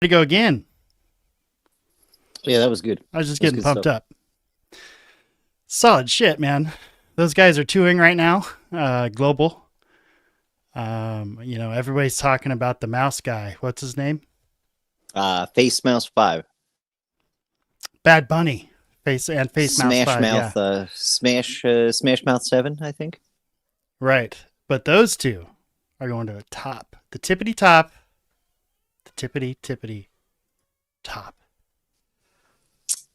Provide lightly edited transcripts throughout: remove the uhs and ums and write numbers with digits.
To go again. Yeah, that was good. I was just That was getting good pumped stuff. up. Solid shit, man. Those guys are touring right now, global. Everybody's talking about the mouse guy. What's his name? Face Mouse 5. Bad Bunny. Face Mouse Smash 5, yeah. Mouth, Smash Mouth 7, I think. Right. But those two are going to the top. The tippity top. The tippity tippity top.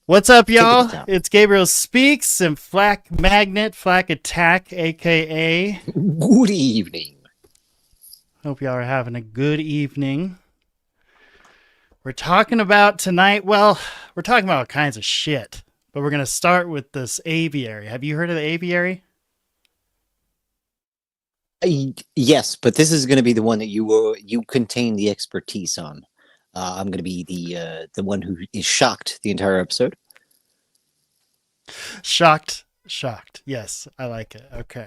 What's up, Tippity y'all? top. It's Gabriel Speaks and Flak Magnet, Flak Attack, aka. Good evening. Hope y'all are having a good evening. We're talking about tonight, well, we're talking about all kinds of shit, but we're going to start with this aviary. Have you heard of the aviary? Yes, but this is going to be the one that you contain the expertise on. I'm going to be the one who is shocked the entire episode. Shocked. Yes, I like it. Okay.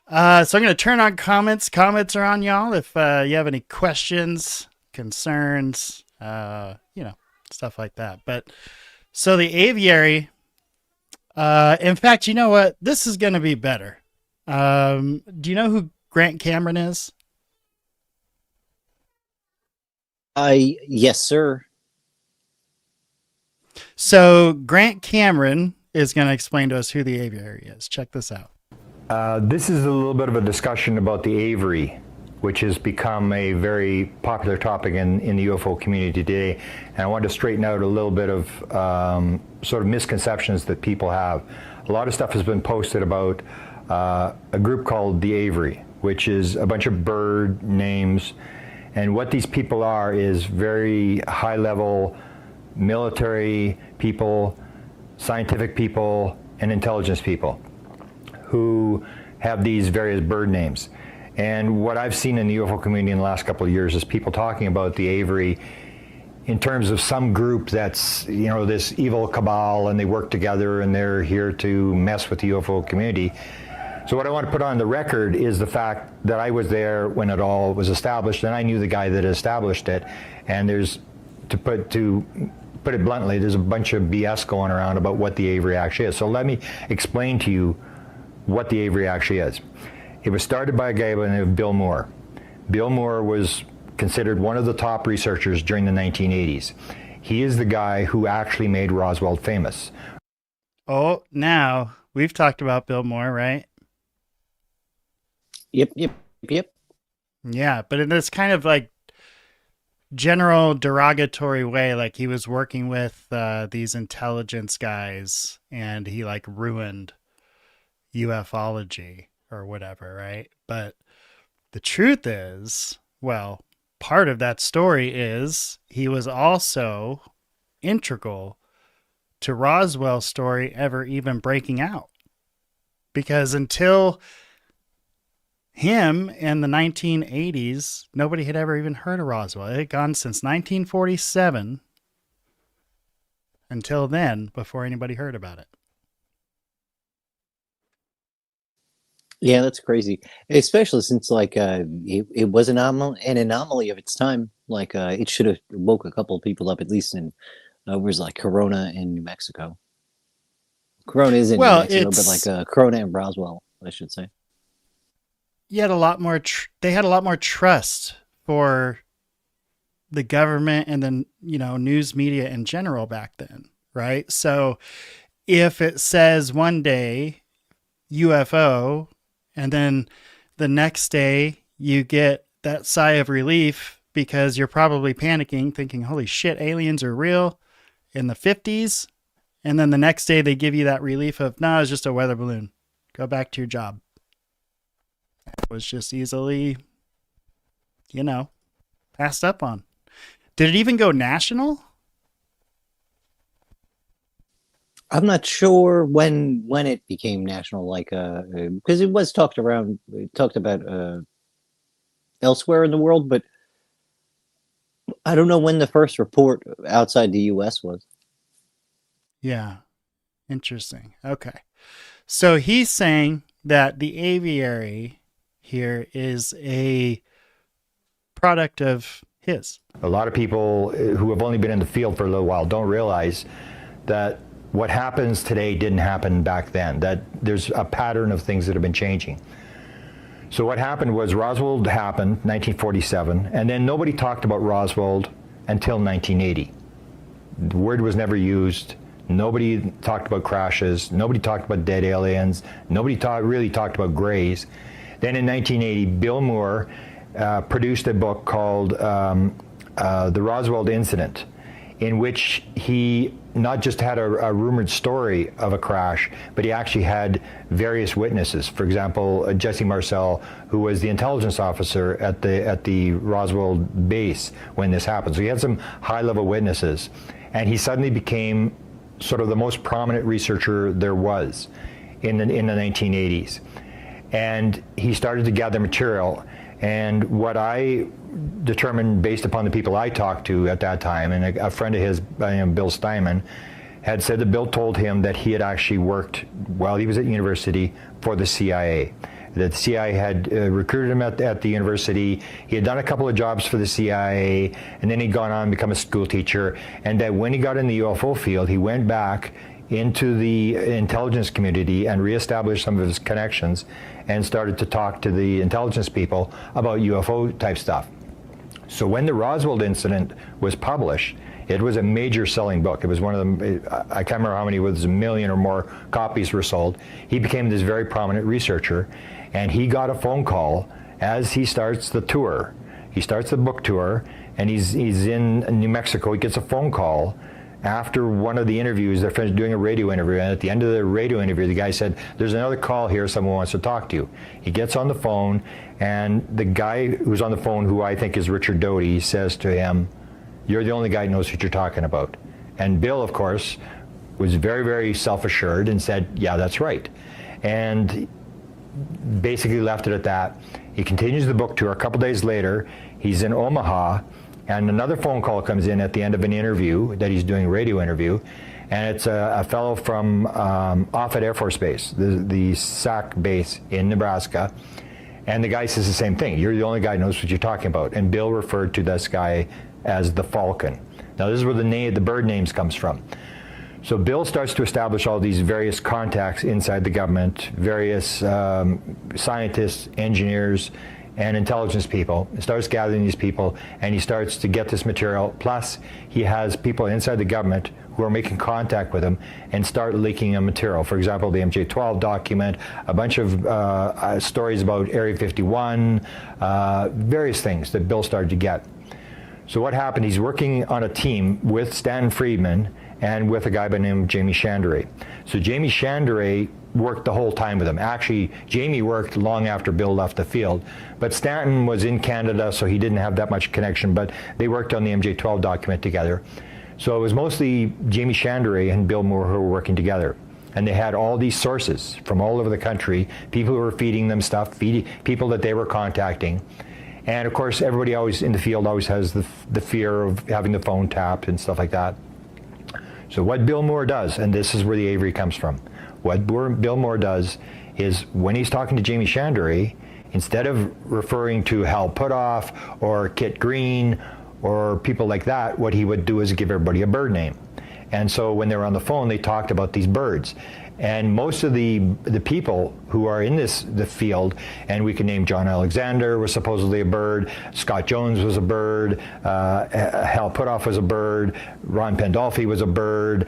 So I'm going to turn on comments. Comments are on y'all. If you have any questions, concerns, stuff like that. But so the aviary, in fact, you know what? This is going to be better. Do you know who Grant Cameron is? Yes, sir. So Grant Cameron is going to explain to us who the aviary is. Check this out. This is a little bit of a discussion about the Aviary, which has become a very popular topic in the UFO community today. And I want to straighten out a little bit of sort of misconceptions that people have. A lot of stuff has been posted about a group called the Aviary, which is a bunch of bird names. And what these people are is very high-level military people, scientific people, and intelligence people who have these various bird names. And what I've seen in the UFO community in the last couple of years is people talking about the Aviary in terms of some group that's, this evil cabal, and they work together and they're here to mess with the UFO community. So what I want to put on the record is the fact that I was there when it all was established, and I knew the guy that established it. And there's, to put it bluntly, there's a bunch of BS going around about what the Aviary actually is. So let me explain to you what the Aviary actually is. It was started by a guy by the name of Bill Moore. Bill Moore was considered one of the top researchers during the 1980s. He is the guy who actually made Roswell famous. Oh, now we've talked about Bill Moore, right? Yep. Yeah, but in this kind of like general derogatory way, like he was working with these intelligence guys and he like ruined ufology or whatever, right? But the truth is, well, part of that story is he was also integral to Roswell's story ever even breaking out. Because until him in the 1980s, nobody had ever even heard of Roswell. It had gone since 1947 until then before anybody heard about it. Yeah, that's crazy. Especially since it was an anomaly of its time. It should have woke a couple of people up, at least in where's like Corona in New Mexico. Corona is in New Well, Mexico, but Corona and Roswell, I should say. You had a lot more. They had a lot more trust for the government and then news media in general back then, right? So if it says one day UFO, and then the next day you get that sigh of relief because you're probably panicking, thinking, "Holy shit, aliens are real," in the 50s, and then the next day they give you that relief of, "No, it's just a weather balloon. Go back to your job." It was just easily, passed up on. Did it even go national? I'm not sure when it became national, because it was talked about elsewhere in the world, but I don't know when the first report outside the U.S. was. Yeah. Interesting. Okay. So he's saying that the aviary here is a product of his. A lot of people who have only been in the field for a little while don't realize that what happens today didn't happen back then, that there's a pattern of things that have been changing. So what happened was Roswell happened, 1947, and then nobody talked about Roswell until 1980. The word was never used. Nobody talked about crashes. Nobody talked about dead aliens. Nobody really talked about grays. Then in 1980, Bill Moore produced a book called The Roswell Incident, in which he not just had a rumored story of a crash, but he actually had various witnesses. For example, Jesse Marcel, who was the intelligence officer at the Roswell base when this happened. So he had some high-level witnesses, and he suddenly became sort of the most prominent researcher there was in the 1980s. And he started to gather material. And what I determined, based upon the people I talked to at that time, and a friend of his, Bill Steinman, had said that Bill told him that he had actually worked while he was at university for the CIA. That the CIA had recruited him at the university. He had done a couple of jobs for the CIA, and then he'd gone on to become a school teacher. And that when he got in the UFO field, he went back into the intelligence community and reestablished some of his connections and started to talk to the intelligence people about UFO type stuff. So when the Roswell incident was published, it was a major selling book. It was one of them, I can't remember how many, it was 1 million or more copies were sold. He became this very prominent researcher, and he got a phone call as he starts the tour. He starts the book tour, and he's in New Mexico. He gets a phone call after one of the interviews. They're finished doing a radio interview, and at the end of the radio interview, the guy said, "There's another call here, someone wants to talk to you." He gets on the phone, and the guy who's on the phone, who I think is Richard Doty, says to him, "You're the only guy who knows what you're talking about." And Bill, of course, was very, very self-assured and said, "Yeah, that's right." And basically left it at that. He continues the book tour. A couple days later, he's in Omaha, and another phone call comes in at the end of an interview that he's doing, a radio interview, and it's a fellow from Offutt Air Force Base, the SAC base in Nebraska, and the guy says the same thing. "You're the only guy who knows what you're talking about." And Bill referred to this guy as the Falcon. Now this is where the bird names comes from. So Bill starts to establish all these various contacts inside the government, various scientists, engineers, and intelligence people. He starts gathering these people, and he starts to get this material. Plus, he has people inside the government who are making contact with him and start leaking him material. For example, the MJ-12 document, a bunch of stories about Area 51, various things that Bill started to get. So what happened, he's working on a team with Stanton Friedman and with a guy by the name of Jamie Chandray. So Jamie Chandray worked the whole time with him. Actually, Jamie worked long after Bill left the field, but Stanton was in Canada, so he didn't have that much connection, but they worked on the MJ-12 document together. So it was mostly Jamie Chandray and Bill Moore who were working together. And they had all these sources from all over the country, people who were feeding them stuff, people that they were contacting. And of course, everybody always in the field always has the fear of having the phone tapped and stuff like that. So what Bill Moore does, and this is where the Aviary comes from, what Bill Moore does is when he's talking to Jamie Chandray, instead of referring to Hal Puthoff or Kit Green or people like that, what he would do is give everybody a bird name. And so when they were on the phone, they talked about these birds. And most of the people who are in the field, and we can name John Alexander was supposedly a bird, Scott Jones was a bird, Hal Puthoff was a bird, Ron Pandolfi was a bird,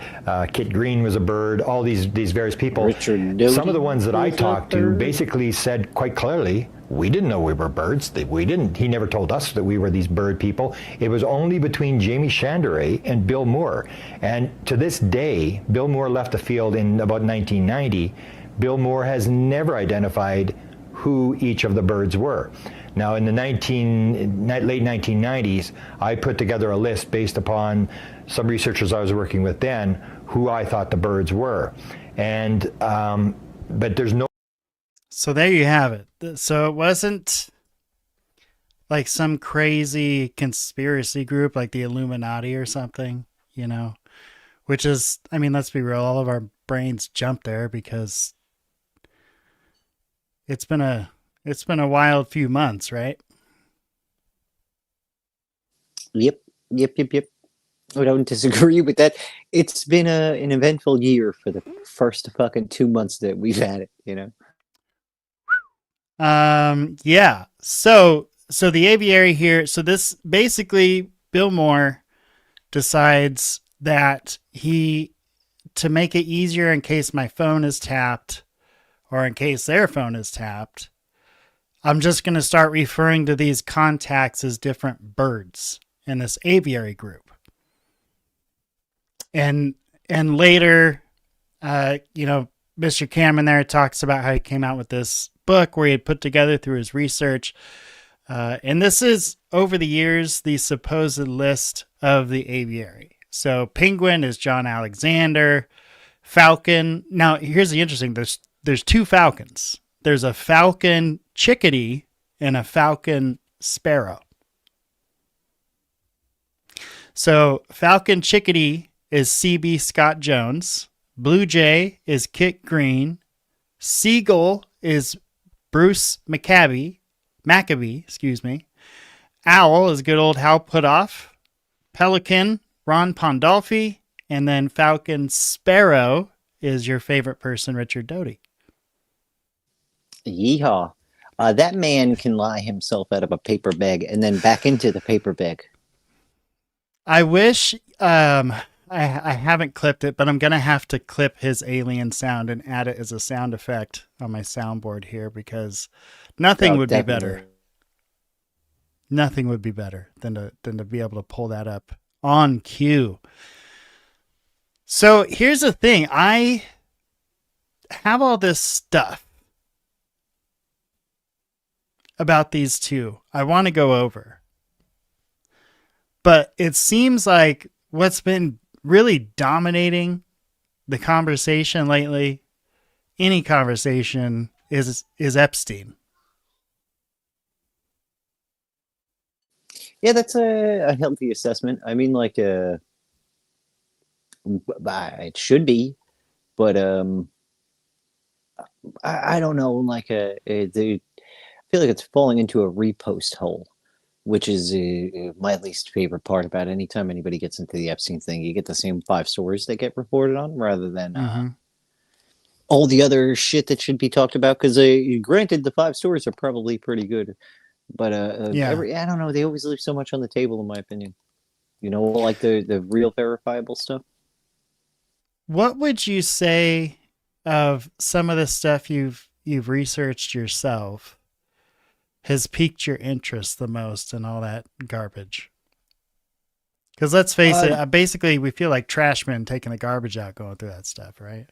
Kit Green was a bird, all these various people. Richard Doty, some of the ones that I talked to basically said quite clearly, we didn't know we were birds. He never told us that we were these bird people. It was only between Jamie Chandray and Bill Moore. And to this day, Bill Moore left the field in about 1990. Bill Moore has never identified who each of the birds were. Now, in the late 1990s, I put together a list based upon some researchers I was working with then, who I thought the birds were. And, but there's no. So there you have it. So it wasn't like some crazy conspiracy group like the Illuminati or something, which is, I mean, let's be real, all of our brains jump there because it's been a wild few months, right? Yep, yep. I don't disagree with that. It's been an eventful year for the first fucking 2 months that we've had it, you know? Yeah. So the aviary here, so this basically Bill Moore decides that to make it easier in case my phone is tapped or in case their phone is tapped, I'm just going to start referring to these contacts as different birds in this aviary group. And later, Mr. Cameron there talks about how he came out with this book where he had put together through his research. And this is, over the years, the supposed list of the aviary. So Penguin is John Alexander. Falcon. Now, here's the interesting. There's two falcons. There's a falcon chickadee and a falcon sparrow. So falcon chickadee is C.B. Scott Jones. Blue jay is Kit Green. Seagull is Bruce Maccabee. Owl is good old Hal Puthoff. Pelican, Ron Pandolfi. And then Falcon Sparrow is your favorite person, Richard Doty. Yeehaw. That man can lie himself out of a paper bag and then back into the paper bag. I wish I haven't clipped it, but I'm going to have to clip his alien sound and add it as a sound effect on my soundboard here because nothing would be better. Nothing would be better than to be able to pull that up on cue. So here's the thing. I have all this stuff about these two I want to go over. But it seems like what's been really dominating the conversation lately, any conversation, is Epstein. Yeah, that's a healthy assessment. I mean, like, it should be, but I don't know. Like, I feel like it's falling into a repost hole, which is my least favorite part about any time anybody gets into the Epstein thing. You get the same 5 stories that get reported on rather than all the other shit that should be talked about. Because granted, the 5 stories are probably pretty good. But I don't know. They always leave so much on the table, in my opinion. You know, like the real verifiable stuff. What would you say of some of the stuff you've researched yourself has piqued your interest the most in all that garbage? Because let's face it, basically we feel like trash men taking the garbage out going through that stuff, right?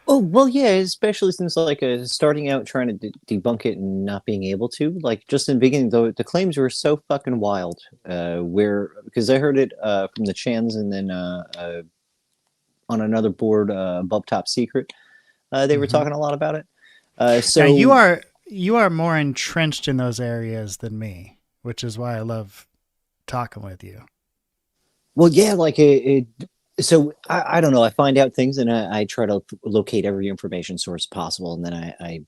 Oh, well, yeah, especially since like starting out trying to debunk it and not being able to. Like just in the beginning, the claims were so fucking wild. Because I heard it from the Chans and then on another board above Top Secret, they were talking a lot about it. So now you are more entrenched in those areas than me, which is why I love talking with you. Well, yeah, like so I don't know. I find out things and I try to locate every information source possible, and then I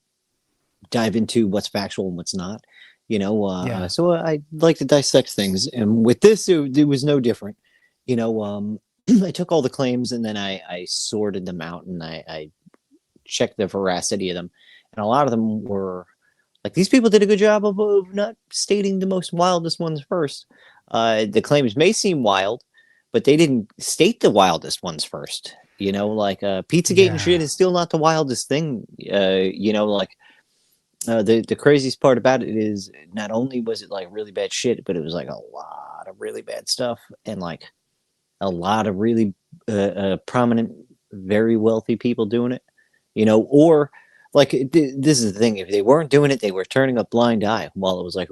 dive into what's factual and what's not. You know, so I like to dissect things, and with this, it was no different. You know, I took all the claims and then I sorted them out and I checked the veracity of them, and a lot of them were like these people did a good job of not stating the most wildest ones first. The claims may seem wild, but they didn't state the wildest ones first. You know, like Pizzagate and shit is still not the wildest thing. You know, like the craziest part about it is not only was it like really bad shit, but it was like a lot of really bad stuff and like a lot of really prominent, very wealthy people doing it. You know, or like this is the thing: if they weren't doing it, they were turning a blind eye while it was like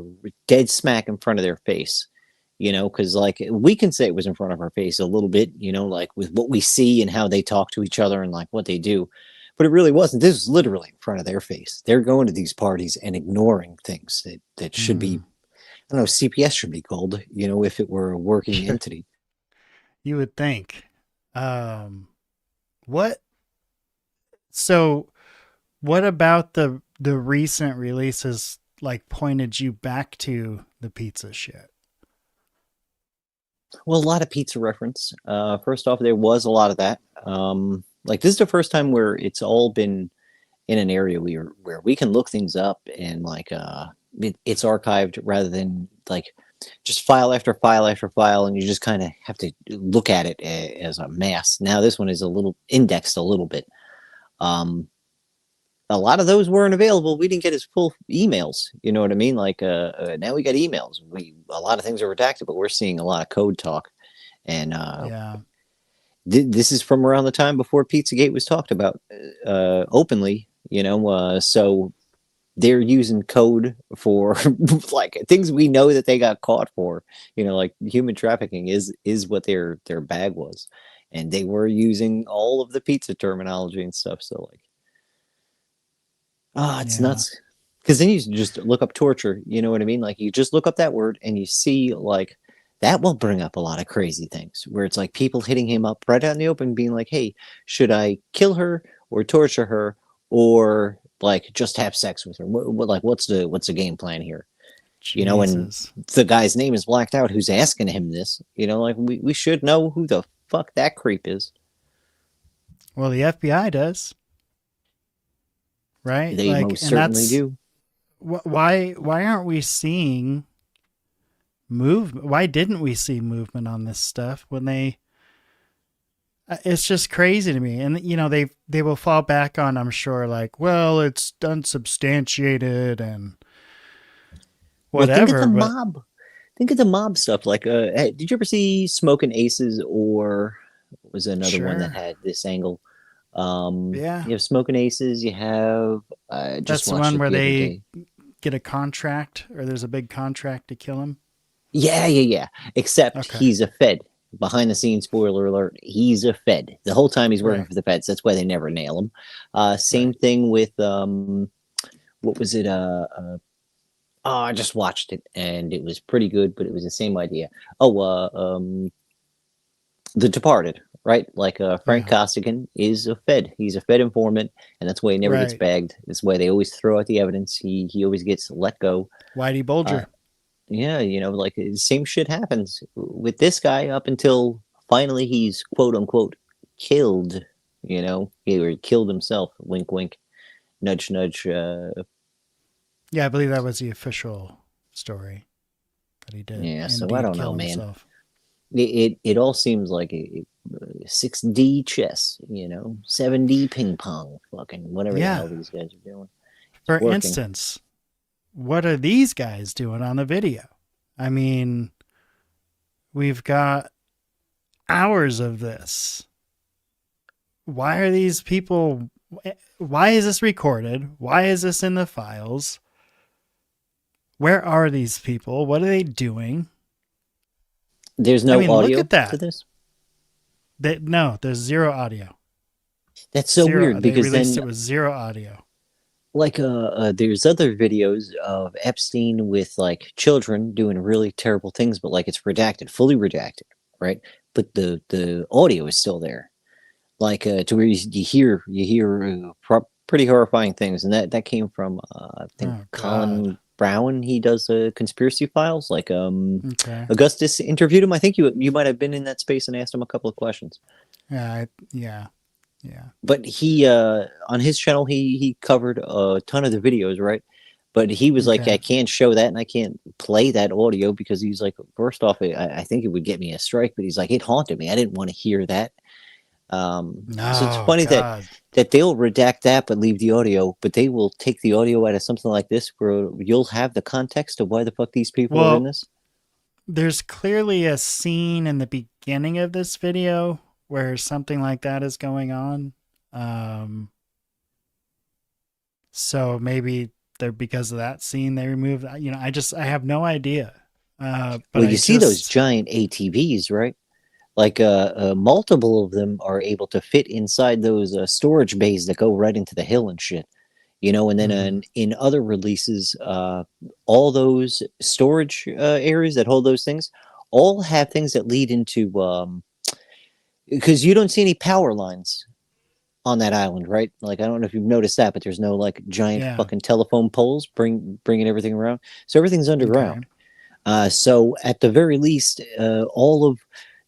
dead smack in front of their face. You know, because like we can say it was in front of our face a little bit, you know, like with what we see and how they talk to each other and like what they do. But it really wasn't. This was literally in front of their face. They're going to these parties and ignoring things that should be, I don't know, CPS should be called, you know, if it were a working entity. You would think. So what about the recent releases like pointed you back to the pizza shit? Well, a lot of pizza reference. First off, there was a lot of that. Like this is the first time where it's all been in an area where we can look things up and like it's archived rather than like just file after file after file, and you just kind of have to look at it as a mass. Now this one is a little indexed a little bit. A lot of those weren't available. We didn't get his full emails. You know what I mean? Like now we got emails. A lot of things are redacted, but we're seeing a lot of code talk. And Yeah. this is from around the time before Pizzagate was talked about openly. You know, so they're using code for like things we know that they got caught for. You know, like human trafficking is what their bag was, and they were using all of the pizza terminology and stuff. So like. Ah, it's Yeah. nuts. Because then you just look up torture, you know what I mean? Like you just look up that word and you see like that will bring up a lot of crazy things where it's like people hitting him up right out in the open, being like, "Hey, should I kill her or torture her or like just have sex with her? What's the game plan here?" You know, and Jesus. the guy's name is blacked out. Who's asking him this? You know, like we should know who the fuck that creep is. Well, the FBI does, right? They Like, most and certainly that's do. why aren't we seeing movement? Why didn't we see movement on this stuff when they? It's just crazy to me, and you know they will fall back on, I'm sure, like, well, it's unsubstantiated and Well, think of whatever, the but mob. Think of the mob stuff. Like, hey, did you ever see Smoking Aces, or what was another one that sure, had this angle? yeah, You have Smoking Aces. You have. I just that's the watched one it where the other they day. get a contract or there's a big contract to kill him. Yeah, yeah, yeah. Except Okay, he's a Fed. Behind the scenes, spoiler alert, he's a Fed. The whole time he's working right, for the Feds. That's why they never nail him. Same right. thing with what was it? Oh, I just watched it and it was pretty good, but it was the same idea. Oh, The Departed, right? Like Frank Yeah, Costigan is a Fed. He's a Fed informant, and that's why he never gets right. bagged. That's why they always throw out the evidence. He always gets let go. Whitey Uh, Bulger. yeah, you know, like the same shit happens with this guy up until finally he's quote unquote killed. You know, he killed himself. Wink, wink. Nudge, nudge. Yeah, I believe that was the official story that he did Yeah. So I indeed don't know, kill man. himself. It all seems like a 6D chess, you know, 7D ping pong, fucking whatever the Yeah. hell these guys are doing. It's For working. instance, what are these guys doing on the video? I mean, we've got hours of this. Why are these people? Why is this recorded? Why is this in the files? Where are these people? What are they doing? There's I no mean, look audio at to that. this. No, there's zero audio. That's so Zero. weird They because released then, it with zero audio. like, there's other videos of Epstein with like children doing really terrible things, but like it's redacted, fully redacted, right? But the audio is still there, like to where you hear pretty horrifying things, and that came from I think Oh God. Colin Brown. He does the conspiracy files. Like Okay. Augustus interviewed him. I think you might have been in that space and asked him a couple of questions. Yeah. Yeah. Yeah. But he on his channel he covered a ton of the videos, right? But he was like, Okay. I can't show that and I can't play that audio because he's like, first off, I think it would get me a strike. But he's like, it haunted me. I didn't want to hear that. So it's No, funny that God. they'll redact that but leave the audio, but they will take the audio out of something like this where you'll have the context of why the fuck these people are in Well, this. there's clearly a scene in the beginning of this video where something like that is going on. So maybe they're because of that scene they removed. You know, I have no idea. But Well, I you see those just giant ATVs, right? Like multiple of them are able to fit inside those storage bays that go right into the hill and shit. You know, and then mhm. in other releases, all those storage areas that hold those things all have things that lead into because you don't see any power lines on that island, right? Like I don't know if you've noticed that, but there's no like giant Yeah. fucking telephone poles bringing everything around. So everything's Okay. underground. So at the very least, all of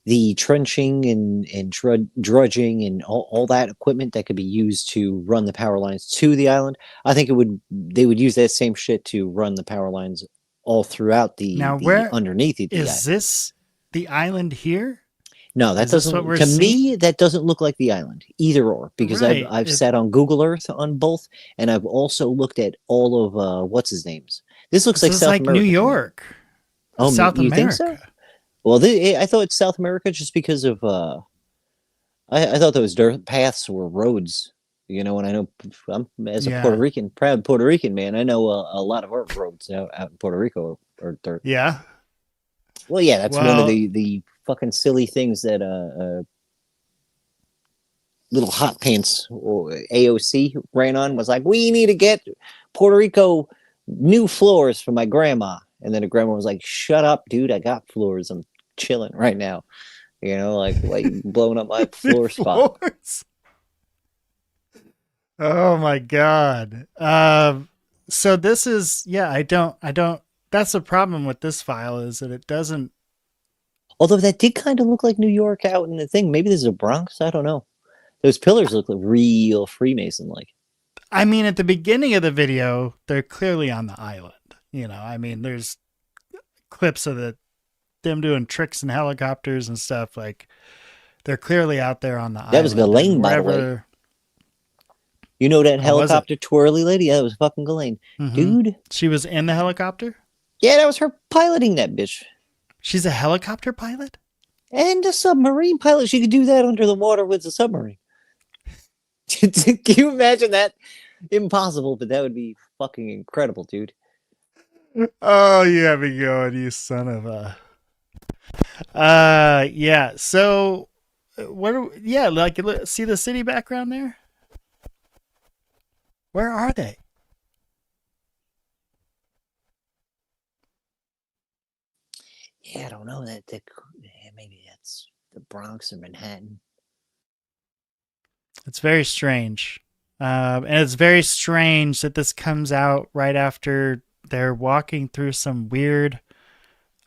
the trenching and drudging and all that equipment that could be used to run the power lines to the island, I think they would use that same shit to run the power lines all throughout Now, the where underneath the is island. this the island here? No, that Is this what doesn't. we're To seeing? me, that doesn't look like the island either or, because Right. I've sat on Google Earth on both, and I've also looked at all of what's his names. This looks This like is South like New America to me. York, Oh, South you think so? America. Well, I thought it's South America just because of I thought those dirt paths were roads. And I know I'm as a Puerto Yeah. Rican, proud Puerto Rican man. I know a lot of our roads out in Puerto Rico are dirt. Yeah. Well, yeah, that's one of Well, the fucking silly things that little hot pants or AOC ran on, was like, we need to get Puerto Rico new floors for my grandma. And then the grandma was like, shut up, dude. I got floors. I'm chilling right now. Like, why you blowing up my floor spot? floors. Oh my God. So this is, yeah, I don't, that's the problem with this file, is that it doesn't, Although that did kind of look like New York out in the thing. Maybe this is a Bronx. I don't know. Those pillars look like real Freemason like. I mean, at the beginning of the video, they're clearly on the island. I mean, there's clips of them doing tricks in helicopters and stuff. Like, they're clearly out there on the island. That was Ghislaine, by the way. You know that helicopter twirly lady? Yeah, that was fucking Ghislaine. Mm-hmm. Dude. She was in the helicopter? Yeah, that was her piloting that bitch. She's a helicopter pilot? And a submarine pilot. She could do that under the water with a submarine. Can you imagine that? Impossible, but that would be fucking incredible, dude. Oh, you have me going, you son of a... yeah, so... like, see the city background there? Where are they? Yeah, I don't know. Maybe that's the Bronx or Manhattan. It's very strange. And it's very strange that this comes out right after they're walking through some weird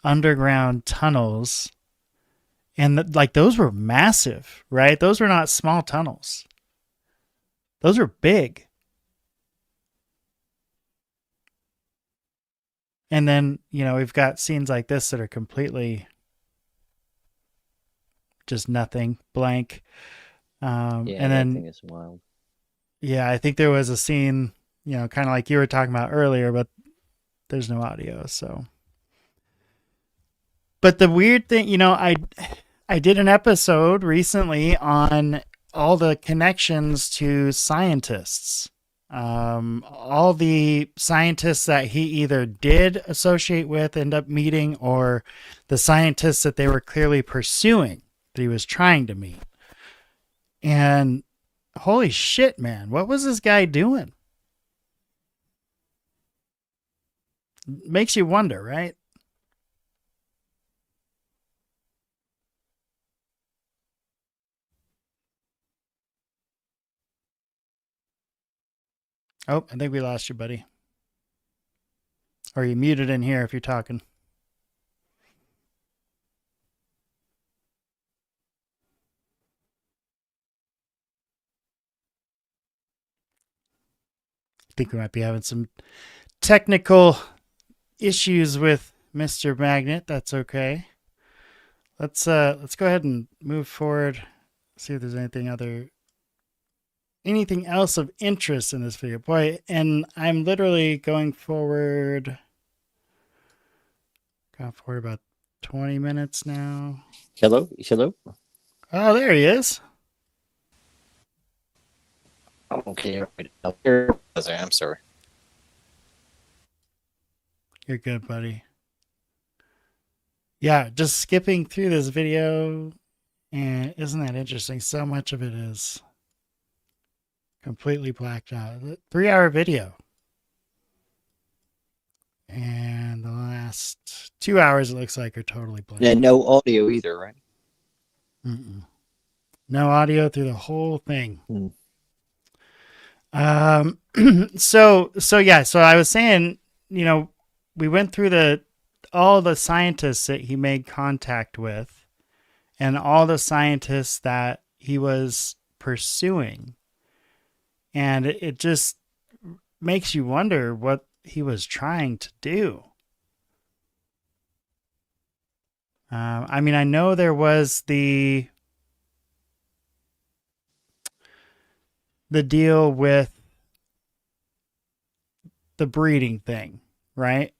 underground tunnels. And like, those were massive, right? Those were not small tunnels. Those were big. And then, we've got scenes like this that are completely just nothing, blank. Yeah, and then, that thing is wild. Yeah, I think there was a scene, kind of like you were talking about earlier, but there's no audio. So, but the weird thing, I did an episode recently on all the connections to scientists. All the scientists that he either did associate with, end up meeting, or the scientists that they were clearly pursuing, that he was trying to meet. And holy shit, man, what was this guy doing? Makes you wonder, right? Oh, I think we lost you, buddy. Or you muted in here if you're talking. I think we might be having some technical issues with Mr. Magnet. That's okay. Let's go ahead and move forward. See if there's anything else of interest in this video. Boy, and I'm literally going forward about 20 minutes now. Hello? Oh, there he is. Okay. I'm sorry. You're good, buddy. Yeah, just skipping through this video, and isn't that interesting? So much of it is completely blacked out. 3-hour video. And the last 2 hours, it looks like, are totally blank. Yeah, no audio either, right? Mm-mm. No audio through the whole thing. Hmm. So I was saying, we went through all the scientists that he made contact with and all the scientists that he was pursuing. And it just makes you wonder what he was trying to do. I mean, I know there was the deal with the breeding thing, right?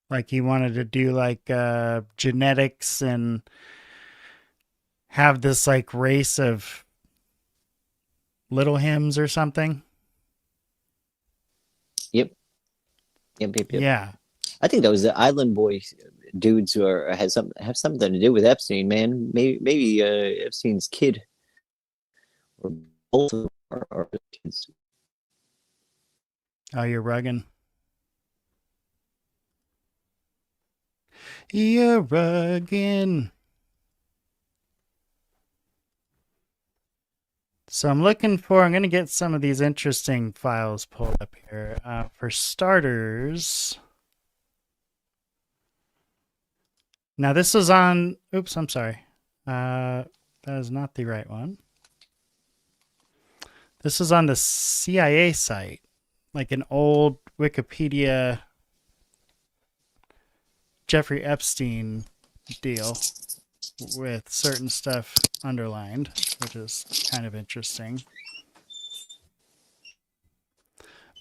Like he wanted to do like genetics and have this like race of little hymns or something. Yep. Yeah. I think that was the Island Boys dudes who have something to do with Epstein, man. Maybe Epstein's kid or both of them are kids. Oh, you're rugging. You're rugging. So I'm going to get some of these interesting files pulled up here. For starters, now this is on, oops, I'm sorry. That is not the right one. This is on the CIA site, like an old Wikipedia Jeffrey Epstein deal with certain stuff underlined, which is kind of interesting.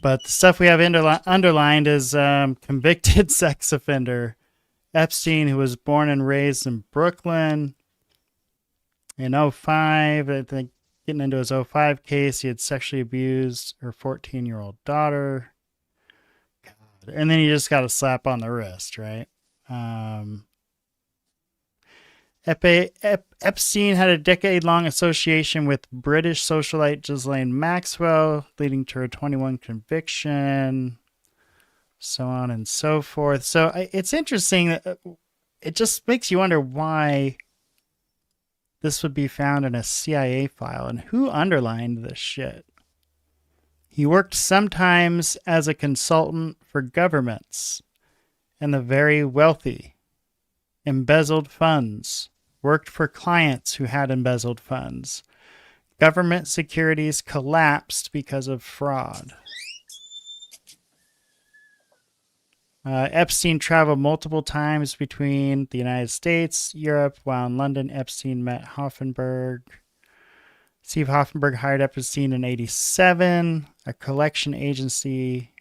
But the stuff we have underlined is convicted sex offender Epstein, who was born and raised in Brooklyn in 2005. I think getting into his 2005 case, he had sexually abused her 14-year-old daughter. God. And then he just got a slap on the wrist, right? Epstein had a decade-long association with British socialite Ghislaine Maxwell, leading to her 21 conviction, so on and so forth. So it's interesting that it just makes you wonder why this would be found in a CIA file and who underlined this shit. He worked sometimes as a consultant for governments and the very wealthy, embezzled funds, worked for clients who had embezzled funds. Government securities collapsed because of fraud. Epstein traveled multiple times between the United States, Europe. While in London, Epstein met Hoffenberg. Steve Hoffenberg hired Epstein in 1987, a collection agency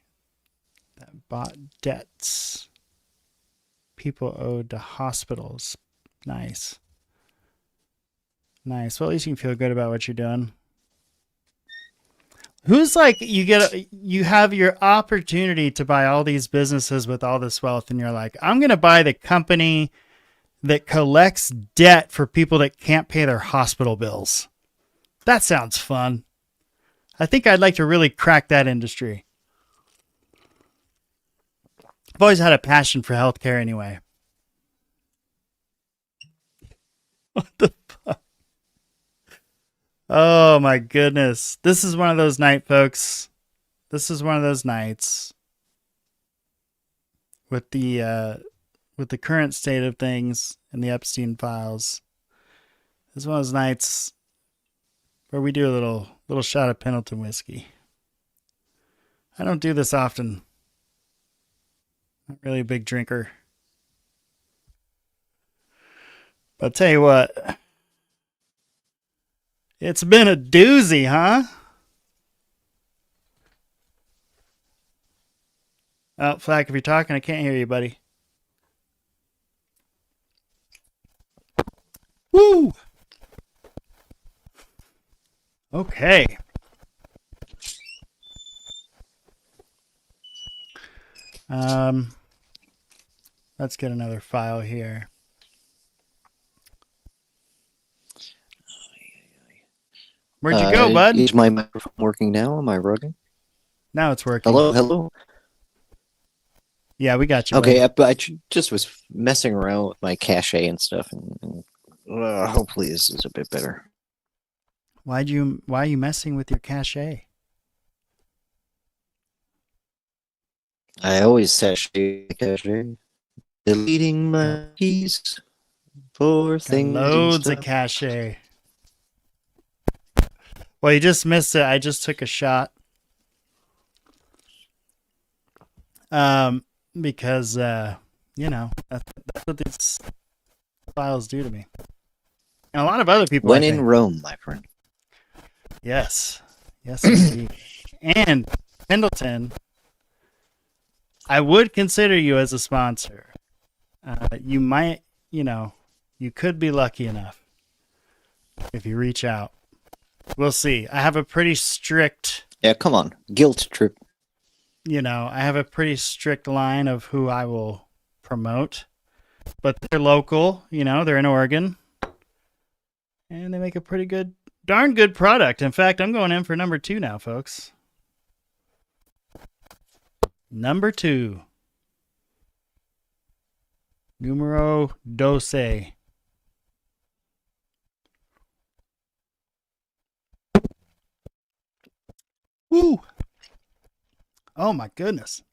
that bought debts people owed to hospitals. Nice. Well, at least you can feel good about what you're doing. Who's like, you have your opportunity to buy all these businesses with all this wealth, and you're like, I'm going to buy the company that collects debt for people that can't pay their hospital bills. That sounds fun. I think I'd like to really crack that industry. I've always had a passion for healthcare anyway. What the fuck? Oh my goodness. This is one of those nights, folks. This is one of those nights with the current state of things and the Epstein files. This is one of those nights where we do a little shot of Pendleton whiskey. I don't do this often. Not really a big drinker. But I'll tell you what. It's been a doozy, huh? Oh, Flak, if you're talking, I can't hear you, buddy. Woo! Okay. Let's get another file here. Where'd you go, bud? Is my microphone working now? Am I rugging? Now it's working. Hello. Yeah, we got you. Okay, I just was messing around with my cache and stuff, and hopefully this is a bit better. Why are you messing with your cache? I always sashay cache, deleting Got, my keys for got things and loads of stuff. cache. Well, you just missed it. I just took a shot. Um, because that's what these files do to me, and a lot of other people, I When in think. Rome, my friend. Yes, yes, indeed. And Pendleton, I would consider you as a sponsor. You might, you could be lucky enough if you reach out. We'll see. I have a pretty strict, Yeah, come on. Guilt trip. I have a pretty strict line of who I will promote, but they're local, they're in Oregon, and they make a pretty good, darn good product. In fact, I'm going in for number 2 now, folks. Number 2. Numero 12. Woo! Oh my goodness.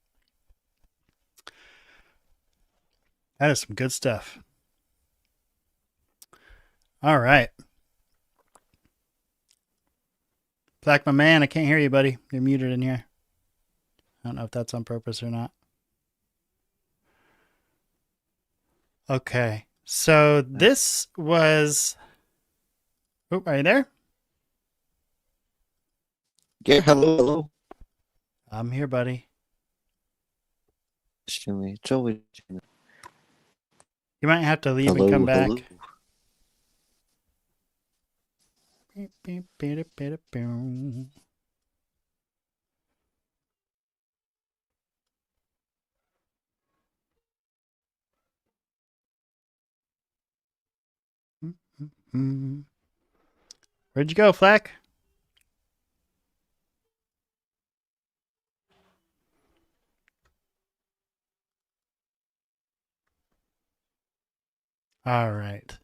That is some good stuff. All right. Flak, my man, I can't hear you, buddy. You're muted in here. I don't know if that's on purpose or not. Okay. So this was... Oh, are you there? Yeah, hello. I'm here, buddy. Jimmy. It's always Jimmy. You might have to leave Hello, and come back. hello. Where'd you go, Flak? All right.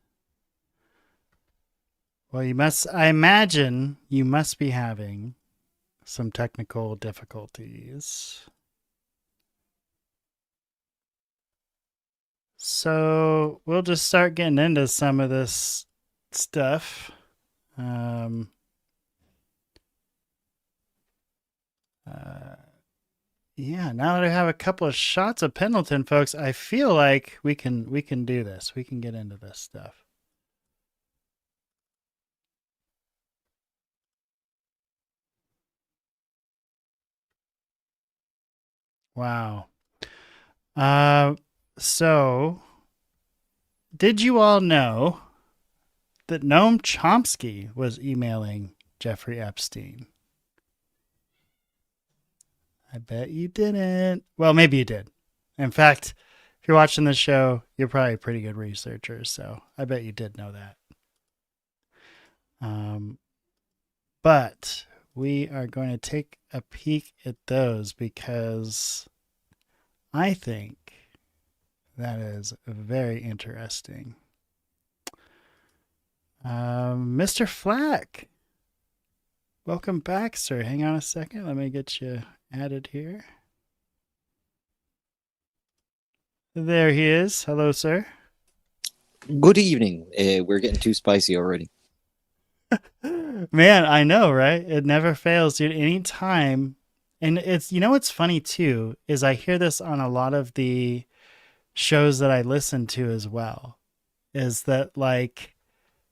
Well, I imagine you must be having some technical difficulties. So we'll just start getting into some of this stuff. Yeah, now that I have a couple of shots of Pendleton, folks, I feel like we can do this. We can get into this stuff. Wow. So did you all know that Noam Chomsky was emailing Jeffrey Epstein? I bet you didn't. Well, maybe you did. In fact, if you're watching this show, you're probably a pretty good researcher, so I bet you did know that. But we are going to take a peek at those because I think that is very interesting. Mr. Flak, welcome back, sir. Hang on a second. Let me get you added here. There he is. Hello, sir. Good evening. We're getting too spicy already. Man, I know, right? It never fails, dude. Anytime. And it's, what's funny too, is I hear this on a lot of the shows that I listen to as well, is that like,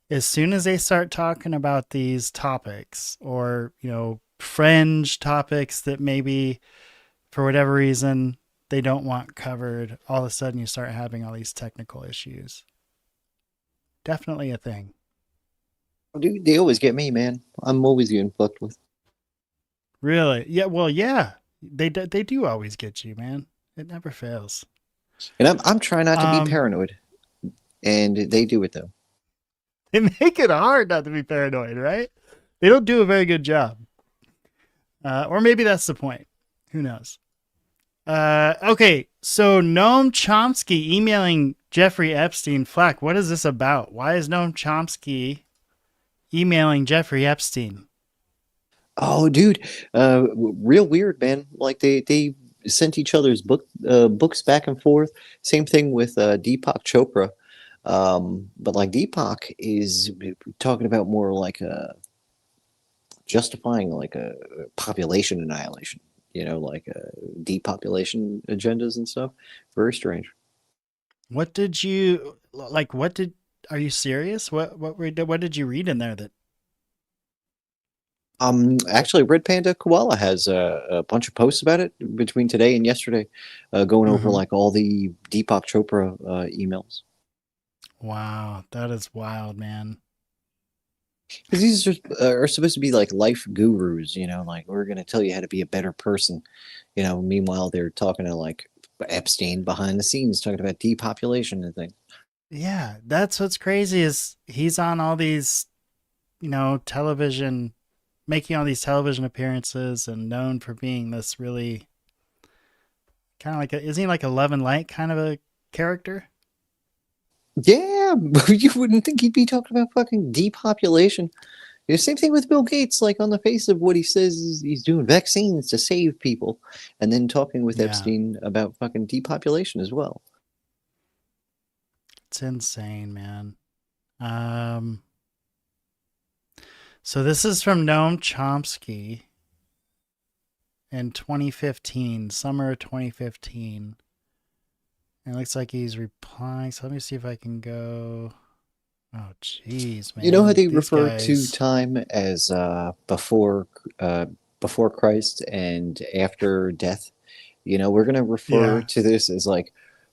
as soon as they start talking about these topics or, fringe topics that maybe for whatever reason they don't want covered, all of a sudden you start having all these technical issues. Definitely a thing. Dude, they always get me, man. I'm always getting fucked with. Really? Yeah. Well, yeah. They do always get you, man. It never fails. And I'm trying not to be paranoid. And they do it, though. They make it hard not to be paranoid, right? They don't do a very good job. Or maybe that's the point. Who knows? Okay, so Noam Chomsky emailing Jeffrey Epstein. Flak, what is this about? Why is Noam Chomsky emailing Jeffrey Epstein? Oh, dude, real weird, man. Like they sent each other's books back and forth. Same thing with Deepak Chopra. But like Deepak is talking about more like justifying like a population annihilation, like depopulation agendas and stuff. Very strange. What did you like? Are you serious? What did you read in there that? Actually, Red Panda Koala has a bunch of posts about it between today and yesterday, going over Mhm. like all the Deepak Chopra emails. Wow, that is wild, man. Because these are supposed to be like life gurus, like we're going to tell you how to be a better person. Meanwhile, they're talking to like Epstein behind the scenes, talking about depopulation and things. Yeah, that's what's crazy is he's on all these, television, making all these television appearances and known for being this really kind of like isn't he like a Love and Light kind of a character? Yeah, you wouldn't think he'd be talking about fucking depopulation. Same thing with Bill Gates, like on the face of what he says he's doing vaccines to save people, and then talking with Yeah, Epstein about fucking depopulation as well. it's insane, man. Um, so this is from Noam Chomsky in 2015, summer of 2015. And it looks like he's replying. So let me see if I can go. Oh, jeez, You know how man. they These refer to guys. time as before Christ and after death? We're going to refer Yeah. to this as like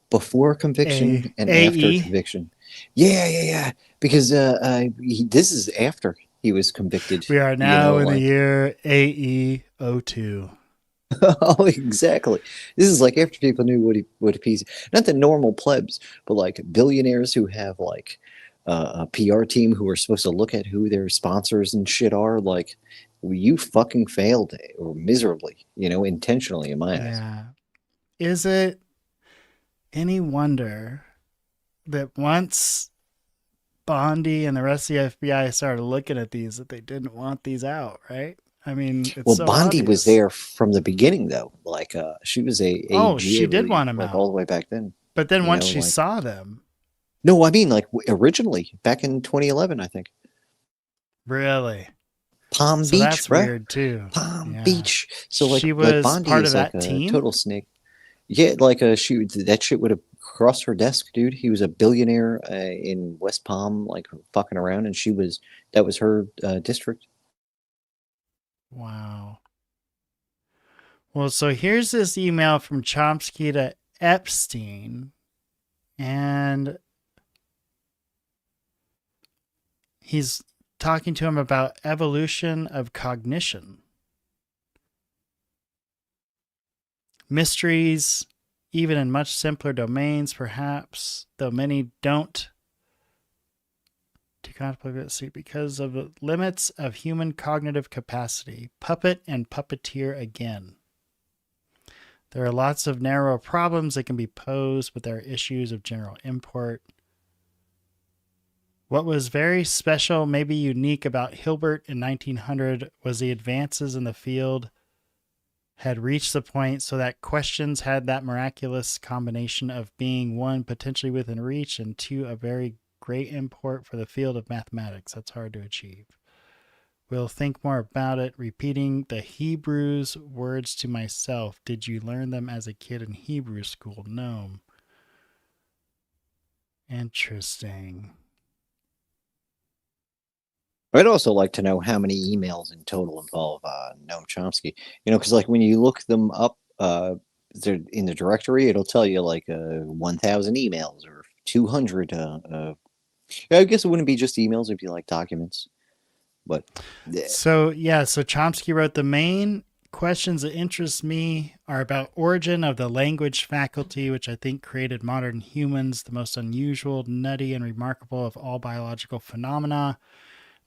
before conviction and after AE. conviction. Yeah, yeah, yeah. Because this is after he was convicted. We are now in the Like year AE02. oh, exactly. This is like after people knew what a piece. Not the normal plebs, but like billionaires who have like a PR team who are supposed to look at who their sponsors and shit are. Like, you fucking failed or miserably, intentionally in my eyes. Yeah. Is it any wonder that once Bondi and the rest of the FBI started looking at these, that they didn't want these out, right? I mean, it's Well, so Bondi was obvious. there from the beginning, though. Like, she was a Oh, AG, she I did believe, want them like out. all the way back then. But then once she Like saw them, no, I mean like originally back in 2011, I think. really? Palm So Beach, that's bruh. weird too. Palm Yeah. Beach. So She like was Bondi part of is like that a team? total snake. Yeah, like that shit would have crossed her desk, dude. He was a billionaire in West Palm, like fucking around, and that was her district. Wow. Well, so here's this email from Chomsky to Epstein, and he's talking to him about evolution of cognition. Mysteries, even in much simpler domains, perhaps, though many don't to contemplate it because of the limits of human cognitive capacity. Puppet and puppeteer again. There are lots of narrow problems that can be posed, but there are issues of general import. What was very special, maybe unique about Hilbert in 1900 was the advances in the field had reached the point so that questions had that miraculous combination of being one, potentially within reach, and two, a very great import for the field of mathematics. That's hard to achieve. We'll think more about it, repeating the Hebrew's words to myself. Did you learn them as a kid in Hebrew school? No. Interesting. I'd also like to know how many emails in total involve Noam Chomsky. Because like when you look them up, they're in the directory, it'll tell you like 1,000 emails or 200. I guess it wouldn't be just emails; it'd be like documents. But So Chomsky wrote the main questions that interest me are about origin of the language faculty, which I think created modern humans, the most unusual, nutty, and remarkable of all biological phenomena.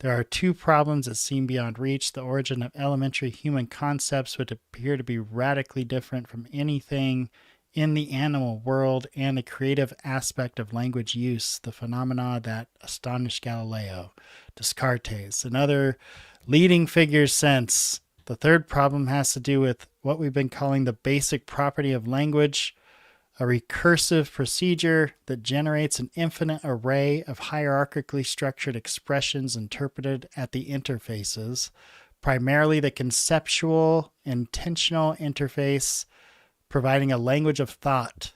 There are two problems that seem beyond reach: the origin of elementary human concepts, which appear to be radically different from anything in the animal world, and the creative aspect of language use, the phenomena that astonished Galileo, Descartes, and other leading figures since The third problem has to do with what we've been calling the basic property of language, a recursive procedure that generates an infinite array of hierarchically structured expressions interpreted at the interfaces, primarily the conceptual, intentional interface, providing a language of thought.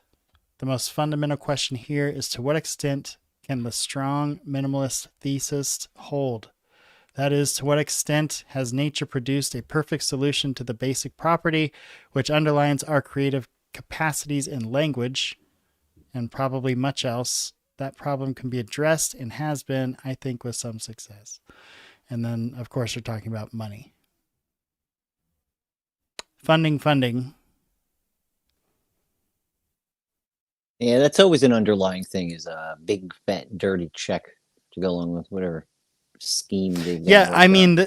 The most fundamental question here is to what extent can the strong minimalist thesis hold? That is, to what extent has nature produced a perfect solution to the basic property which underlines our creative capacities in language, and probably much else? That problem can be addressed and has been, I think, with some success. And then, of course, we're talking about money. Funding. Yeah, that's always an underlying thing, is a big, fat, dirty check to go along with whatever scheme they've Yeah, I mean,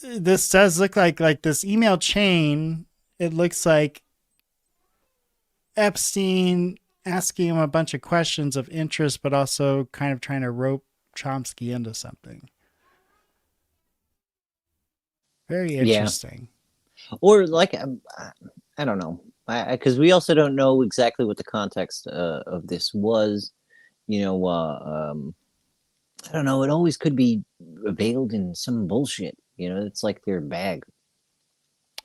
this does look like this email chain. It looks like Epstein asking him a bunch of questions of interest, but also kind of trying to rope Chomsky into something. Very interesting. Yeah. Or like, I don't know, because we also don't know exactly what the context of this was. You know, I don't know. It always could be veiled in some bullshit. You know, it's like their bag.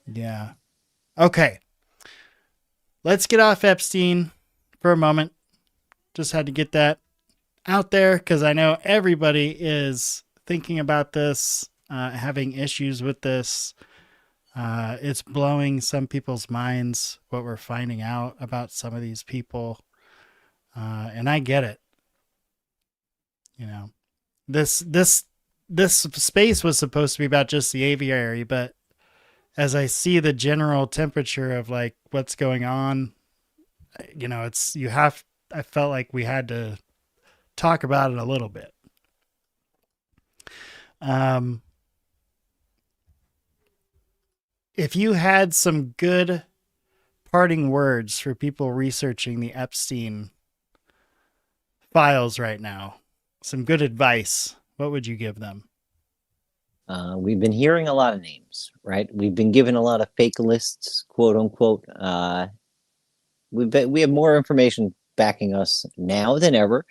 Yeah. Okay. Let's get off Epstein for a moment. Just had to get that out there because I know everybody is thinking about this, having issues with this. It's blowing some people's minds what we're finding out about some of these people. And I get it. You know, this space was supposed to be about just the aviary, but as I see the general temperature of like what's going on, you know, I felt like we had to talk about it a little bit. If you had some good parting words for people researching the Epstein files right now, some good advice, what would you give them? We've been hearing a lot of names, right? We've been given a lot of fake lists, quote unquote. We have more information backing us now than ever.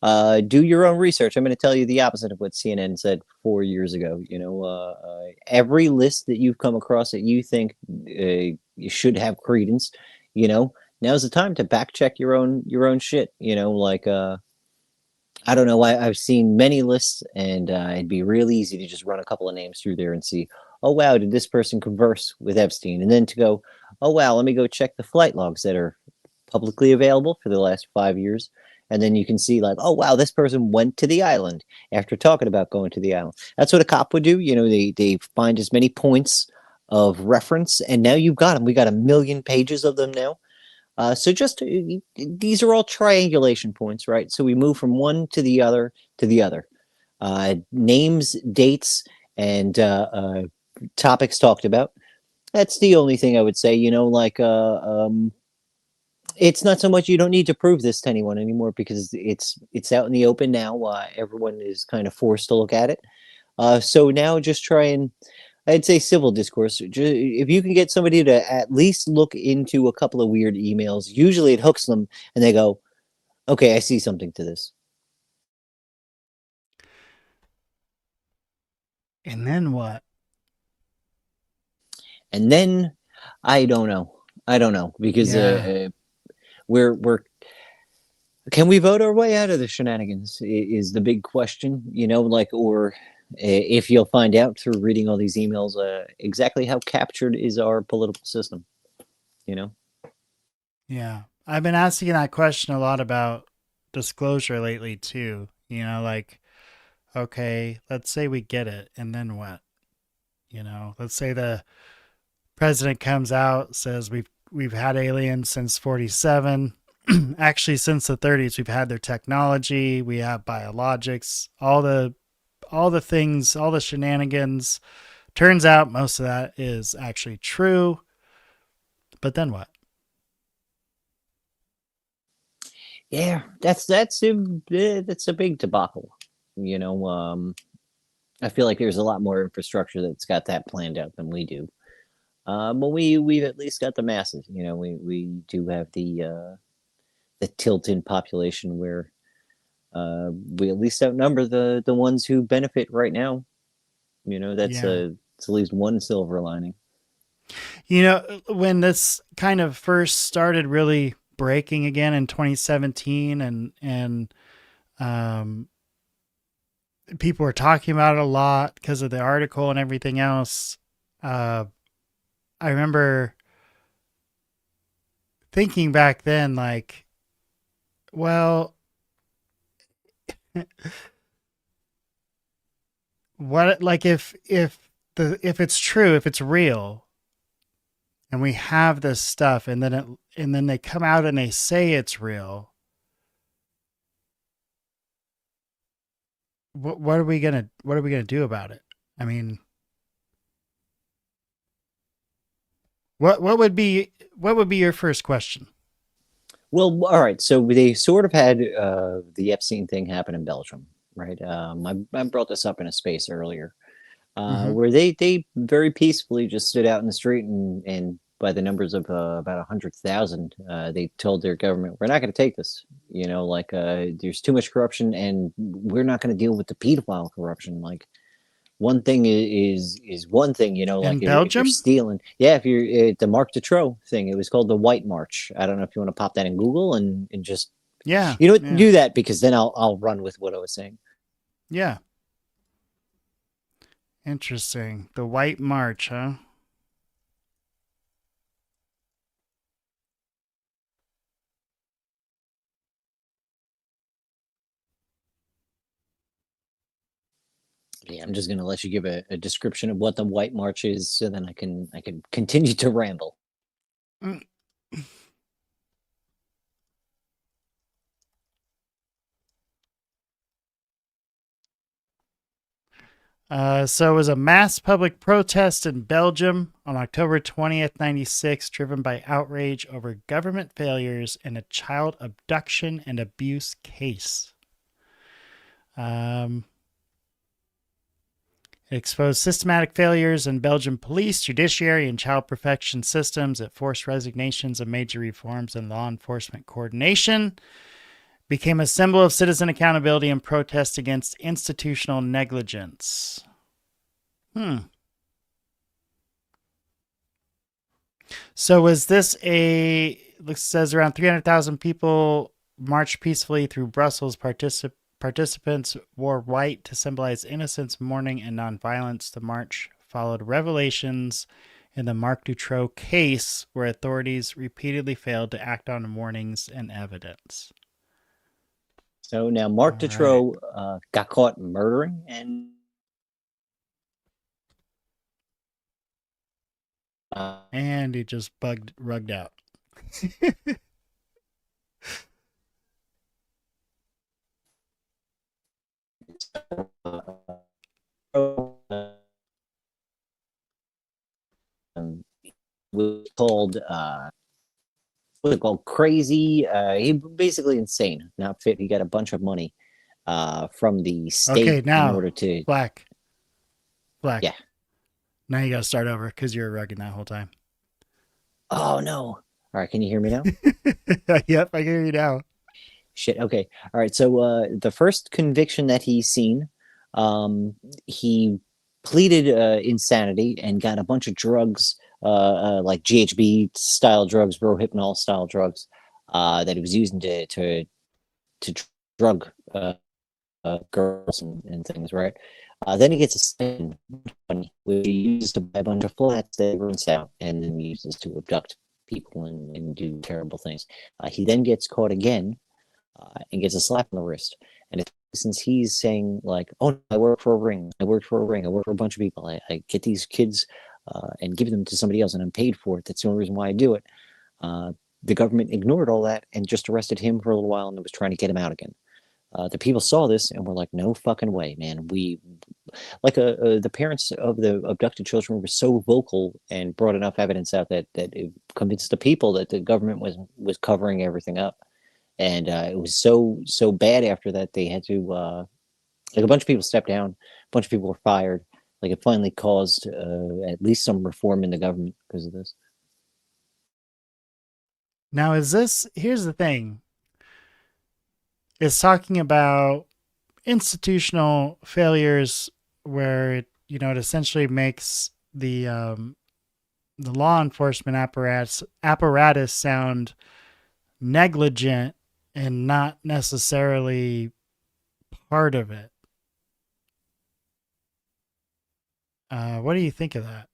Do your own research. I'm going to tell you the opposite of what CNN said 4 years ago. You know, every list that you've come across that you think you should have credence, you know, now's the time to back check your own shit. You know, like I don't know. I've seen many lists, and it'd be real easy to just run a couple of names through there and see, oh wow, did this person converse with Epstein? And then to go, oh wow, let me go check the flight logs that are publicly available for the last 5 years. And then you can see like, oh wow, this person went to the island after talking about going to the island. That's what a cop would do. You know, they find as many points of reference, and now you've got them. We got 1 million pages of them now. So just these are all triangulation points, right? So we move from one to the other to the other. Names, dates, and topics talked about. That's the only thing I would say. You know, like it's not so much, you don't need to prove this to anyone anymore because it's out in the open now. Everyone is kind of forced to look at it. So now just try and, I'd say, civil discourse. If you can get somebody to at least look into a couple of weird emails, usually it hooks them and they go, okay, I see something to this. And then what? And then I don't know because we're can we vote our way out of the shenanigans is the big question, you know, like, or if you'll find out through reading all these emails exactly how captured is our political system, you know. Yeah, I've been asking that question a lot about disclosure lately too. You know, like, okay, let's say we get it, and then what? You know, let's say the president comes out, says we've had aliens since 47. Actually, since the 30s, we've had their technology. We have biologics, all the things, all the shenanigans. Turns out most of that is actually true. But then what? Yeah, that's a big debacle, you know. I feel like there's a lot more infrastructure that's got that planned out than we do. But we've at least got the masses. You know, we do have the tilt in population where we at least outnumber the ones who benefit right now. You know, Yeah. it's at least one silver lining. You know, when this kind of first started really breaking again in 2017, and um, people were talking about it a lot because of the article and everything else. Uh, I remember thinking back then, like, well, what, like, if it's true, if it's real, and we have this stuff, and then they come out and they say it's real, what are we gonna do about it? I mean, what would be your first question? Well, all right. So they sort of had the Epstein thing happen in Belgium, right? I brought this up in a space earlier, Mm-hmm. where they very peacefully just stood out in the street and by the numbers of about 100,000, they told their government, "We're not going to take this. You know, like there's too much corruption, and we're not going to deal with the pedophile corruption. Like one thing is one thing, you know, like In if you're Belgium? stealing, yeah, if you're the Marc Dutroux thing, it was called the White March. I don't know if you want to pop that in Google and just, Yeah, you know what, yeah, do that because then I'll run with what I was saying. yeah. Interesting. The White March, huh? Yeah, I'm just gonna let you give a description of what the White March is, so then I can continue to ramble. Mm. So it was a mass public protest in Belgium on October 20th, 96, driven by outrage over government failures in a child abduction and abuse case. Um, it exposed systematic failures in Belgian police, judiciary, and child protection systems. It forced resignations and major reforms in law enforcement coordination. Became a symbol of citizen accountability and protest against institutional negligence. Hmm. So was this a? It says around 300,000 people marched peacefully through Brussels. Participants wore white to symbolize innocence, mourning, and nonviolence. The march followed revelations in the Marc Dutroux case, where authorities repeatedly failed to act on warnings and evidence. So now All Marc right. Dutroux got caught murdering and uh, And he just rugged out. was called what's it called, crazy. He basically insane, not fit. He got a bunch of money from the Okay, state in now, order to, Black, yeah. Black. Now you got to start over because you were rugging that whole time. Oh no! All right, can you hear me now? Yep, I hear you now. Shit. Okay. All right. So the first conviction that he's seen, he pleaded insanity and got a bunch of drugs, like GHB style drugs, Rohypnol style drugs, that he was using to drug girls and things. Right. Then he gets a spend money, which he uses to buy a bunch of flats that he rents out and then uses to abduct people and do terrible things. He then gets caught again and gets a slap on the wrist. And since he's saying like, "Oh, I work for a ring. I work for a ring. I work for a bunch of people. I get these kids and give them to somebody else, and I'm paid for it. That's the only reason why I do it." Uh, the government ignored all that and just arrested him for a little while and was trying to get him out again. The people saw this and were like, "No fucking way, man! We like the parents of the abducted children were so vocal and brought enough evidence out that it convinced the people that the government was covering everything up." And it was so bad after that they had to like a bunch of people stepped down, bunch of people were fired. Like it finally caused at least some reform in the government because of this. Now, here's the thing. It's talking about institutional failures where it essentially makes the law enforcement apparatus sound negligent and not necessarily part of it. What do you think of that?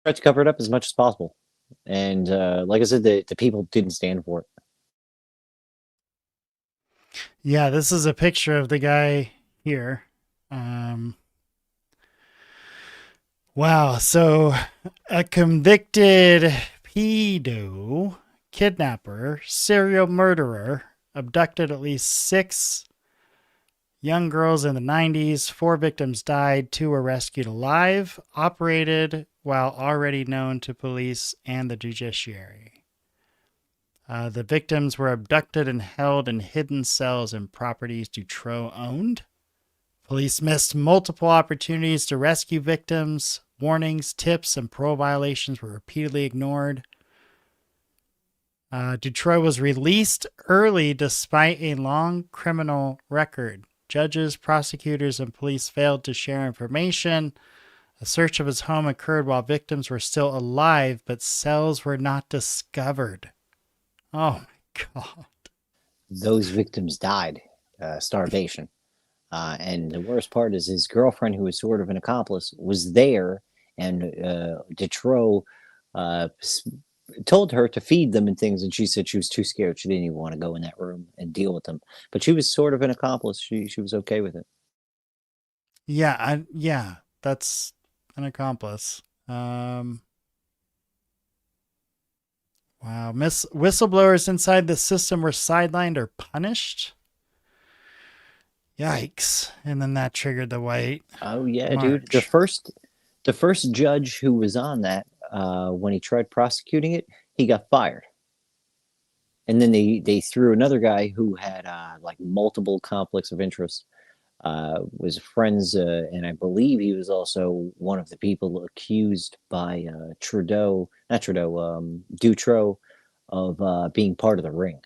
Tried to cover it up as much as possible, and like I said, the people didn't stand for it. Yeah, this is a picture of the guy here. Um, wow. So, a convicted pedo, kidnapper, serial murderer abducted at least 6 young girls in the 90s. 4 victims died, 2 were rescued alive, operated while already known to police and the judiciary. The victims were abducted and held in hidden cells in properties Dutroux owned. Police missed multiple opportunities to rescue victims. Warnings, tips, and parole violations were repeatedly ignored. Dutroux was released early despite a long criminal record. Judges, prosecutors, and police failed to share information. A search of his home occurred while victims were still alive, but cells were not discovered. Oh my God. Those victims died, starvation. And the worst part is his girlfriend, who was sort of an accomplice, was there, and Dutroux told her to feed them and things, and she said she was too scared. She didn't even want to go in that room and deal with them. But she was sort of an accomplice. She was okay with it. Yeah, that's an accomplice. Wow. Whistleblowers inside the system were sidelined or punished. Yikes. And then that triggered the white. Oh yeah, March. dude. The first judge who was on that, when he tried prosecuting it, he got fired. And then they threw another guy who had like multiple conflicts of interest, was friends, and I believe he was also one of the people accused by Dutroux of being part of the ring.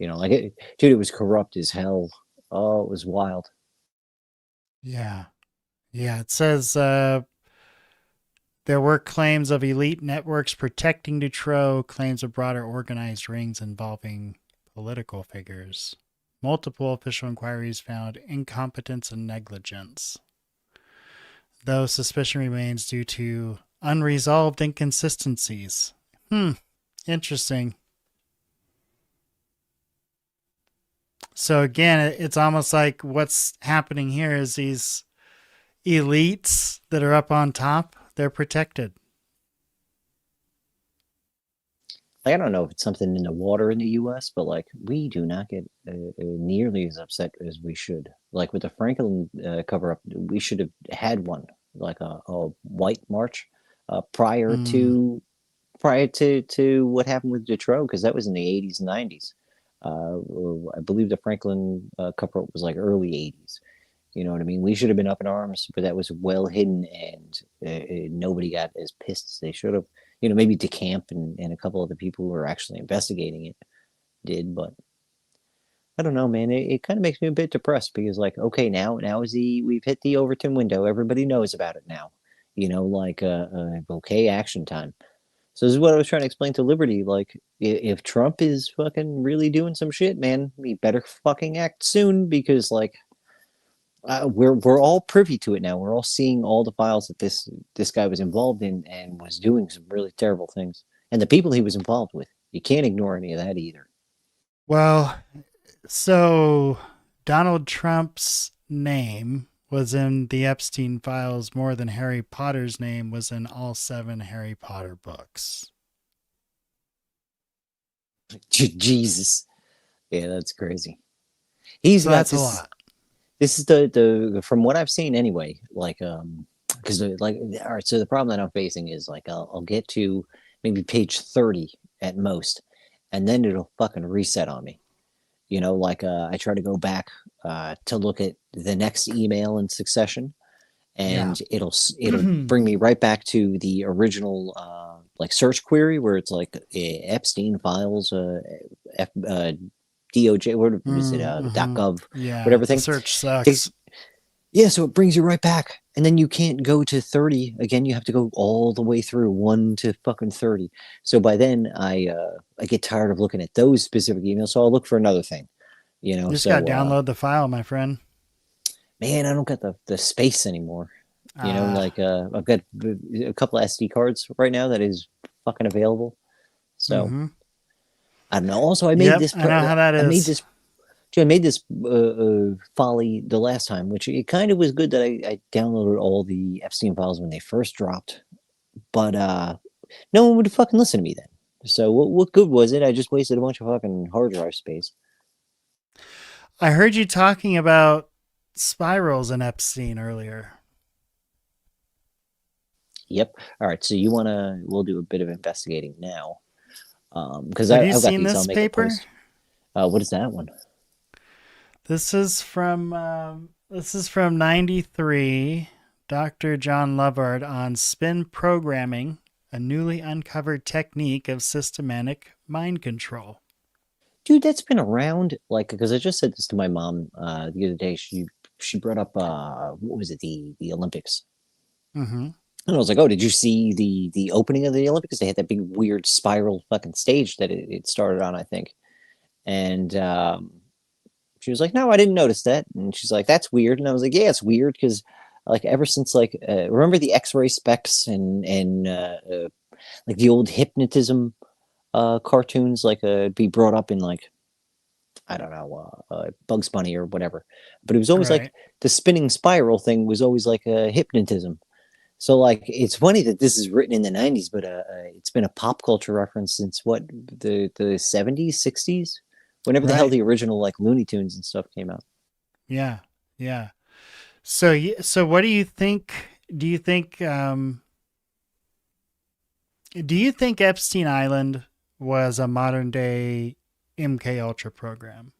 Dude, it was corrupt as hell. Oh, it was wild. Yeah. Yeah. It says there were claims of elite networks protecting Dutroux, claims of broader organized rings involving political figures. Multiple official inquiries found incompetence and negligence, though suspicion remains due to unresolved inconsistencies. Interesting. So again, it's almost like what's happening here is these elites that are up on top, they're protected. I don't know if it's something in the water in the U.S., but like we do not get nearly as upset as we should. Like with the Franklin cover up, we should have had one, like a white march prior to what happened with Dutroux, because that was in the 80s and 90s. I believe the Franklin cover up was like early 80s. You know what I mean? We should have been up in arms, but that was well hidden, and nobody got as pissed as they should have. Maybe DeCamp and a couple of the people who were actually investigating it did, but I don't know, man. It kind of makes me a bit depressed because, like, okay, now we've hit the Overton window. Everybody knows about it now. Okay, action time. So this is what I was trying to explain to Liberty. Like, if Trump is fucking really doing some shit, man, he better fucking act soon, because like we're all privy to it now. We're all seeing all the files that this guy was involved in and was doing some really terrible things, and the people he was involved with. You can't ignore any of that either. Well, so Donald Trump's name was in the Epstein files more than Harry Potter's name was in all 7 Harry Potter books. Jesus. Yeah, that's crazy. He's so got that's this, a lot. This is the from what I've seen anyway, like because like, all right, so the problem that I'm facing is like I'll get to maybe page 30 at most, and then it'll fucking reset on me. Like I try to go back to look at the next email in succession, Yeah. and it'll bring me right back to the original like search query where it's like Epstein files, DOJ, what was it, Mm-hmm. .gov, Yeah. whatever The thing. search sucks. Yeah, so it brings you right back, and then you can't go to 30 again. You have to go all the way through 1 to fucking 30. So by then, I get tired of looking at those specific emails, so I'll look for another thing. You just got So to download the file, my friend. man, I don't got the space anymore. Ah. Like I've got a couple of SD cards right now that is fucking available. So Mm-hmm. I don't know. Also, I made Yep. this. I know how that I made is. this. I made this folly the last time, which it kind of was good that I downloaded all the Epstein files when they first dropped, but no one would fucking listen to me then. So what good was it? I just wasted a bunch of fucking hard drive space. I heard you talking about spirals in Epstein earlier. Yep. All right. So we'll do a bit of investigating now. Because Have you I've got seen these. I'll this make a paper? post. What is that one? This is from '93. Dr. John Lovard on spin programming, a newly uncovered technique of systematic mind control. Dude, that's been around. Like, because I just said this to my mom the other day. She brought up what was it, the Olympics. Mm-hmm. And I was like, "Oh, did you see the opening of the Olympics? They had that big weird spiral fucking stage that it started on, I think." And she was like, "No, I didn't notice that." And she's like, "That's weird." And I was like, "Yeah, it's weird because like ever since like remember the X-ray specs and like the old hypnotism cartoons, like be brought up in like I don't know Bugs Bunny or whatever, but it was always like Right. the spinning spiral thing was always like a hypnotism. So like it's funny that this is written in the 90s, but it's been a pop culture reference since what the 70s, 60s, whenever the hell Right. the original like Looney Tunes and stuff came out. Yeah. Yeah. So what do you think? Do you think? Do you think Epstein Island was a modern day MK Ultra program?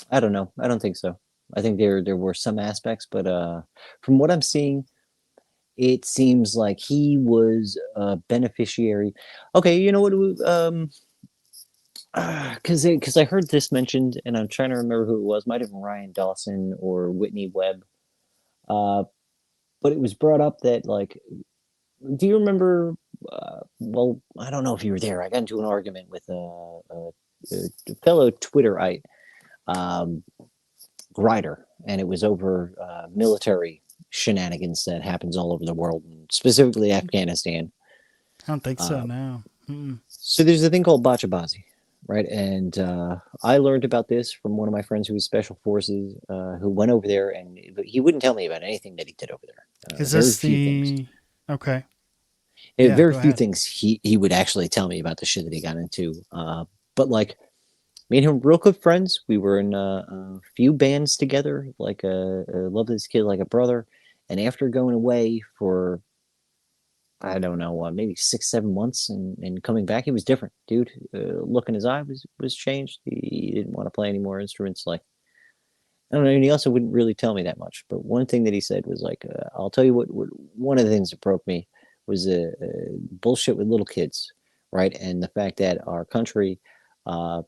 I don't know. I don't think so. I think there were some aspects, but from what I'm seeing, it seems like he was a beneficiary. Okay, you know what? Because I heard this mentioned, and I'm trying to remember who it was. Might have been Ryan Dawson or Whitney Webb. Uh, but it was brought up that like, do you remember? Well, I don't know if you were there. I got into an argument with a fellow Twitterite, um, Grider, and it was over military shenanigans that happens all over the world, specifically Afghanistan. I don't think so. Uh, No. Mm-mm. so there's a thing called bachabazi, right? And I learned about this from one of my friends who was special forces, who went over there, and he wouldn't tell me about anything that he did over there. Is Very this few things. the? Okay. Yeah. Very Go few ahead. things he would actually tell me about the shit that he got into. But like me and him, real good friends. We were in a few bands together. Like, love this kid like a brother. And after going away for I don't know, maybe 6, 7 months, and coming back, he was different, dude. Look in his eye was changed. He didn't want to play any more instruments. Like I don't know, and he also wouldn't really tell me that much. But one thing that he said was like, "I'll tell you what. One of the things that broke me was bullshit with little kids, right? And the fact that our country, uh,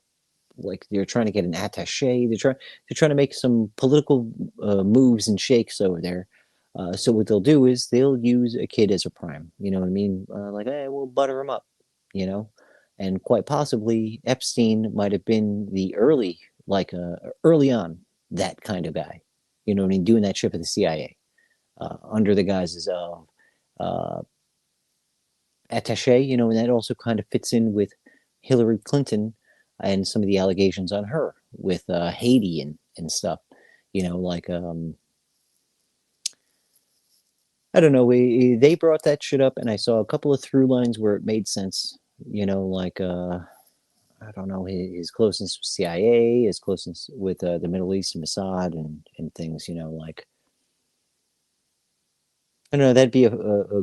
like they're trying to get an attaché. They're trying to make some political moves and shakes over there. So what they'll do is they'll use a kid as a prime. You know what I mean? Like, hey, we'll butter him up. You know, and quite possibly Epstein might have been the early on that kind of guy. You know what I mean? Doing that shit for the CIA under the guises of uh, attaché. You know, and that also kind of fits in with Hillary Clinton and some of the allegations on her with Haiti and stuff. You know, like I don't know, they brought that shit up, and I saw a couple of through lines where it made sense. You know, like I don't know, his closeness with CIA, his closeness with the Middle East and Mossad and things. You know, like I don't know. That'd be a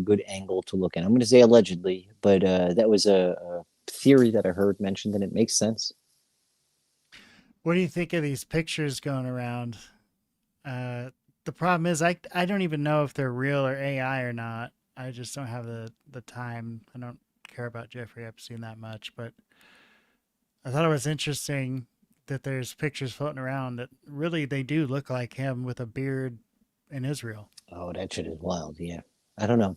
good angle to look at. I'm going to say allegedly, but that was a theory that I heard mentioned, and it makes sense. What do you think of these pictures going around? Uh, the problem is, I don't even know if they're real or AI or not. I just don't have the time. I don't care about Jeffrey Epstein that much, but I thought it was interesting that there's pictures floating around that really they do look like him with a beard in Israel. Oh, that shit is wild. Yeah, I don't know.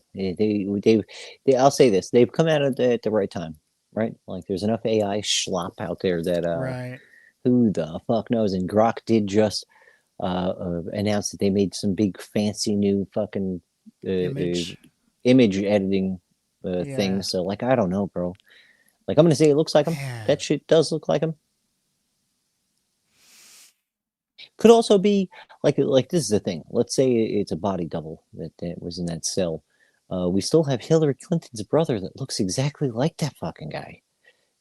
I'll say this: they've come out at the right time, right? Like, there's enough AI schlop out there that Right. who the fuck knows? And Grok did just announce that they made some big fancy new fucking Image. image editing Yeah. things. So, like, I don't know, bro. Like, I'm gonna say it looks like him. Man. That shit does look like him. Could also be like this is the thing. Let's say it's a body double that was in that cell. We still have Hillary Clinton's brother that looks exactly like that fucking guy.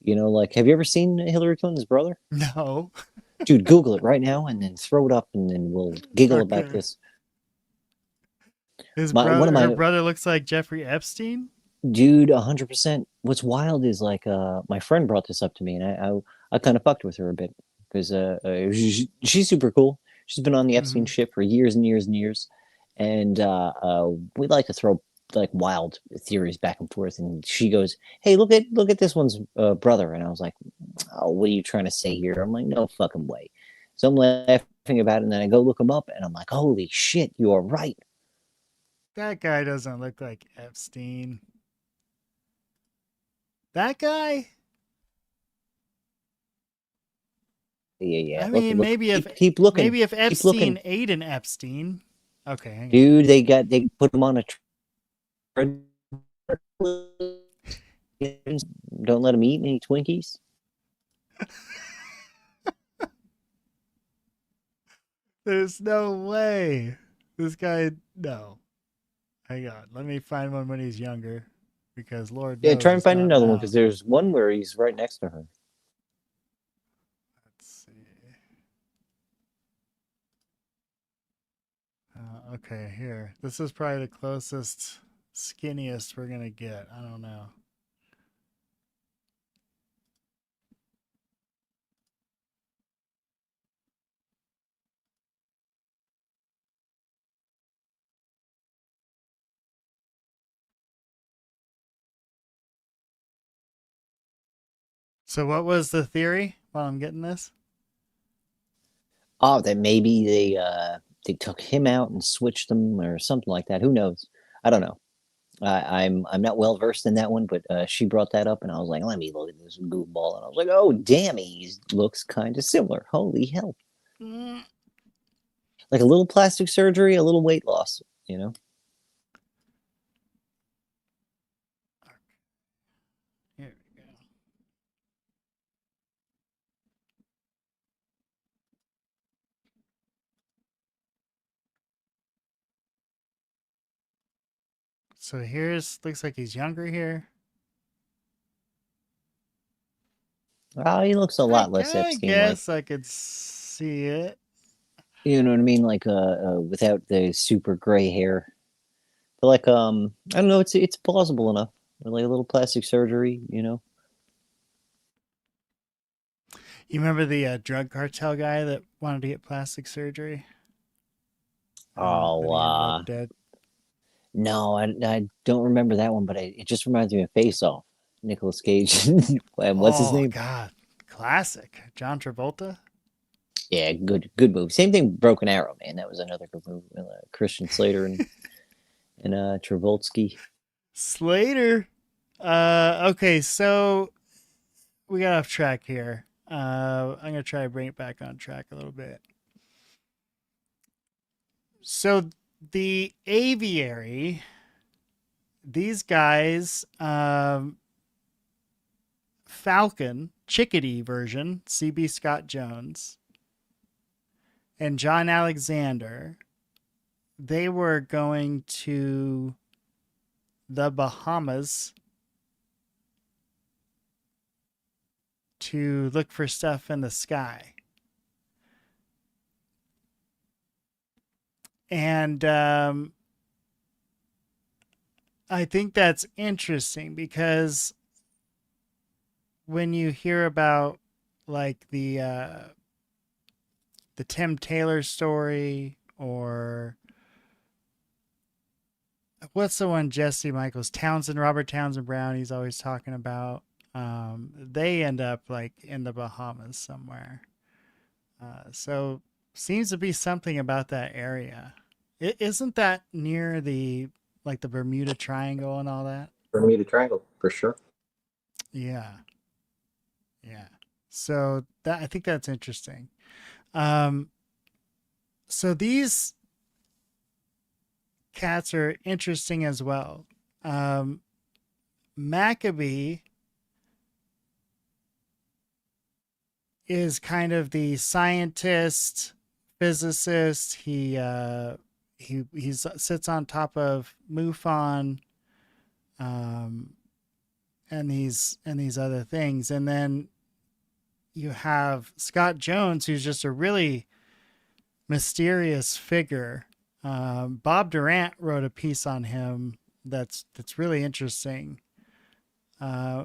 You know, like, have you ever seen Hillary Clinton's brother? No. Dude, Google it right now and then throw it up, and then we'll giggle about Okay. this. His One of brother, her my brother looks like Jeffrey Epstein. dude, 100%. What's wild is, like, my friend brought this up to me, and I kind of fucked with her a bit because she's super cool. She's been on the Epstein Hmm. ship for years and years and years, and we like to throw like wild theories back and forth. And she goes, "Hey, look at this one's brother," and I was like, "Oh, what are you trying to say here?" I'm like, "No fucking way." So I'm laughing about it, and then I go look him up, and I'm like, "Holy shit, you are right." That guy doesn't look like Epstein. That guy? Yeah, yeah. I Look, mean, look, keep looking, maybe if keep looking. Epstein ate an Epstein. Okay, hang on. Dude, they put him on a treadmill. Don't let him eat any Twinkies. There's no way. This guy, no. Hang on. Let me find one when he's younger because Lord Yeah, try knows and it's find not another one, because now. there's one where he's right next to her. Let's see. Okay, here. This is probably the closest, skinniest we're going to get. I don't know. So, what was the theory while I'm getting this? Oh, that maybe they took him out and switched them or something like that. Who knows? I don't know. I'm not well versed in that one, but she brought that up, and I was like, let me look at this goofball, and I was like, oh damn, he looks kind of similar. Holy hell! Mm, Like a little plastic surgery, a little weight loss. You know? here we go. So, looks like he's younger here. Oh, he looks a I, lot less I Epstein like. guess I could see it. You know what I mean? Like without the super gray hair. But like I don't know, it's plausible enough. Like a little plastic surgery, you know. You remember the drug cartel guy that wanted to get plastic surgery? Oh, That he ended up dead? no, I don't remember that one, but it just reminds me of Face Off. Nicolas Cage. And what's his Oh, name? God. Classic. John Travolta? Yeah, good movie. Same thing, Broken Arrow, man. That was another good movie. Christian Slater and Travolsky. Slater. Okay, so we got off track here. I'm gonna try to bring it back on track a little bit. So the Aviary, these guys, Falcon, Chickadee version, CB Scott Jones, and John Alexander, they were going to the Bahamas to look for stuff in the sky. And I think that's interesting because when you hear about like the Tim Taylor story, or what's the one Jesse Michaels Townsend, Robert Townsend Brown, he's always talking about. They end up like in the Bahamas somewhere. So seems to be something about that area. Isn't that near the like the Bermuda Triangle and all that? Bermuda Triangle, for sure. Yeah, yeah. So that I think that's interesting. Um, so these cats are interesting as well. Um, Maccabee is kind of the scientist, physicist. He sits on top of MUFON, um, and these other things, and then you have Scott Jones, who's just a really mysterious figure. Bob Durant wrote a piece on him that's really interesting. Uh,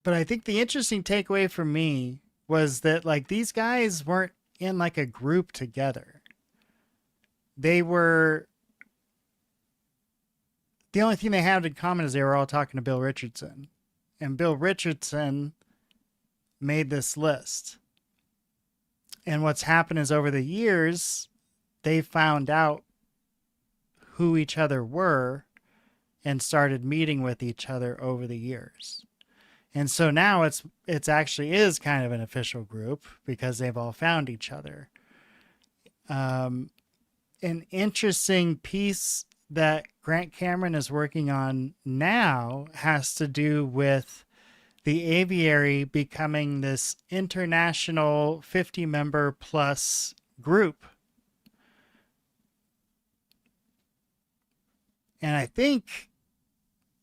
but I think the interesting takeaway for me was that like these guys weren't in like a group together. They were the only thing they had in common is they were all talking to Bill Richardson, and Bill Richardson made this list. And what's happened is over the years, they found out who each other were and started meeting with each other over the years. And so now it's actually is kind of an official group because they've all found each other. An interesting piece that Grant Cameron is working on now has to do with the Aviary becoming this international 50-member plus group. And I think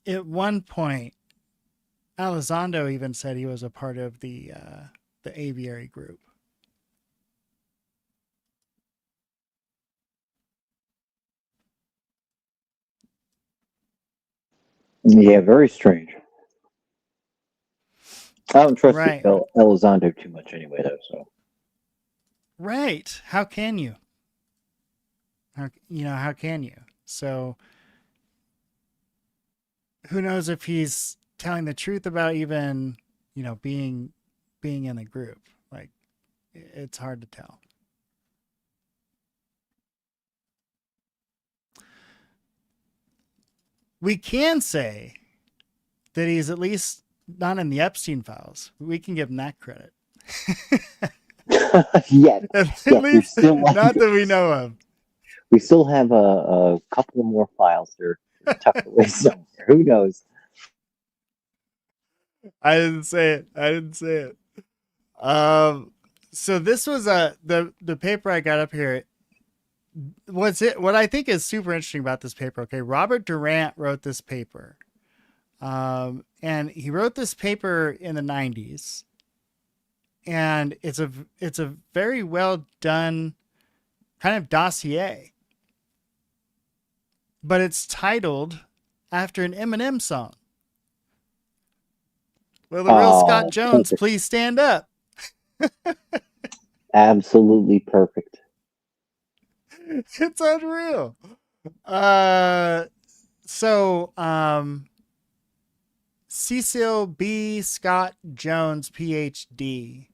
at one point, Elizondo even said he was a part of the Aviary group. Yeah, very strange. I don't trust Right. Elizondo too much anyway, though. So Right. How can you? How can you? So who knows if he's telling the truth about even, being in the group. Like it's hard to tell. We can say that he's at least not in the Epstein files. We can give him that credit. yeah, At yeah, least not that we know of. We still have a couple of more files there tucked away somewhere. Who knows? I didn't say it. So this was the paper I got up here. What I think is super interesting about this paper. Okay, Robert Durant wrote this paper, and he wrote this paper in the 90s, and it's a very well done kind of dossier, but it's titled after an Eminem song. Will the real Scott Jones perfect. please stand up? Absolutely perfect. It's unreal. Cecil B. Scott Jones, PhD.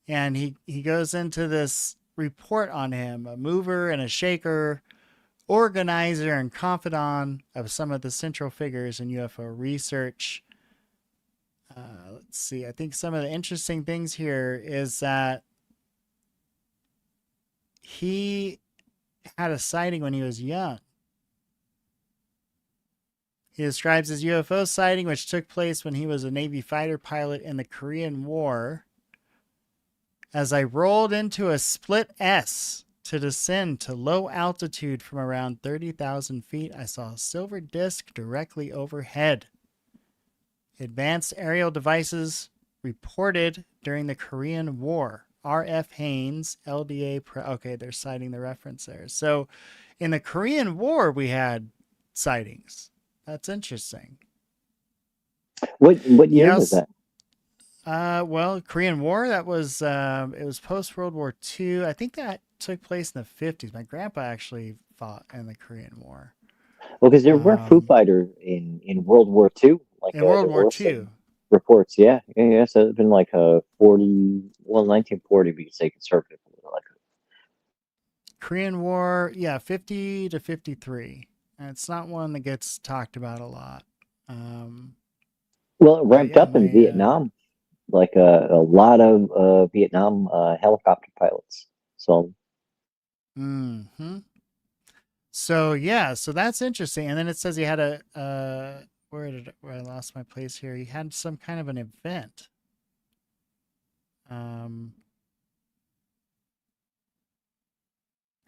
And he goes into this report on him, a mover and a shaker, organizer and confidant of some of the central figures in UFO research. Let's see. I think some of the interesting things here is that he had a sighting when he was young. He describes his UFO sighting, which took place when he was a Navy fighter pilot in the Korean War. As I rolled into a split S to descend to low altitude from around 30,000 feet, I saw a silver disc directly overhead. Advanced aerial devices reported during the Korean War. R.F. Haynes, LDA. Okay, they're citing the reference there. So in the Korean War, we had sightings. That's interesting. What He year was also, that? well, Korean War, that was, it was post World War II. I think that took place in the 50s. My grandpa actually fought in the Korean War. Well, because there were Foo Um, Fighters in World War II. Like in World there War were II. some reports. Yeah, yeah, yeah. So it's been like 40, well, 1940. We could say conservative. Like Korean War, yeah, 50 to 53. And it's not one that gets talked about a lot. Um, well, it but ramped yeah, up in my Vietnam. Like a lot of Vietnam helicopter pilots. So hmm So yeah, so that's interesting. And then it says he had a where I lost my place here? He had some kind of an event. Um,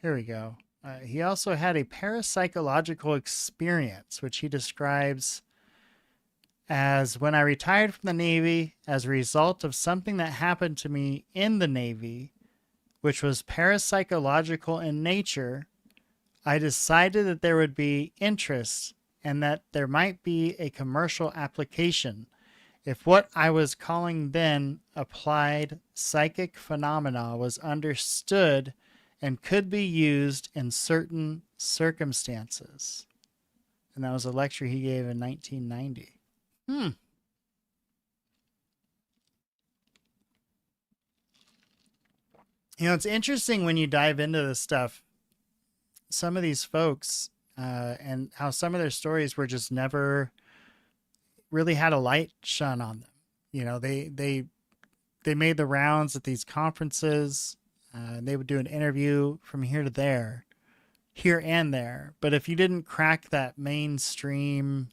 Here we go. He also had a parapsychological experience, which he describes as when I retired from the Navy as a result of something that happened to me in the Navy, which was parapsychological in nature. I decided that there would be interest and that there might be a commercial application if what I was calling then applied psychic phenomena was understood and could be used in certain circumstances. And that was a lecture he gave in 1990. Hmm. You know, it's interesting when you dive into this stuff, some of these folks, and how some of their stories were just never really had a light shone on them. You know, they made the rounds at these conferences. They would do an interview from here to there, here and there. But if you didn't crack that mainstream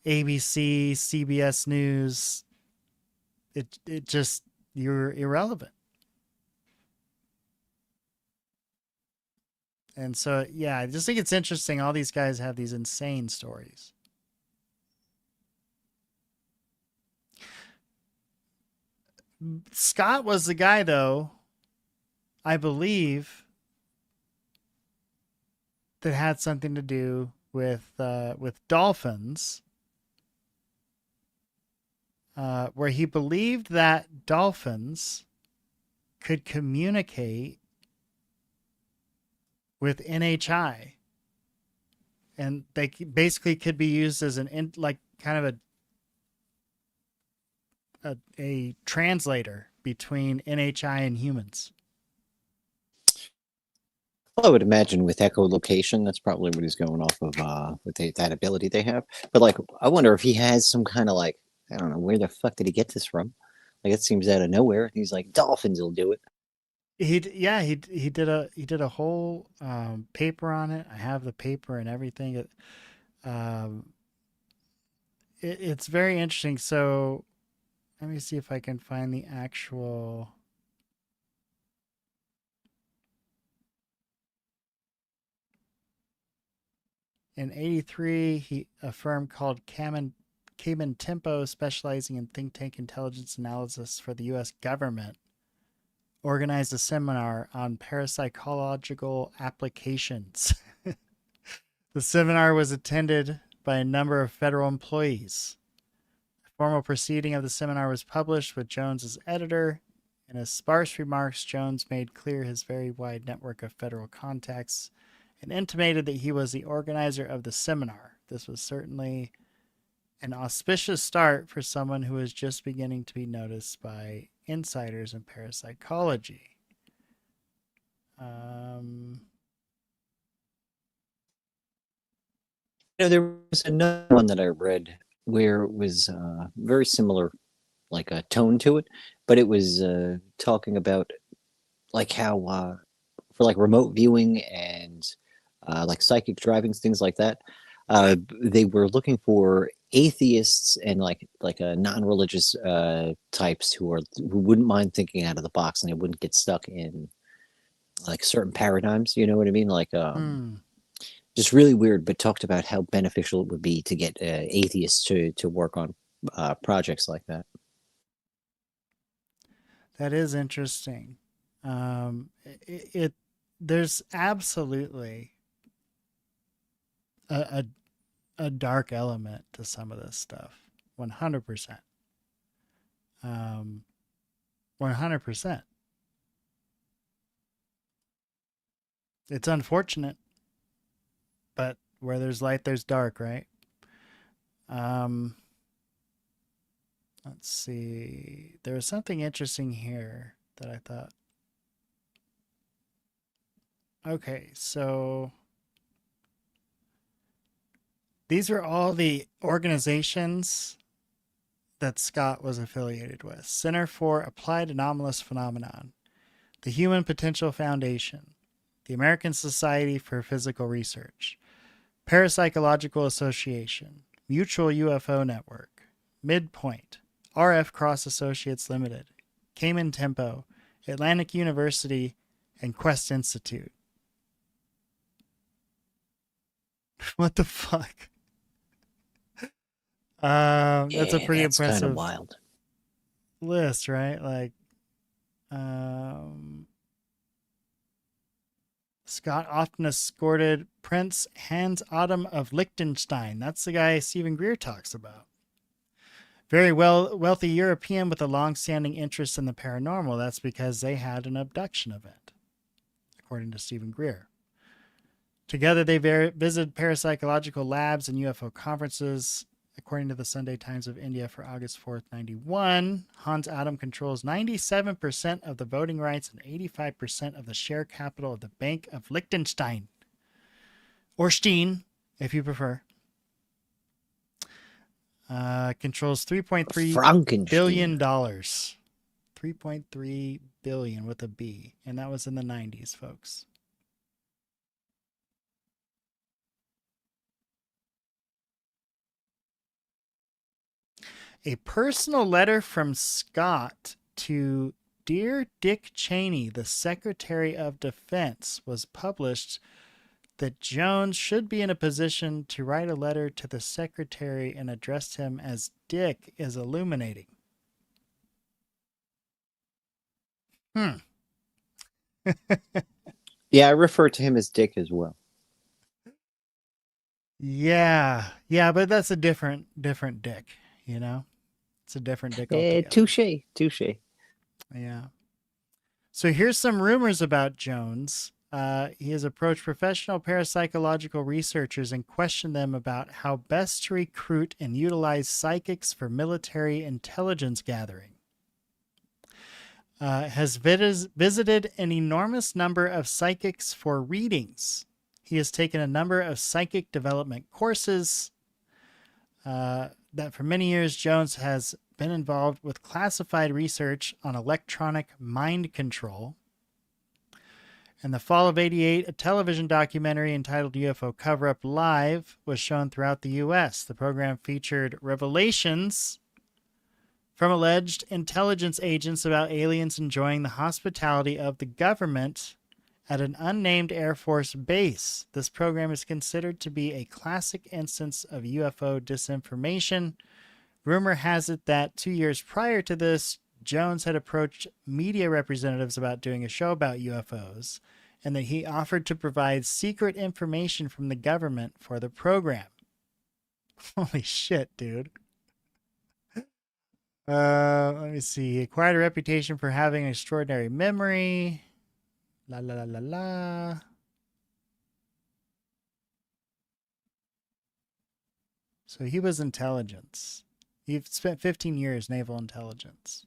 ABC, CBS News, it just you're irrelevant. And so yeah, I just think it's interesting. All these guys have these insane stories. Scott was the guy, though, I believe, that had something to do with dolphins, where he believed that dolphins could communicate with NHI, and they basically could be used as like kind of a translator between NHI and humans. well, I would imagine with echolocation, that's probably what he's going off of with that ability they have. But like, I wonder if he has some kind of like, I don't know, where the fuck did he get this from? Like, it seems out of nowhere. He's like, dolphins will do it. He did a whole paper on it. I have the paper and everything. Um, it's very interesting. So let me see if I can find the actual. In '83, a firm called Cayman Tempo, specializing in think tank intelligence analysis for the U.S. government, organized a seminar on parapsychological applications. The seminar was attended by a number of federal employees. A formal proceeding of the seminar was published with Jones as editor. In his sparse remarks, Jones made clear his very wide network of federal contacts and intimated that he was the organizer of the seminar. This was certainly an auspicious start for someone who was just beginning to be noticed by insiders in parapsychology. Um, There was another one that I read where it was very similar, like a tone to it, but it was talking about like how for like remote viewing and like psychic drivings, things like that. They were looking for atheists and like non-religious types who wouldn't mind thinking out of the box and they wouldn't get stuck in like certain paradigms. You know what I mean? Like hmm. just really weird, but talked about how beneficial it would be to get atheists to work on projects like that. That is interesting. It there's absolutely a a dark element to some of this stuff. 100%. 100%. It's unfortunate, but where there's light, there's dark, right? Um, let's see. There was something interesting here that I thought. Okay, so these are all the organizations that Scott was affiliated with: Center for Applied Anomalous Phenomenon, the Human Potential Foundation, the American Society for Physical Research, Parapsychological Association, Mutual UFO Network, Midpoint, RF Cross Associates Limited, Cayman Tempo, Atlantic University, and Quest Institute. What the fuck? That's a pretty That's kind of impressive wild. list, right? Like, um, Scott often escorted Prince Hans Adam of Liechtenstein. That's the guy Stephen Greer talks about. Very wealthy European with a long-standing interest in the paranormal. That's because they had an abduction event, according to Stephen Greer. Together, they visited parapsychological labs and UFO conferences. According to the Sunday Times of India for August 4th, 91, Hans Adam controls 97% of the voting rights and 85% of the share capital of the Bank of Liechtenstein. Or Steen, if you prefer. Controls $3.3 billion. $3.3 billion with a B. And that was in the 90s, folks. A personal letter from Scott to Dear Dick Cheney, the Secretary of Defense, was published that Jones should be in a position to write a letter to the Secretary and address him as Dick is illuminating. Yeah, I refer to him as Dick as well. Yeah, but that's a different Dick, you know? It's a different Dick altogether. Touche. Yeah. So here's some rumors about Jones. He has approached professional parapsychological researchers and questioned them about how best to recruit and utilize psychics for military intelligence gathering. Has visited an enormous number of psychics for readings. He has taken a number of psychic development courses. That for many years, Jones has been involved with classified research on electronic mind control. In the fall of '88, a television documentary entitled UFO Cover-Up Live was shown throughout the U.S. The program featured revelations from alleged intelligence agents about aliens enjoying the hospitality of the government at an unnamed Air Force base. This program is considered to be a classic instance of UFO disinformation. Rumor has it that 2 years prior to this, Jones had approached media representatives about doing a show about UFOs, and that he offered to provide secret information from the government for the program. Holy shit, dude. Let me see. He acquired a reputation for having an extraordinary memory. La la la la la. So he was intelligence. He spent 15 years naval intelligence.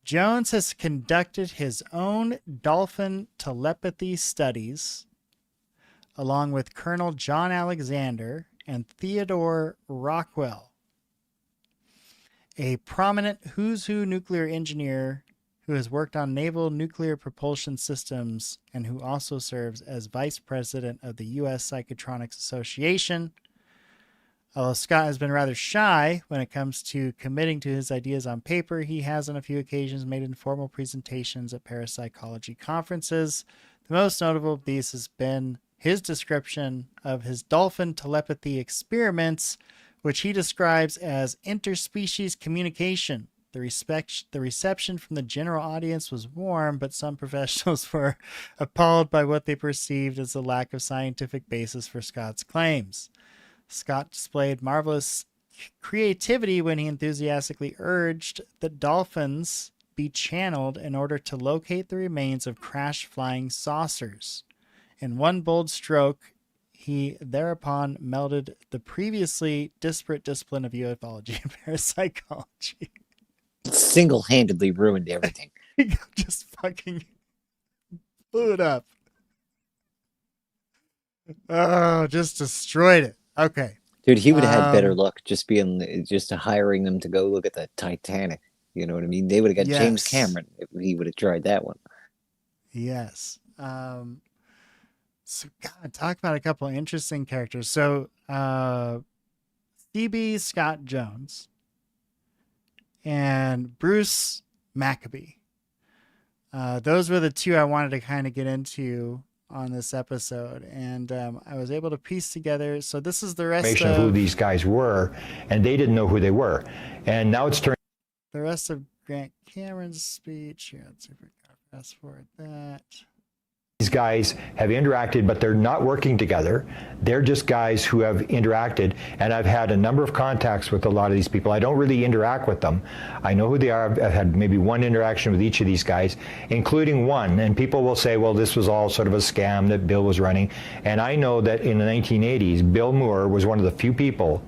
Jones has conducted his own dolphin telepathy studies along with Colonel John Alexander and Theodore Rockwell, a prominent Who's Who nuclear engineer who has worked on naval nuclear propulsion systems and who also serves as vice president of the U.S. Psychotronics Association. Although Scott has been rather shy when it comes to committing to his ideas on paper, he has on a few occasions made informal presentations at parapsychology conferences. The most notable of these has been his description of his dolphin telepathy experiments, which he describes as interspecies communication The reception from the general audience was warm, but some professionals were appalled by what they perceived as the lack of scientific basis for Scott's claims. Scott displayed marvelous creativity when he enthusiastically urged that dolphins be channeled in order to locate the remains of crashed flying saucers. In one bold stroke, he thereupon melded the previously disparate discipline of ufology and parapsychology. Single-handedly ruined everything. He just fucking blew it up. Oh, just destroyed it. Okay. Dude, he would have had better luck just hiring them to go look at the Titanic. You know what I mean? They would have got James Cameron if he would have tried that one. Yes. So, God, talk about a couple of interesting characters. So, C.B. Scott Jones and Bruce Maccabee. Those were the two I wanted to kind of get into on this episode, and I was able to piece together. So this is the rest of who these guys were, and they didn't know who they were, and now it's turned. The rest of Grant Cameron's speech. Yeah, let's see if we can fast forward that. These guys have interacted, but they're not working together. They're just guys who have interacted, and I've had a number of contacts with a lot of these people. I don't really interact with them. I know who they are. I've had maybe one interaction with each of these guys, including one, and people will say, well, this was all sort of a scam that Bill was running. And I know that in the 1980s, Bill Moore was one of the few people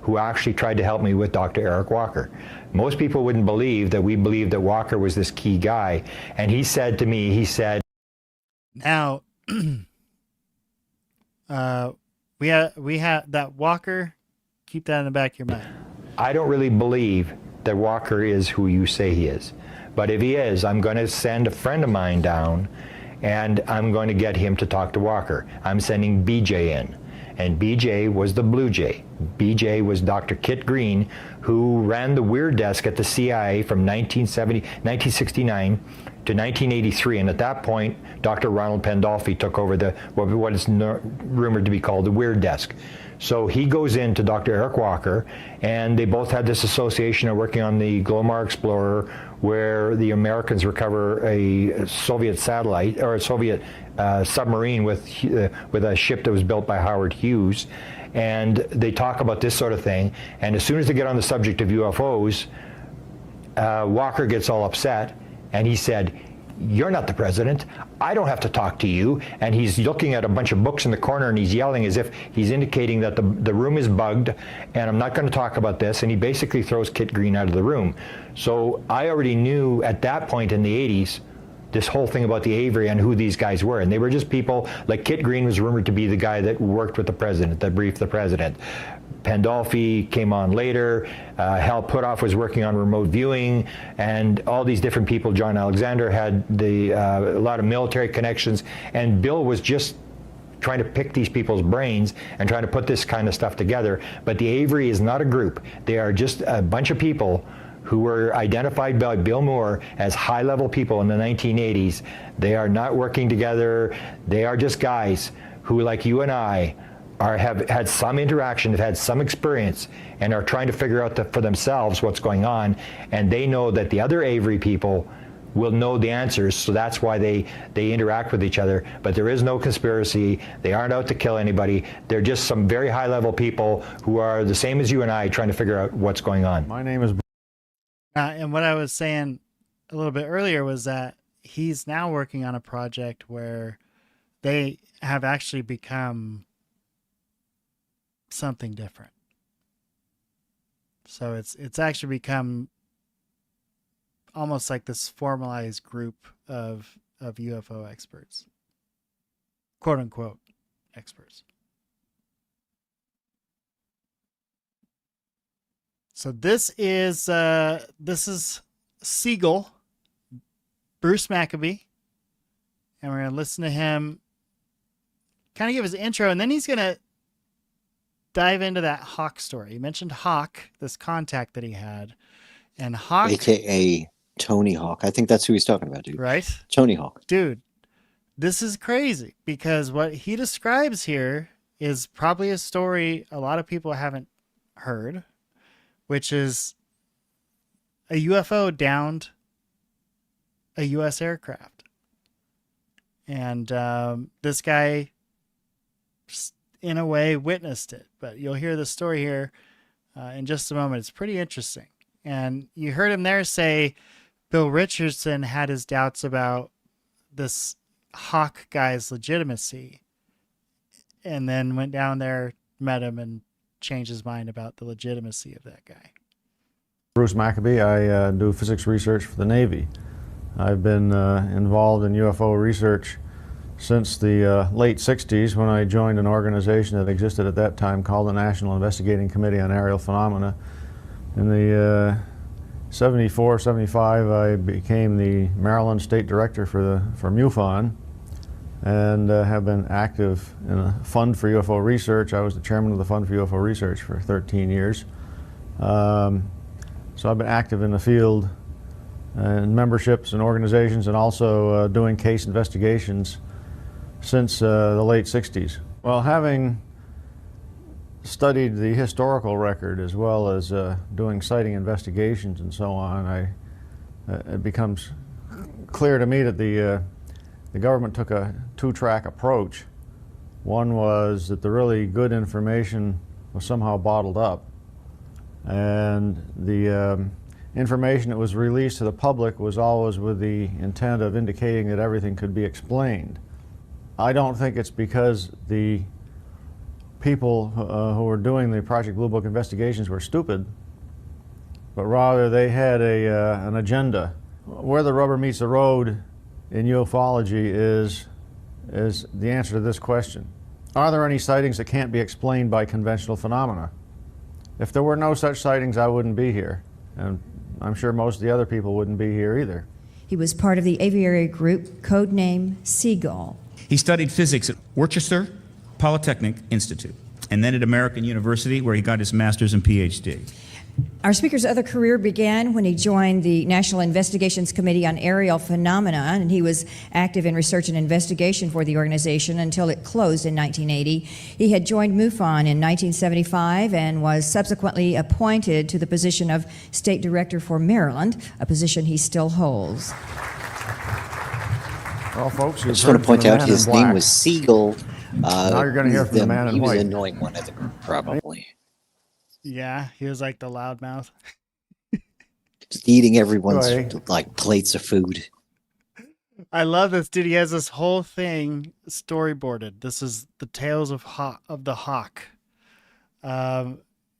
who actually tried to help me with Dr. Eric Walker. Most people wouldn't believe that we believed that Walker was this key guy. And he said to me, he said, now, we have that Walker. Keep that in the back of your mind. I don't really believe that Walker is who you say he is, but if he is, I'm going to send a friend of mine down, and I'm going to get him to talk to Walker. I'm sending BJ in, and BJ was the Blue Jay. BJ was Dr. Kit Green, who ran the Weird Desk at the CIA from 1969 to 1983, and at that point, Dr. Ronald Pandolfi took over what is rumored to be called the Weird Desk. So he goes in to Dr. Eric Walker, and they both had this association of working on the Glomar Explorer, where the Americans recover a Soviet satellite, or a Soviet submarine with a ship that was built by Howard Hughes. And they talk about this sort of thing, and as soon as they get on the subject of UFOs, Walker gets all upset, and he said, "You're not the president. I don't have to talk to you." And he's looking at a bunch of books in the corner, and he's yelling as if he's indicating that the room is bugged, and I'm not going to talk about this. And he basically throws Kit Green out of the room. So I already knew at that point in the 80s this whole thing about the Aviary and who these guys were. And they were just people, like Kit Green was rumored to be the guy that worked with the president, that briefed the president. Pandolfi came on later. Hal Puthoff was working on remote viewing, and all these different people. John Alexander had a lot of military connections, and Bill was just trying to pick these people's brains and trying to put this kind of stuff together. But the Aviary is not a group. They are just a bunch of people who were identified by Bill Moore as high-level people in the 1980s. They are not working together. They are just guys who, like you and I, have had some interaction, have had some experience, and are trying to figure out for themselves what's going on. And they know that the other Aviary people will know the answers, so that's why they interact with each other. But there is no conspiracy. They aren't out to kill anybody. They're just some very high-level people who are the same as you and I, trying to figure out what's going on. My name is... And what I was saying a little bit earlier was that he's now working on a project where they have actually become something different. So it's actually become almost like this formalized group of UFO experts, quote unquote experts. So this is Seagull, Bruce Maccabee, and we're gonna listen to him kind of give his intro, and then he's gonna dive into that Hawk story. He mentioned Hawk, this contact that he had, and Hawk, AKA Tony Hawk. I think that's who he's talking about, dude. right? Tony Hawk. Dude, this is crazy because what he describes here is probably a story a lot of people haven't heard, which is a UFO downed a U.S. aircraft. And this guy, in a way, witnessed it. But you'll hear the story here in just a moment. It's pretty interesting. And you heard him there say Bill Richardson had his doubts about this Hawk guy's legitimacy, and then went down there, met him, and changed his mind about the legitimacy of that guy. Bruce Maccabee. I do physics research for the Navy. I've been involved in UFO research since the late 60s, when I joined an organization that existed at that time called the National Investigating Committee on Aerial Phenomena. In the 74, 75, I became the Maryland State Director for MUFON, and have been active in a fund for UFO research. I was the chairman of the Fund for UFO Research for 13 years. So I've been active in the field and memberships and organizations, and also doing case investigations since the late 60s. Well, having studied the historical record as well as doing sighting investigations and so on, it becomes clear to me that the government took a two-track approach. One was that the really good information was somehow bottled up, and the information that was released to the public was always with the intent of indicating that everything could be explained. I don't think it's because the people who were doing the Project Blue Book investigations were stupid, but rather they had an agenda. Where the rubber meets the road in ufology is the answer to this question. Are there any sightings that can't be explained by conventional phenomena? If there were no such sightings, I wouldn't be here, and I'm sure most of the other people wouldn't be here either. He was part of the Aviary group, codename Seagull. He studied physics at Worcester Polytechnic Institute, and then at American University, where he got his master's and PhD. Our speaker's other career began when he joined the National Investigations Committee on Aerial Phenomena, and he was active in research and investigation for the organization until it closed in 1980. He had joined MUFON in 1975 and was subsequently appointed to the position of State Director for Maryland, a position he still holds. Well, folks, I just want to point out his name was Seagull. Now you're going to hear from the man in white. He was white. the annoying one of the group, probably. Yeah, he was like the loudmouth. Just eating everyone's Anyway. like plates of food. I love this dude. He has this whole thing storyboarded. This is the Tales of the Hawk, and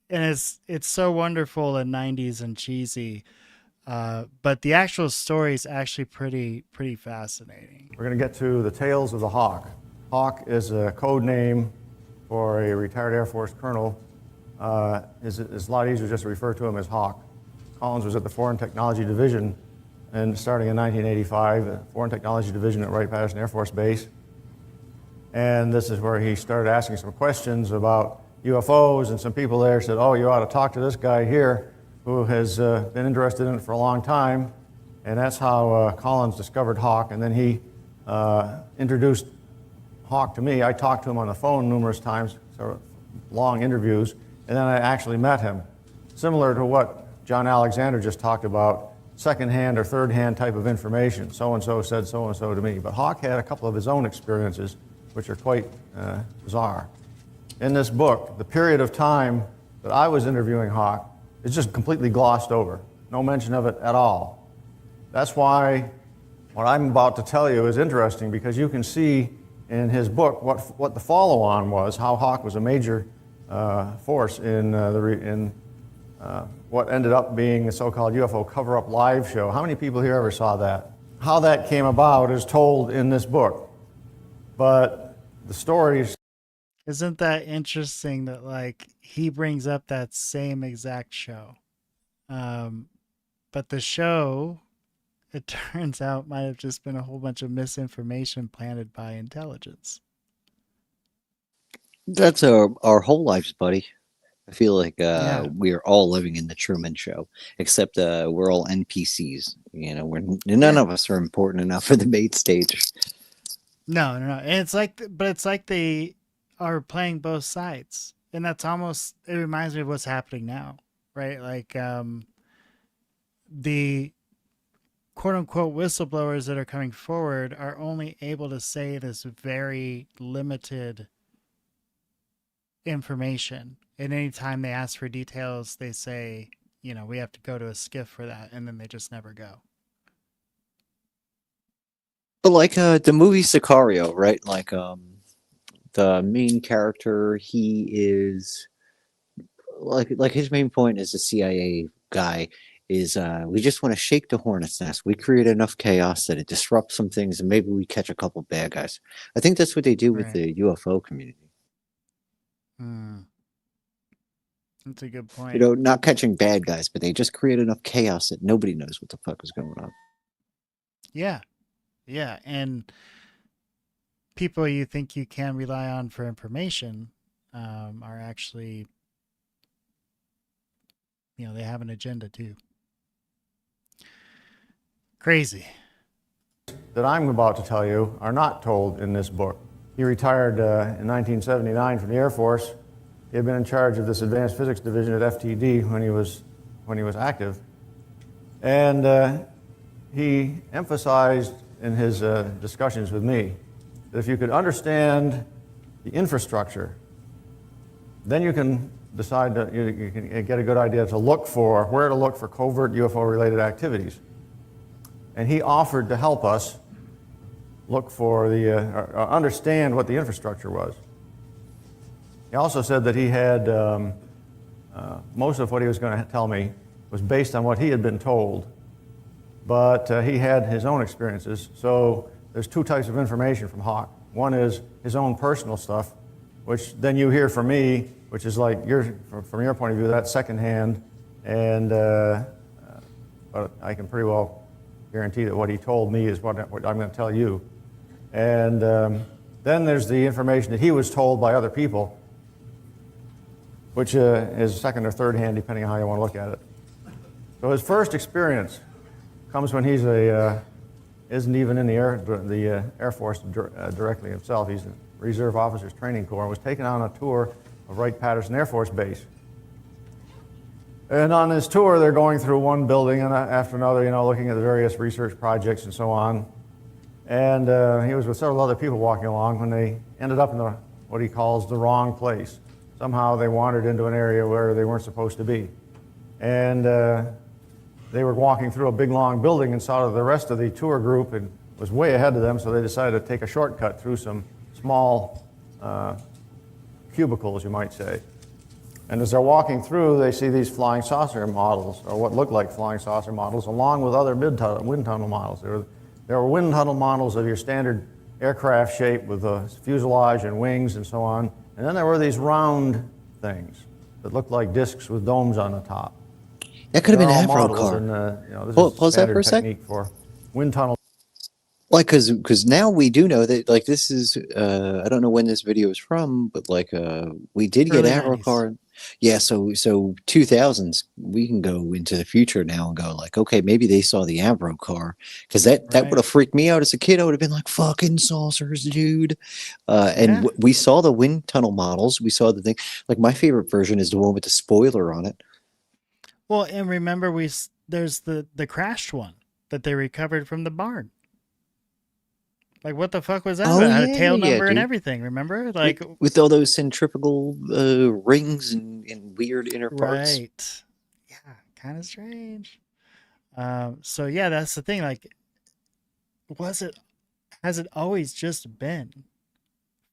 it's so wonderful and 90s and cheesy. But the actual story is actually pretty fascinating. We're going to get to the Tales of the Hawk. Hawk is a code name for a retired Air Force colonel. It's a lot easier just to refer to him as Hawk. Collins was at the Foreign Technology Division, and starting in 1985, the Foreign Technology Division at Wright-Patterson Air Force Base. And this is where he started asking some questions about UFOs, and some people there said, oh, you ought to talk to this guy here who has been interested in it for a long time. And that's how Collins discovered Hawk, and then he introduced Hawk to me. I talked to him on the phone numerous times, so long interviews, and then I actually met him. Similar to what John Alexander just talked about, second-hand or third-hand type of information. So-and-so said so-and-so to me. But Hawk had a couple of his own experiences, which are quite bizarre. In this book, the period of time that I was interviewing Hawk is just completely glossed over. No mention of it at all. That's why what I'm about to tell you is interesting, because you can see in his book what the follow-on was, how Hawk was a major force in what ended up being the so-called UFO cover-up live show. How many people here ever saw that? How that came about is told in this book. But the stories... Isn't that interesting that like he brings up that same exact show? But the show, it turns out, might have just been a whole bunch of misinformation planted by intelligence. That's our whole lives, buddy. I feel like Yeah. we're all living in the Truman Show, except we're all NPCs. You know, none of us are important enough for the main stage. No. And it's like, but it's like they are playing both sides. And that's almost, it reminds me of what's happening now, right? Like, the quote unquote whistleblowers that are coming forward are only able to say this very limited information. And anytime they ask for details, they say, we have to go to a skiff for that. And then they just never go. But like the movie Sicario, right? Like the main character, he is like his main point as a CIA guy is we just want to shake the hornet's nest. We create enough chaos that it disrupts some things, and maybe we catch a couple bad guys. I think that's what they do with the UFO community. That's a good point. Not catching bad guys, but they just create enough chaos that nobody knows what the fuck is going on. Yeah. Yeah. And people you think you can rely on for information are actually, they have an agenda too. Crazy. That I'm about to tell you are not told in this book. He retired in 1979 from the Air Force. He had been in charge of this advanced physics division at FTD when he was active. And he emphasized in his discussions with me that if you could understand the infrastructure, then you can decide that you can get a good idea to look for, where to look for covert UFO-related activities. And he offered to help us look for understand what the infrastructure was. He also said that he had, most of what he was going to tell me was based on what he had been told, but he had his own experiences. So there's two types of information from Hawk. One is his own personal stuff, which then you hear from me, which is like from your point of view, that's secondhand, and but I can pretty well guarantee that what he told me is what I'm going to tell you. And then there's the information that he was told by other people, which is second or third hand, depending on how you want to look at it. So his first experience comes when he's isn't even in the Air Force directly himself. He's a Reserve Officers Training Corps and was taken on a tour of Wright-Patterson Air Force Base. And on this tour, they're going through one building and after another, looking at the various research projects and so on. And he was with several other people walking along when they ended up in what he calls the wrong place. Somehow they wandered into an area where they weren't supposed to be. And they were walking through a big, long building and saw the rest of the tour group and was way ahead of them, so they decided to take a shortcut through some small cubicles, you might say. And as they're walking through, they see these flying saucer models, or what looked like flying saucer models, along with other wind tunnel models. There were wind tunnel models of your standard aircraft shape with a fuselage and wings and so on. And then there were these round things that looked like discs with domes on the top. That could have been Avro car. Pause that for a sec. For wind tunnel. Like, because now we do know that, like, this is, I don't know when this video is from, but, like, we did get Avro car. Yeah, so 2000s, we can go into the future now and go, like, okay, maybe they saw the Avro car. Because that would have freaked me out as a kid. I would have been like, fucking saucers, dude. And we saw the wind tunnel models. We saw the thing. Like, my favorite version is the one with the spoiler on it. Well, and remember, there's the crashed one that they recovered from the barn. Like, what the fuck was that? It had a tail number and everything, remember? Like with all those centrifugal rings and weird inner parts. Right. Yeah, kind of strange. So, yeah, that's the thing. Like, has it always just been,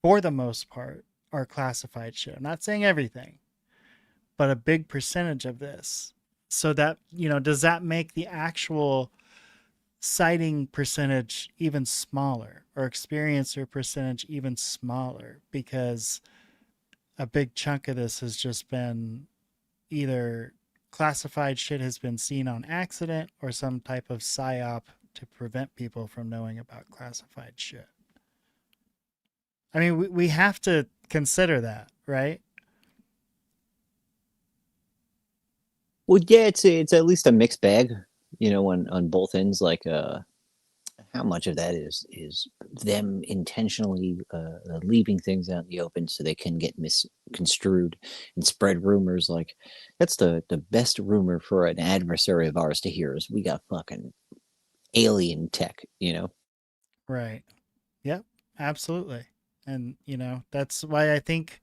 for the most part, our classified shit? I'm not saying everything, but a big percentage of this. So that, does that make the actual sighting percentage even smaller, or experiencer percentage even smaller, because a big chunk of this has just been either classified shit has been seen on accident or some type of psyop to prevent people from knowing about classified shit. I mean, we have to consider that, right? Well, yeah, it's at least a mixed bag, on both ends. Like, how much of that is them intentionally leaving things out in the open so they can get misconstrued and spread rumors. Like, that's the best rumor for an adversary of ours to hear is we got fucking alien tech, you know? Right. Yep. Absolutely. And, that's why I think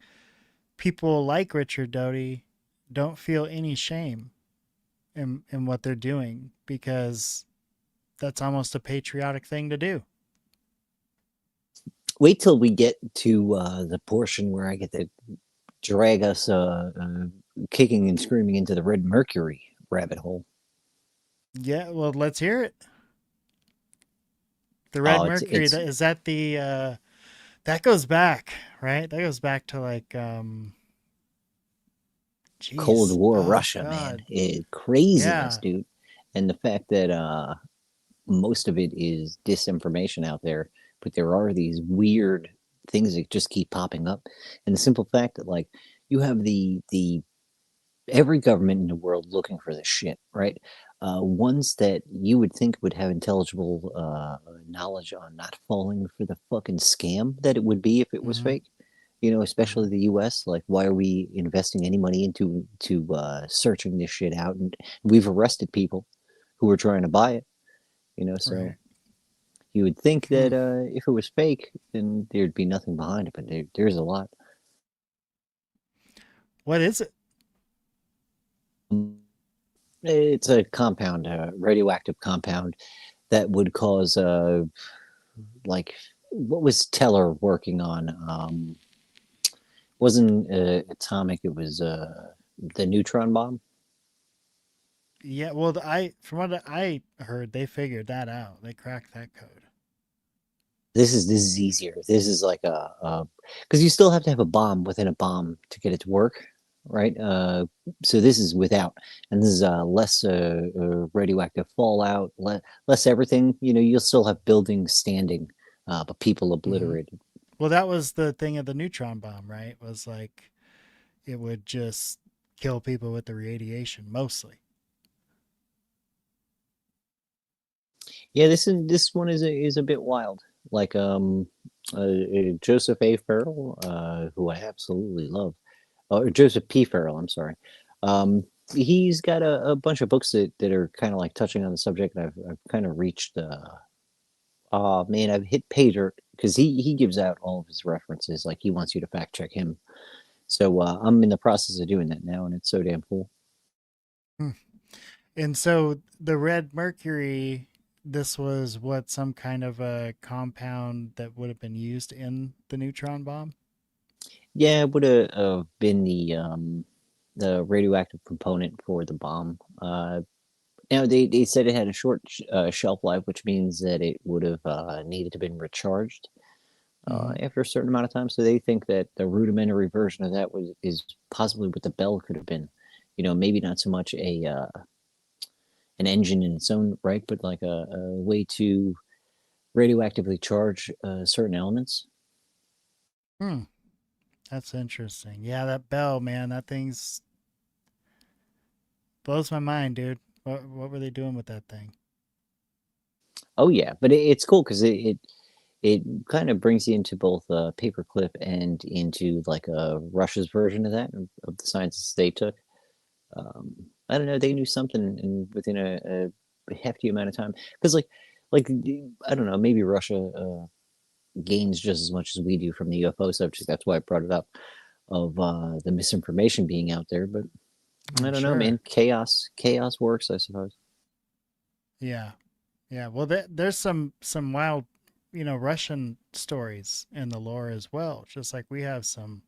people like Richard Doty don't feel any shame in what they're doing, because that's almost a patriotic thing to do. Wait till we get to the portion where I get to drag us kicking and screaming into the Red Mercury rabbit hole. Yeah, well, let's hear it. The Red Oh, Mercury, is that the that goes back, right? That goes back to like Cold War oh, Russia, God. man. Craziness, Yeah. dude. And the fact that most of it is disinformation out there, but there are these weird things that just keep popping up. And the simple fact that, like, you have the every government in the world looking for this shit, right? Ones that you would think would have intelligible knowledge on not falling for the fucking scam that it would be if it was Mm-hmm. fake. You know, especially the U.S. Like, why are we investing any money into searching this shit out? And we've arrested people who were trying to buy it. You know, so Right. you would think Hmm. that if it was fake, then there'd be nothing behind it. But there's a lot. What is it? It's a compound, a radioactive compound that would cause like, what was Teller working on? Wasn't atomic? It was the neutron bomb. Yeah, well, from what I heard, they figured that out. They cracked that code. This is easier. This is like a because you still have to have a bomb within a bomb to get it to work, right? So this is without, and this is less radioactive fallout, less everything. You know, you'll still have buildings standing, but people Mm-hmm. obliterated. Well, that was the thing of the neutron bomb, right? Was like it would just kill people with the radiation mostly. Yeah, this one is a bit wild. Like Joseph A. Farrell, who I absolutely love, or Joseph P. Farrell. I'm sorry. Um, he's got a bunch of books that are kind of like touching on the subject, and I've kind of reached. Oh man, I've hit pay dirt because he gives out all of his references. Like, he wants you to fact check him. So I'm in the process of doing that now, and it's so damn cool. Hmm. And so the red mercury, this was what, some kind of a compound that would have been used in the neutron bomb? Yeah, it would have been the radioactive component for the bomb. Now, they said it had a short shelf life, which means that it would have needed to been recharged Mm-hmm. after a certain amount of time. So they think that the rudimentary version of that is possibly what the bell could have been. You know, maybe not so much an engine in its own right, but like a way to radioactively charge certain elements. Hmm. That's interesting. Yeah, that bell, man, that thing's blows my mind, dude. What were they doing with that thing? Oh yeah, but it's cool because it kind of brings you into both paperclip and into like a Russia's version of that, of the sciences they took. Um, I don't know, they knew something within a hefty amount of time because like I don't know, maybe Russia gains just as much as we do from the UFO subject. That's why I brought it up, of the misinformation being out there. But I I'm don't know, man. sure. Chaos works, I suppose. Yeah. Yeah. Well, there's some wild, Russian stories in the lore as well. Just like we have some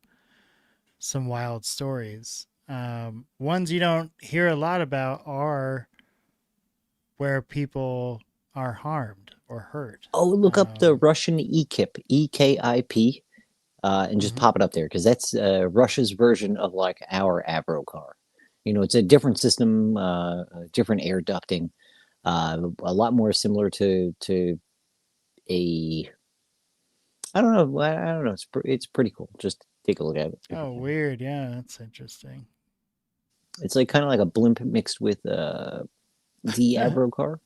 wild stories. Ones you don't hear a lot about are where people are harmed or hurt. Oh, look up the Russian EKIP, EKIP, and just Mhm. pop it up there because that's Russia's version of like our Avro car. You know, it's a different system, different air ducting, a lot more similar to a. I don't know. I don't know. It's pretty cool. Just take a look at it. Oh, weird. Yeah, that's interesting. It's like kind of like a blimp mixed with the Avro car.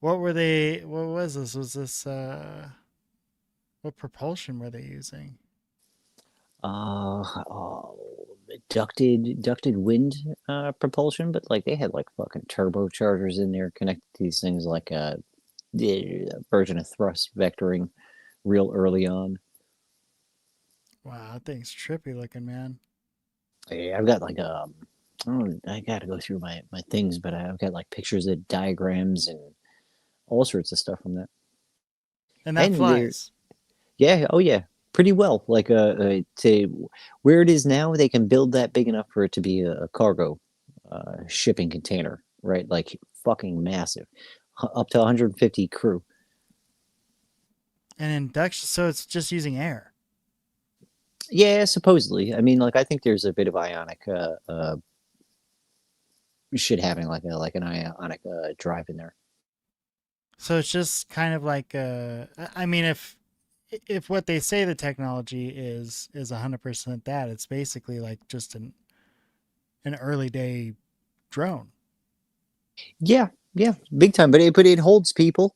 What were they? What was this? Was this what propulsion were they using? Oh, ducted wind propulsion, but like they had like fucking turbochargers in there connected to these things, like the version of thrust vectoring real early on. Wow, that thing's trippy looking, man. Yeah, I've got like I gotta go through my things, but I've got like pictures of diagrams and all sorts of stuff from that. And that And they're flies. Yeah, oh yeah, pretty well. Like to where it is now, they can build that big enough for it to be a cargo shipping container, right? Like fucking massive, up to 150 crew. And induction, so it's just using air. Yeah, supposedly. I mean, like I think there's a bit of ionic shit happening, like an ionic drive in there. So it's just kind of like I mean, if what they say the technology is 100% that, it's basically like just an early day drone. Yeah, yeah, big time. But it holds people,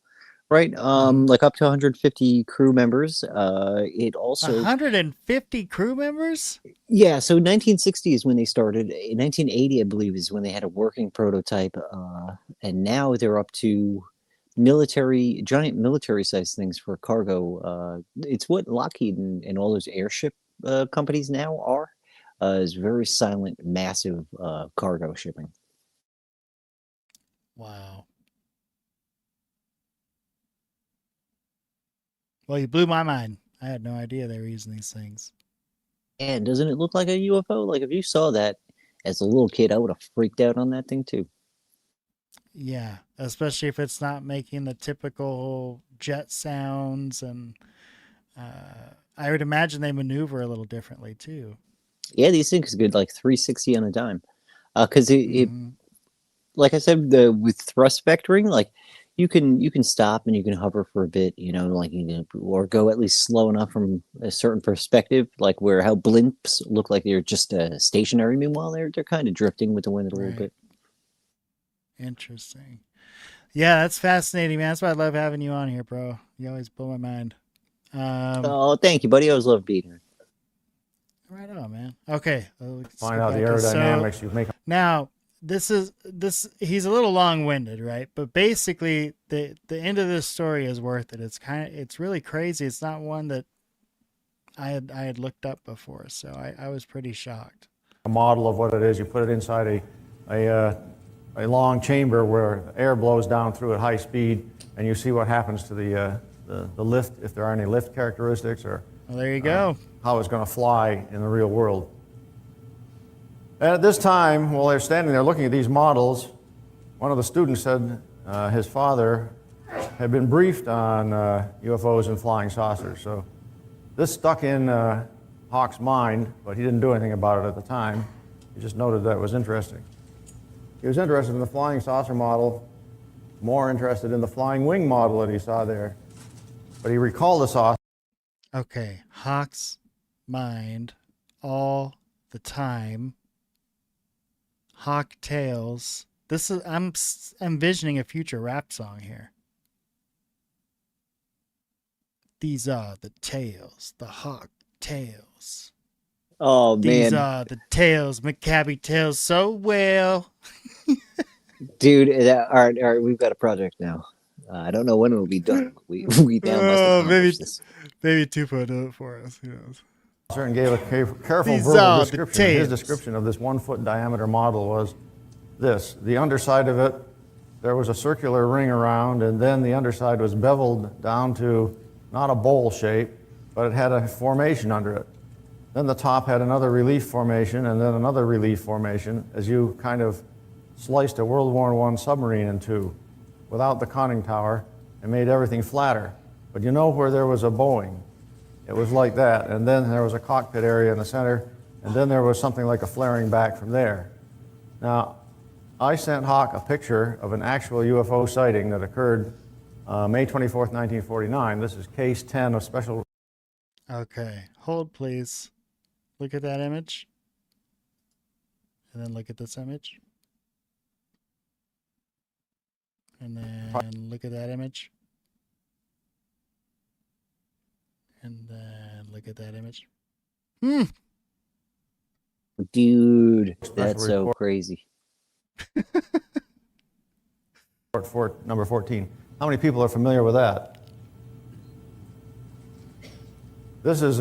right? Mm-hmm. Like up to 150 crew members. It also 150 crew members? Yeah, so 1960 is when they started. In 1980, I believe, is when they had a working prototype, and now they're up to giant military sized things for cargo. It's what Lockheed and all those airship companies now are. Is very silent, massive cargo shipping. Wow. Well, you blew my mind. I had no idea they were using these things. And doesn't it look like a UFO? Like if you saw that as a little kid, I would have freaked out on that thing too. Yeah, especially if it's not making the typical jet sounds, and I would imagine they maneuver a little differently too. Yeah, these things could like 360 on a dime. Because it Mm-hmm. like I said, with thrust vectoring, like you can stop and you can hover for a bit, like or go at least slow enough from a certain perspective, like where how blimps look like they're just stationary. Meanwhile, they're kind of drifting with the wind a little Right. bit. Interesting. Yeah, that's fascinating, man. That's why I love having you on here, bro. You always blow my mind. Oh, thank you, buddy. I always love being here. Right on, man. Okay, let's Find get out the back to- aerodynamics. So You make now this. He's a little long-winded, right? But basically, the end of this story is worth it. It's really crazy. It's not one that I had looked up before, so I was pretty shocked. a model of what it is. You put it inside a long chamber where air blows down through at high speed, and you see what happens to the lift, if there are any lift characteristics, or Well, there you go. how it's going to fly in the real world. And at this time, while they're standing there looking at these models, one of the students said his father had been briefed on UFOs and flying saucers. So this stuck in Hawk's mind, but he didn't do anything about it at the time. He just noted that it was interesting. He was interested in the flying saucer model, more interested in the flying wing model that he saw there. But he recalled the saucer. Okay, Hawk's mind all the time. Hawk Tales. This is I'm envisioning a future rap song here. These are the tales, the Hawk Tales. Oh These man, are the tales Maccabee tells so well. dude. All right, we've got a project now. I don't know when it will be done. But we now must accomplish this. Maybe Tupo do it for us. Who knows? And gave a careful These verbal are the description. His tales. description of this 1 foot diameter model was this: the underside of it, there was a circular ring around, and then the underside was beveled down to not a bowl shape, but it had a formation under it. Then the top had another relief formation, and then another relief formation, as you kind of sliced a World War I submarine in two without the conning tower and made everything flatter. But you know where there was a Boeing? It was like that, and then there was a cockpit area in the center, and then there was something like a flaring back from there. Now, I sent Hawk a picture of an actual UFO sighting that occurred May 24th, 1949. This is case 10 of special. Okay, hold please. Look at that image. And then look at this image. And then look at that image. And then look at that image. Dude, Special that's so report. crazy. Number 14. How many people are familiar with that? This is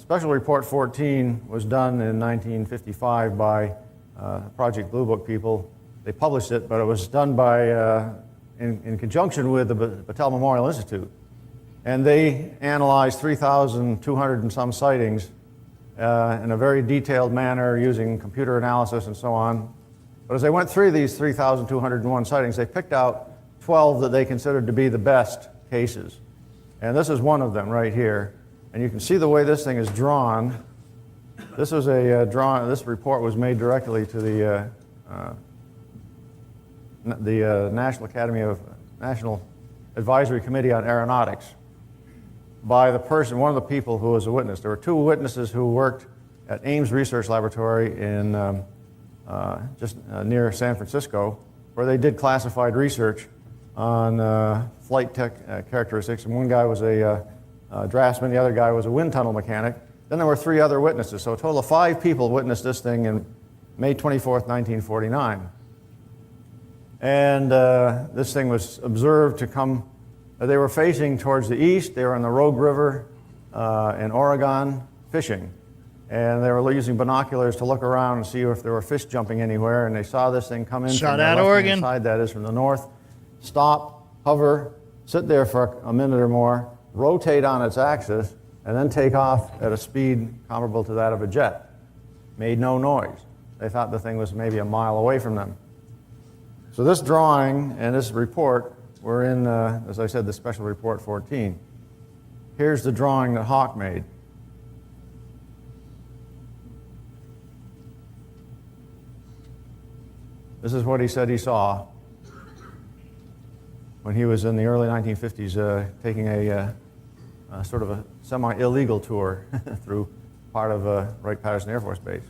Special Report 14 was done in 1955 by Project Blue Book people. They published it, but it was done by in conjunction with the Battelle Memorial Institute. And they analyzed 3,200 and some sightings in a very detailed manner using computer analysis and so on. But as they went through these 3,201 sightings, they picked out 12 that they considered to be the best cases. And this is one of them right here. And you can see the way this thing is drawn. This was a this report was made directly to the National Advisory Committee on Aeronautics by the person, one of the people who was a witness. There were two witnesses who worked at Ames Research Laboratory in just near San Francisco, where they did classified research on flight tech characteristics. And one guy was a draftsman, the other guy was a wind tunnel mechanic. Then there were three other witnesses. So a total of 5 people witnessed this thing in May 24th, 1949. And this thing was observed to come, they were facing towards the east. They were on the Rogue River in Oregon fishing. And they were using binoculars to look around and see if there were fish jumping anywhere. And they saw this thing come in Shot from the at left-hand Oregon. side, that is from the north. Stop, hover, sit there for a minute or more, rotate on its axis, and then take off at a speed comparable to that of a jet. Made no noise. They thought the thing was maybe a mile away from them. So this drawing and this report were in, as I said, the Special Report 14. Here's the drawing that Hawk made. This is what he said he saw when he was in the early 1950s taking a sort of a semi-illegal tour through part of Wright-Patterson Air Force Base.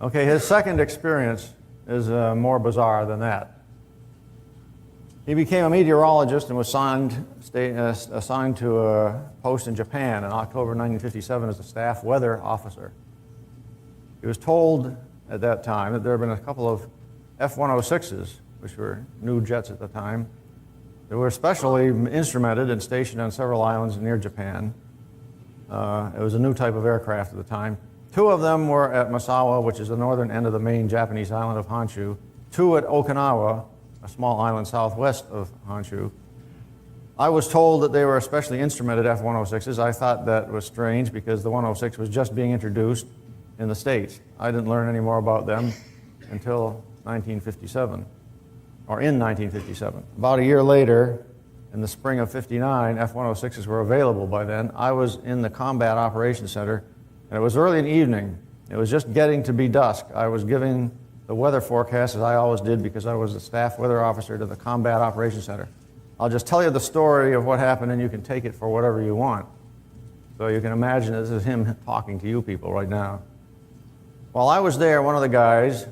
Okay, his second experience is more bizarre than that. He became a meteorologist and was assigned to a post in Japan in October 1957 as a staff weather officer. He was told at that time that there had been a couple of F-106s, which were new jets at the time, that were specially instrumented and stationed on several islands near Japan. It was a new type of aircraft at the time. 2 of them were at Misawa, which is the northern end of the main Japanese island of Honshu. 2 at Okinawa, a small island southwest of Honshu. I was told that they were especially instrumented F-106s. I thought that was strange because the 106 was just being introduced in the States. I didn't learn any more about them until 1957, or in 1957. About a year later, in the spring of '59, F-106s were available by then. I was in the Combat Operations Center, and it was early in the evening. It was just getting to be dusk. I was giving the weather forecast, as I always did, because I was the staff weather officer to the Combat Operations Center. I'll just tell you the story of what happened, and you can take it for whatever you want. So you can imagine this is him talking to you people right now. While I was there, one of the guys,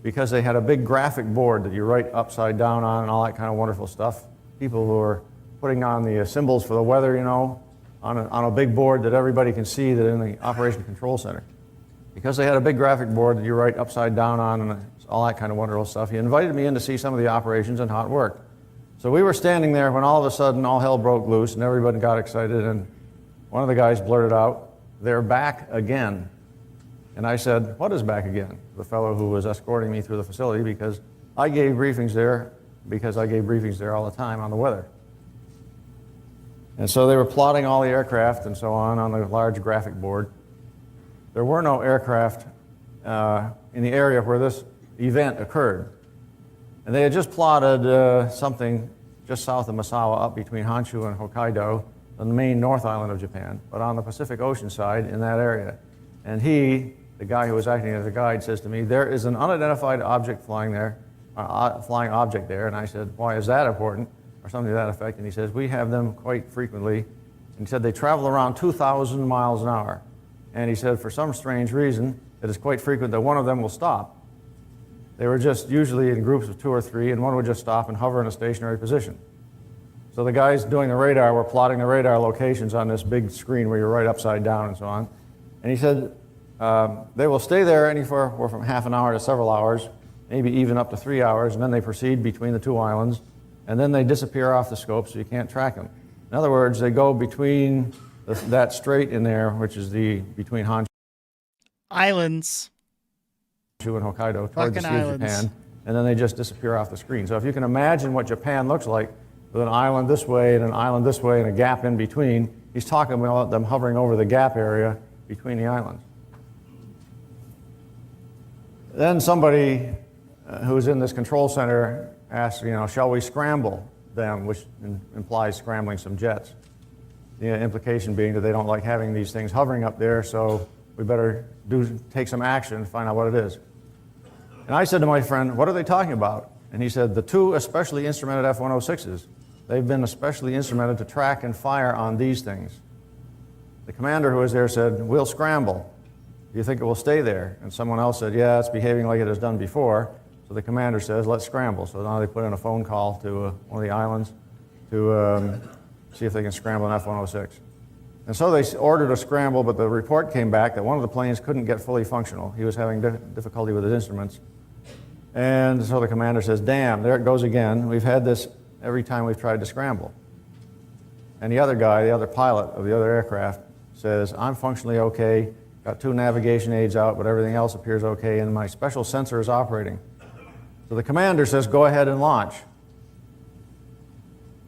because they had a big graphic board that you write upside down on and all that kind of wonderful stuff, people who were putting on the symbols for the weather, you know, on a big board that everybody can see that in the Operation Control Center. Because they had a big graphic board that you write upside down on and all that kind of wonderful stuff, he invited me in to see some of the operations and how it worked. So we were standing there when all of a sudden all hell broke loose and everybody got excited, and one of the guys blurted out, "They're back again." And I said, "What is back again?" The fellow who was escorting me through the facility, because I gave briefings there all the time on the weather. And so they were plotting all the aircraft and so on the large graphic board. There were no aircraft in the area where this event occurred. And they had just plotted something just south of Misawa, up between Honshu and Hokkaido, on the main North Island of Japan, but on the Pacific Ocean side in that area. And he, the guy who was acting as a guide, says to me, "There is an unidentified object flying there, flying object there." And I said, "Why is that important?" Or something to that effect. And he says, "We have them quite frequently." And he said, "They travel around 2,000 miles an hour. And he said, for some strange reason, it is quite frequent that one of them will stop." They were just usually in groups of 2 or 3, and one would just stop and hover in a stationary position. So the guys doing the radar were plotting the radar locations on this big screen where you're right upside down and so on. And he said they will stay there anywhere from half an hour to several hours, maybe even up to 3 hours, and then they proceed between the 2 islands, and then they disappear off the scope so you can't track them. In other words, they go between that strait in there, which is between Honshu Islands. and Hokkaido toward the Fucking Sea of islands. Japan, and then they just disappear off the screen. So if you can imagine what Japan looks like with an island this way and an island this way and a gap in between, he's talking about them hovering over the gap area between the islands. Then somebody who's in this control center asked, shall we scramble them, which implies scrambling some jets. The implication being that they don't like having these things hovering up there, so we better take some action and find out what it is. And I said to my friend, what are they talking about? And he said, the 2 especially instrumented F-106s. They've been especially instrumented to track and fire on these things. The commander who was there said, we'll scramble. Do you think it will stay there? And someone else said, yeah, it's behaving like it has done before. So the commander says, let's scramble. So now they put in a phone call to one of the islands to see if they can scramble an F-106. And so they ordered a scramble, but the report came back that one of the planes couldn't get fully functional. He was having difficulty with his instruments. And so the commander says, damn, there it goes again. We've had this every time we've tried to scramble. And the other guy, the other pilot of the other aircraft, says, I'm functionally okay, got 2 navigation aids out, but everything else appears okay, and my special sensor is operating. So the commander says, go ahead and launch.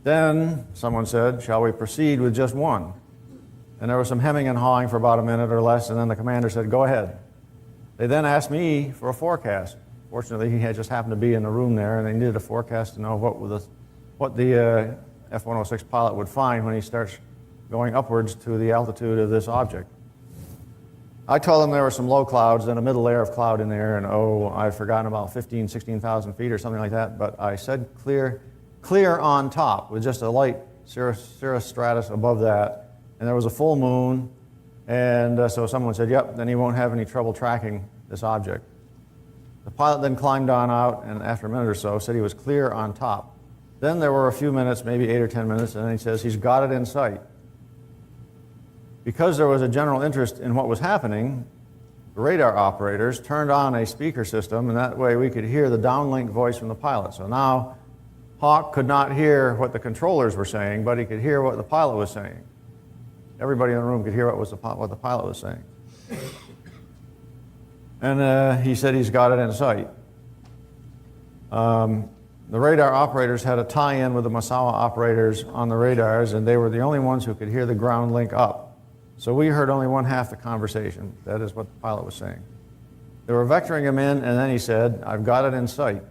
Then someone said, shall we proceed with just 1? And there was some hemming and hawing for about a minute or less, and then the commander said, go ahead. They then asked me for a forecast. Fortunately, he had just happened to be in the room there, and they needed a forecast to know what the F-106 pilot would find when he starts going upwards to the altitude of this object. I told them there were some low clouds and a middle layer of cloud in there, and I'd forgotten about 15,000, 16,000 feet or something like that, but I said clear on top with just a light cirrostratus above that, and there was a full moon, and so someone said, yep, then he won't have any trouble tracking this object. The pilot then climbed on out, and after a minute or so said he was clear on top. Then there were a few minutes, maybe 8 or 10 minutes, and then he says he's got it in sight. Because there was a general interest in what was happening, the radar operators turned on a speaker system, and that way we could hear the downlink voice from the pilot. So now Hawk could not hear what the controllers were saying, but he could hear what the pilot was saying. Everybody in the room could hear what the pilot was saying. And he said he's got it in sight. The radar operators had a tie-in with the Masawa operators on the radars, and they were the only ones who could hear the ground link up. So we heard only 1/2 the conversation. That is what the pilot was saying. They were vectoring him in, and then he said, I've got it in sight.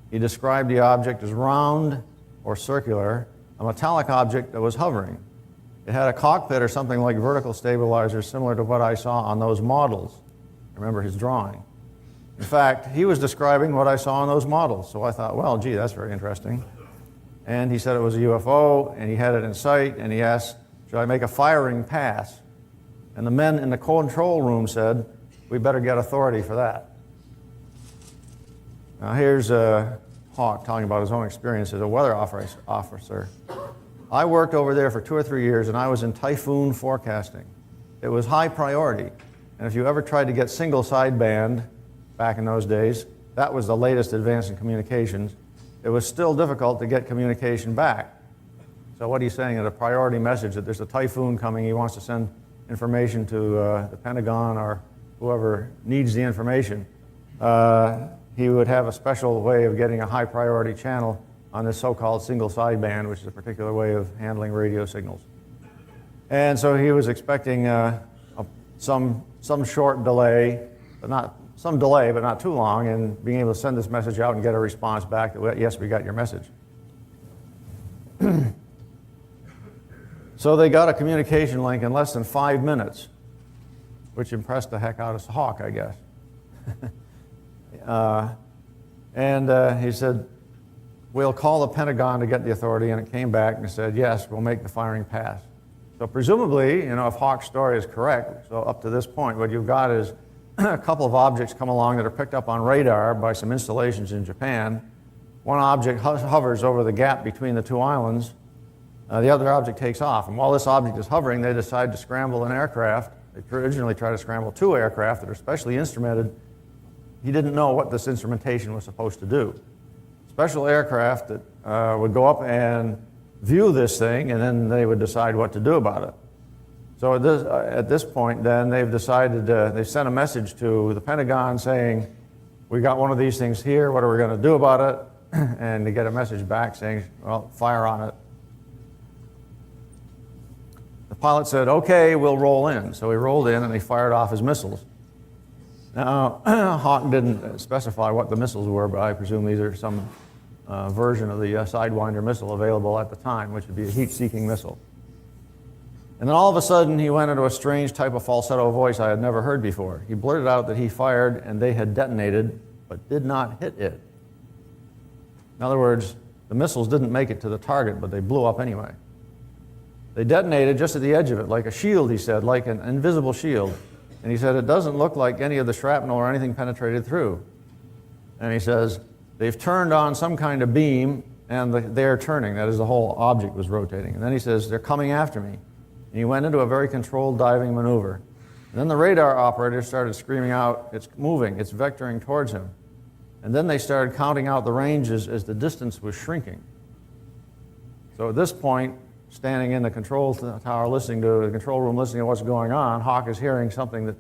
He described the object as round or circular, a metallic object that was hovering. It had a cockpit or something like vertical stabilizers similar to what I saw on those models. Remember his drawing. In fact, he was describing what I saw on those models. So I thought, well, gee, that's very interesting. And he said it was a UFO, and he had it in sight, and he asked, should I make a firing pass? And the men in the control room said, we better get authority for that. Now here's Hawk talking about his own experience as a weather officer. I worked over there for 2 or 3 years, and I was in typhoon forecasting. It was high priority. And if you ever tried to get single sideband back in those days, that was the latest advance in communications. It was still difficult to get communication back. So what he's saying is a priority message that there's a typhoon coming, he wants to send information to the Pentagon or whoever needs the information. He would have a special way of getting a high priority channel on this so-called single sideband, which is a particular way of handling radio signals. And so he was expecting some short delay, but not too long, and being able to send this message out and get a response back that, yes, we got your message. So they got a communication link in less than 5 minutes, which impressed the heck out of Hawk, I guess. He said, we'll call the Pentagon to get the authority, and it came back and said, yes, we'll make the firing pass. So presumably, if Hawk's story is correct, so up to this point, what you've got is a couple of objects come along that are picked up on radar by some installations in Japan. One object hovers over the gap between the two islands. The other object takes off. And while this object is hovering, they decide to scramble an aircraft. They originally tried to scramble 2 aircraft that are specially instrumented. He didn't know what this instrumentation was supposed to do. Special aircraft that would go up and view this thing, and then they would decide what to do about it. So at this point, then, they've decided, they've sent a message to the Pentagon saying, we got one of these things here, what are we going to do about it? And they get a message back saying, well, fire on it. The pilot said, okay, we'll roll in. So he rolled in and he fired off his missiles. Now, Hawk didn't specify what the missiles were, but I presume these are some version of the Sidewinder missile available at the time, which would be a heat-seeking missile. And then all of a sudden, he went into a strange type of falsetto voice I had never heard before. He blurted out that he fired and they had detonated, but did not hit it. In other words, the missiles didn't make it to the target, but they blew up anyway. They detonated just at the edge of it, like a shield, he said, like an invisible shield. And he said, it doesn't look like any of the shrapnel or anything penetrated through. And he says, they've turned on some kind of beam, and they're turning. That is, the whole object was rotating. And then he says, they're coming after me. And he went into a very controlled diving maneuver. And then the radar operator started screaming out, it's moving, it's vectoring towards him. And then they started counting out the ranges as the distance was shrinking. So at this point, standing in the control tower, listening to the control room, listening to what's going on, Hawk is hearing something that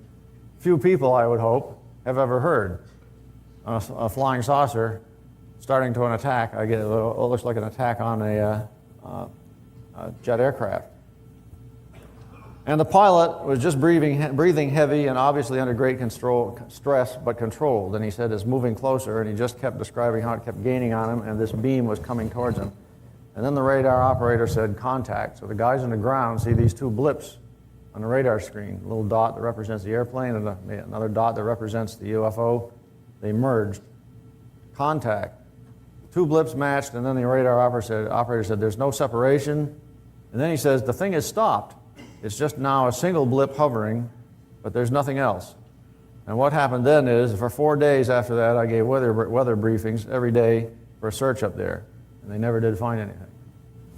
few people, I would hope, have ever heard. A flying saucer starting to an attack. I get it looks like an attack on a jet aircraft. And the pilot was just breathing heavy and obviously under great stress, but controlled. And he said it's moving closer, and he just kept describing how it kept gaining on him, and this beam was coming towards him. And then the radar operator said, contact. So the guys on the ground see these 2 blips on the radar screen, a little dot that represents the airplane and another dot that represents the UFO. They merged. Contact. 2 blips matched, and then the radar operator said, there's no separation. And then he says, the thing is stopped. It's just now a single blip hovering, but there's nothing else. And what happened then is, for 4 days after that, I gave weather briefings every day for a search up there, and they never did find anything.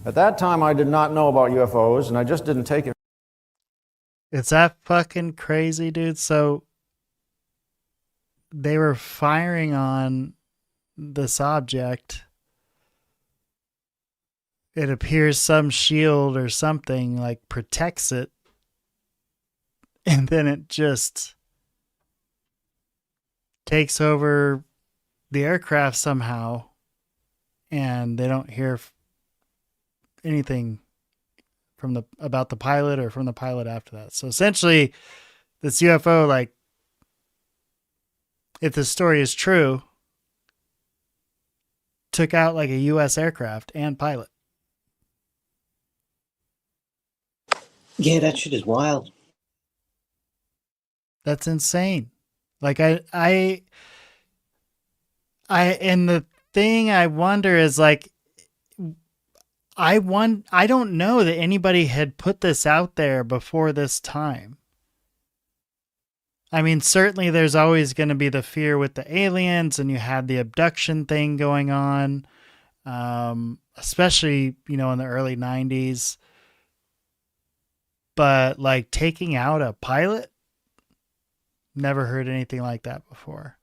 At that time, I did not know about UFOs, and I just didn't take it. It's that fucking crazy, dude. So they were firing on this object. It appears some shield or something like protects it, and then it just takes over the aircraft somehow, and they don't hear anything from about the pilot or from the pilot after that. So essentially, this UFO, like, if the story is true, took out like a U.S. aircraft and pilot. Yeah, that shit is wild. That's insane. Like and the thing I wonder is, like, I don't know that anybody had put this out there before this time. I mean, certainly there's always going to be the fear with the aliens, and you had the abduction thing going on, especially, in the early 90s. But, like, taking out a pilot? Never heard anything like that before.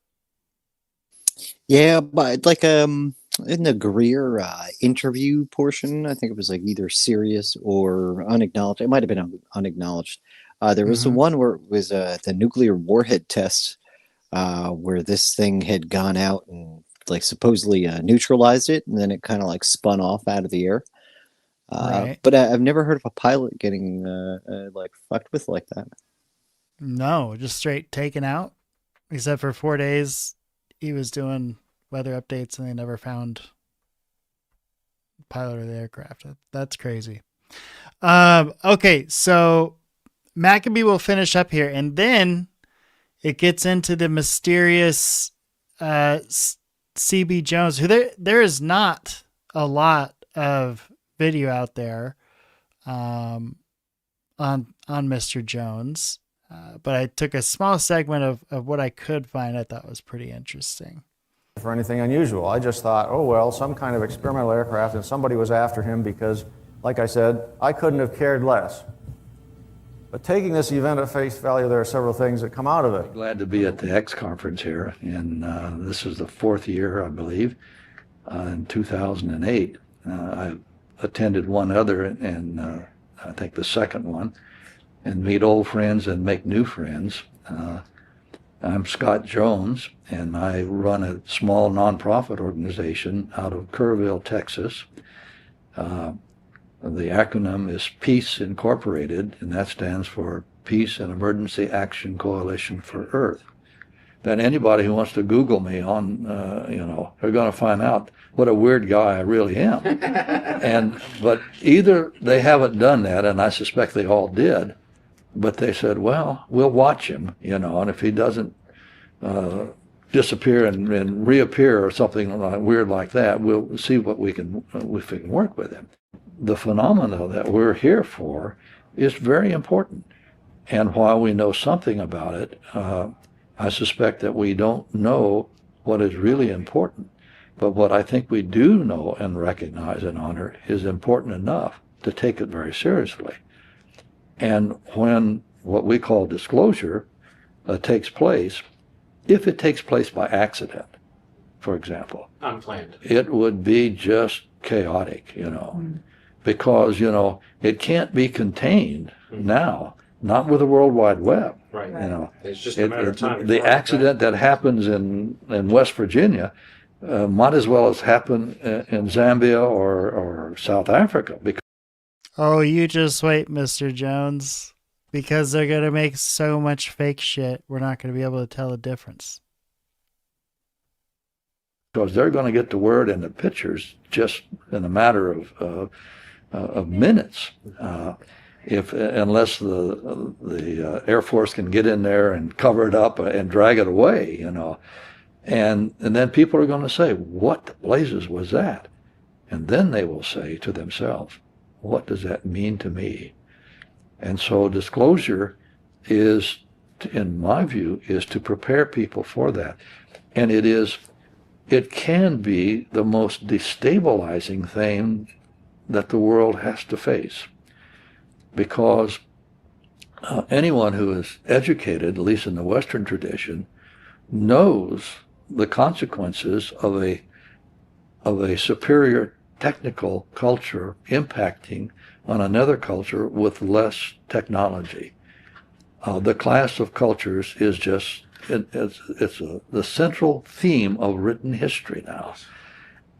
Yeah, but like in the Greer interview portion, I think it was like either serious or unacknowledged. It might have been unacknowledged. There was the one where it was the nuclear warhead test, where this thing had gone out and like supposedly neutralized it, and then it kind of like spun off out of the air. Right. But I've never heard of a pilot getting like fucked with like that. No, just straight taken out. Except for 4 days, he was doing weather updates, and they never found the pilot of the aircraft. That's crazy. Okay, so Maccabee will finish up here, and then it gets into the mysterious C.B. Jones, who there is not a lot of video out there on Mr. Jones. But I took a small segment of what I could find I thought was pretty interesting. For anything unusual. I just thought, oh well, some kind of experimental aircraft and somebody was after him because, like I said, I couldn't have cared less. But taking this event at face value, there are several things that come out of it. Glad to be at the X conference here, and this is the fourth year, I believe, in 2008. I attended one other, and I think the second one, and meet old friends and make new friends. I'm Scott Jones, and I run a small nonprofit organization out of Kerrville, Texas. The acronym is PEACE Incorporated, and that stands for Peace and Emergency Action Coalition for Earth. That anybody who wants to Google me on, they're going to find out what a weird guy I really am. But either they haven't done that, and I suspect they all did, but they said, well, we'll watch him, and if he doesn't disappear and reappear or something weird like that, we'll see what we can work with him. The phenomena that we're here for is very important. And while we know something about it, I suspect that we don't know what is really important. But what I think we do know and recognize and honor is important enough to take it very seriously. And when what we call disclosure takes place, if it takes place by accident, for example, unplanned, it would be just chaotic, because, it can't be Mm-hmm. now, not with the World Wide Web. right? It's just a matter of time. The accident that happens in West Virginia might as well as happen in Zambia or South Africa. Because Oh, you just wait, Mr. Jones, because they're going to make so much fake shit, we're not going to be able to tell the difference. they're going to get the word and the pictures just in a matter of minutes. Unless the Air Force can get in there and cover it up and drag it away, and then people are going to say, what the blazes was that? And then they will say to themselves, what does that mean to me? And so disclosure is, in my view, is to prepare people for that. And it can be the most destabilizing thing that the world has to face. Because anyone who is educated, at least in the Western tradition, knows the consequences of a superior technical culture impacting on another culture with less technology. The clash of cultures is just, it's the central theme of written history now.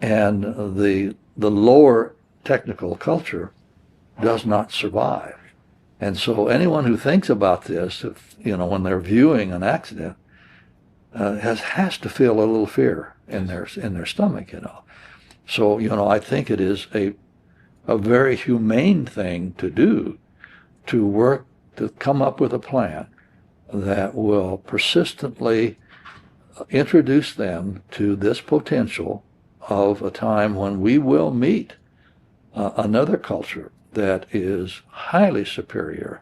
And the lower technical culture does not survive. And so anyone who thinks about this, when they're viewing an accident, has to feel a little fear in their stomach, So, I think it is a very humane thing to do, to work to come up with a plan that will persistently introduce them to this potential of a time when we will meet another culture that is highly superior